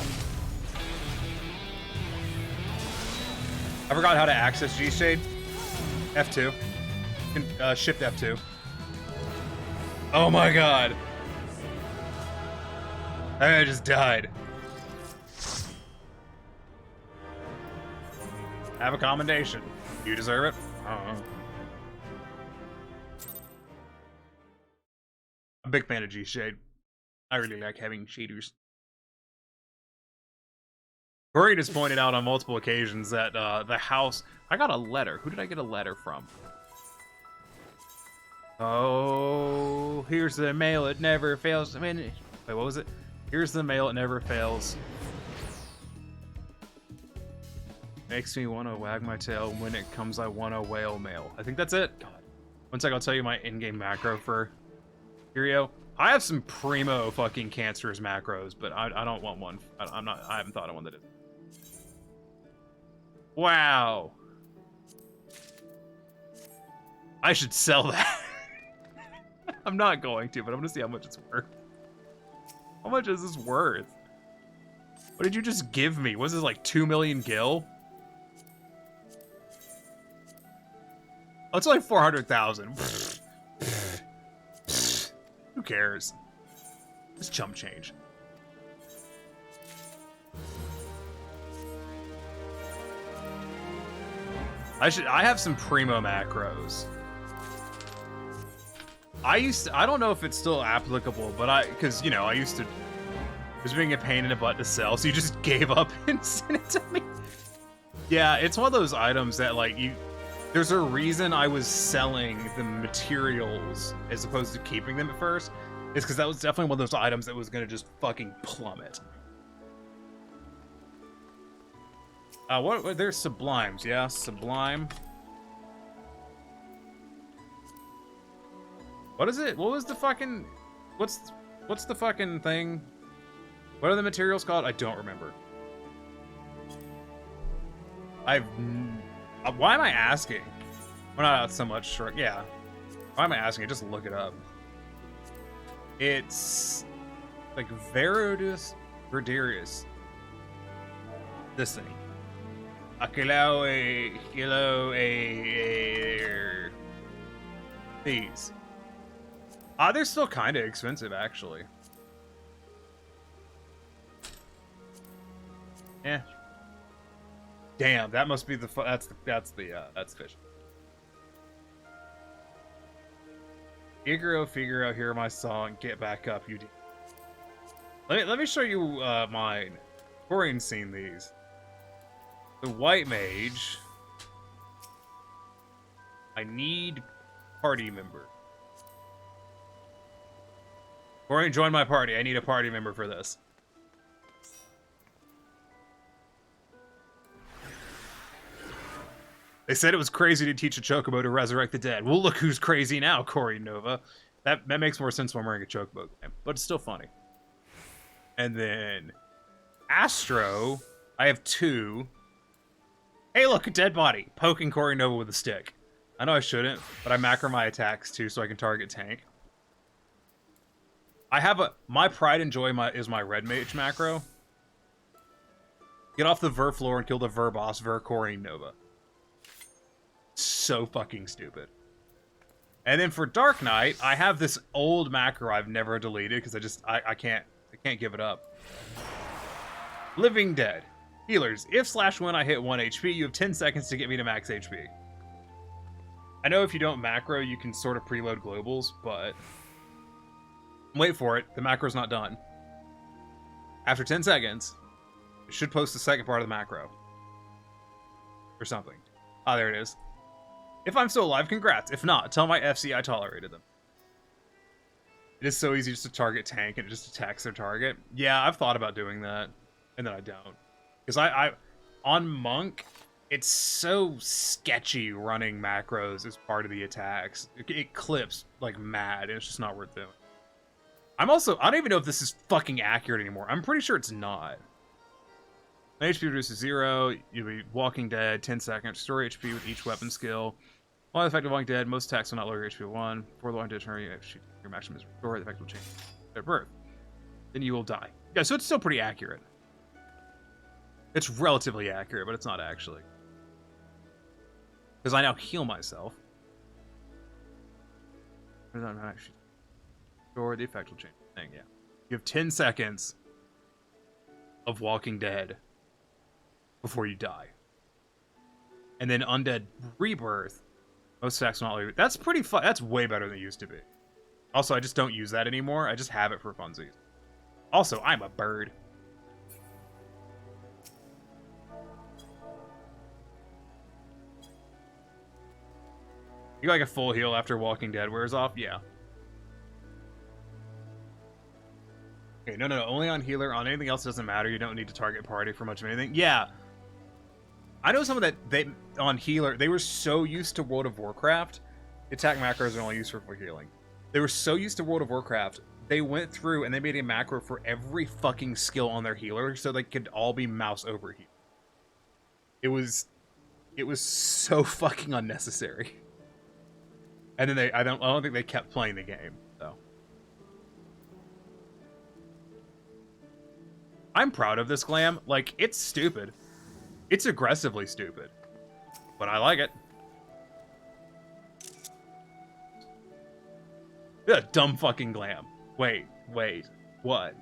I forgot how to access G-Shade. F2. Shift F2. Oh my god. I just died. Have a commendation. You deserve it. I don't know. I'm a big fan of G-Shade. I really like having shaders. Corey has pointed out on multiple occasions that the house... I got a letter. Who did I get a letter from? Oh, here's the mail. It never fails. I mean, wait, what was it? Here's the mail. It never fails. Makes me want to wag my tail. When it comes, I want a whale mail. I think that's it. God. One sec, I'll tell you my in-game macro for Curio. I have some primo fucking cancerous macros, but I don't want one. I haven't thought of one that is. Wow. I should sell that. I'm not going to, but I'm gonna see how much it's worth. How much is this worth? What did you just give me? Was this like 2 million gil? Oh, it's only 400,000. Who cares? It's chump change. I have some primo macros. I don't know if it's still applicable, but because, you know, I used to, it was being a pain in the butt to sell, so you just gave up and sent it to me. Yeah, it's one of those items that, like, there's a reason I was selling the materials as opposed to keeping them at first. It's because that was definitely one of those items that was going to just fucking plummet. What there's sublimes, yeah, sublime. What is it? What was the fucking... What's the fucking thing? What are the materials called? I don't remember. Why am I asking? We're not out so much short. Yeah. Why am I asking? Just look it up. It's like Verodus Verderius. This thing. These. They're still kind of expensive, actually. Yeah. Damn, that must be the that's fish. Figaro, hear my song, get back up, you. Let me show you mine. Corey's seen these. The white mage. I need party member. Corey, join my party. I need a party member for this. They said it was crazy to teach a chocobo to resurrect the dead. Well, look who's crazy now, Corey Nova. That makes more sense when I'm wearing a chocobo game, but it's still funny. And then Astro, I have 2. Hey, look, a dead body. Poking Corey Nova with a stick. I know I shouldn't, but I macro my attacks too so I can target tank. I have my pride and joy is my red mage macro. Get off the Ver floor and kill the Ver boss, Ver Corey Nova. So fucking stupid. And then for Dark Knight, I have this old macro I've never deleted because I can't give it up. Living Dead. Healers. If/when I hit 1 HP, you have 10 seconds to get me to max HP. I know if you don't macro, you can sort of preload globals, but... Wait for it. The macro's not done. After 10 seconds, it should post the second part of the macro. Or something. Ah, there it is. If I'm still alive, congrats. If not, tell my FC I tolerated them. It is so easy just to target tank and it just attacks their target. Yeah, I've thought about doing that. And then I don't. Because I on Monk, it's so sketchy running macros as part of the attacks. It clips like mad, and it's just not worth doing. I don't even know if this is fucking accurate anymore. I'm pretty sure it's not. HP reduces 0, you'll be Walking Dead, 10 seconds, restore HP with each weapon skill. While the effect of Walking Dead, most attacks will not lower your HP 1. Before the Walking Dead turn, your maximum is restored, the effect will change at birth. Then you will die. Yeah, so it's still pretty accurate. It's relatively accurate, but it's not actually. Because I now heal myself. Or the effect will change. Thing, yeah. You have 10 seconds of Walking Dead before you die. And then Undead Rebirth. Most attacks not like that's pretty fun. That's way better than it used to be. Also, I just don't use that anymore. I just have it for funsies. Also, I'm a bird. You like a full heal after Walking Dead wears off? Yeah. Okay, no. Only on healer. On anything else, it doesn't matter. You don't need to target party for much of anything. Yeah. I know some of that on healer, they were so used to World of Warcraft. Attack macros are only used for healing. They were so used to World of Warcraft, they went through and they made a macro for every fucking skill on their healer so they could all be mouse over heal. It was so fucking unnecessary. And then I don't think they kept playing the game, so. I'm proud of this glam. Like, it's stupid. It's aggressively stupid. But I like it. Yeah, dumb fucking glam. Wait. What?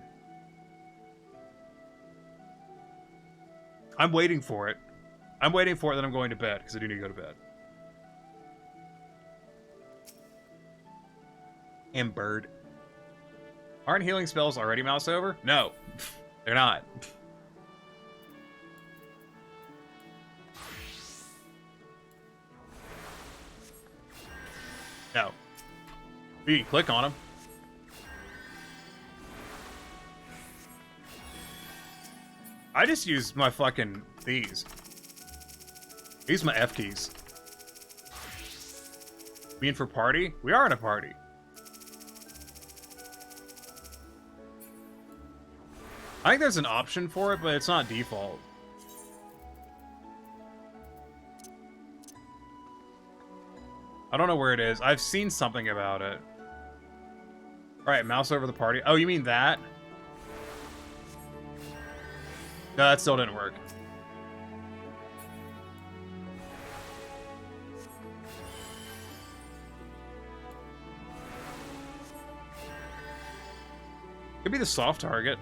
I'm waiting for it. I'm waiting for it, then I'm going to bed, because I do need to go to bed. And bird. Aren't healing spells already mouse over? No. They're not. No. You can click on them. I just use my fucking these. I use my F keys. We in for party? We are in a party. I think there's an option for it, but it's not default. I don't know where it is. I've seen something about it. Alright, mouse over the party. Oh, you mean that? No, that still didn't work. Could be the soft target.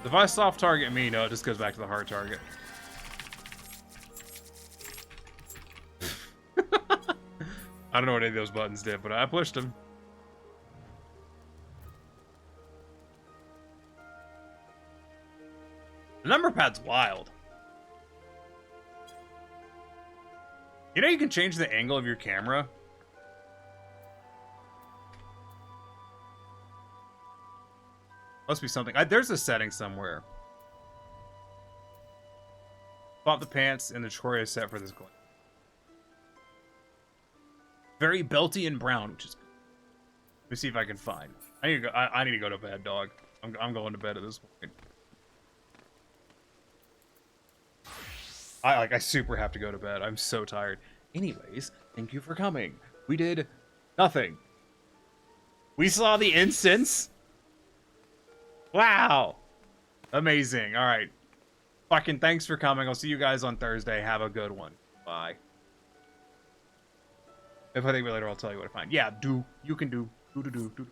If I soft target me, no, it just goes back to the hard target. I don't know what any of those buttons did, but I pushed them. The number pad's wild. You know you can change the angle of your camera? Must be something. There's a setting somewhere. Bought the pants and the tutorial set for this glove. Very belty and brown, which is good. Let me see if I can find. I need to go. I need to go to bed, dog. I'm going to bed at this point. I super have to go to bed. I'm so tired. Anyways, thank you for coming. We did nothing. We saw the incense. Wow. Amazing. All right. Fucking thanks for coming. I'll see you guys on Thursday. Have a good one. Bye. If I think of it later, I'll tell you what I find. Yeah, do. You can do. Do.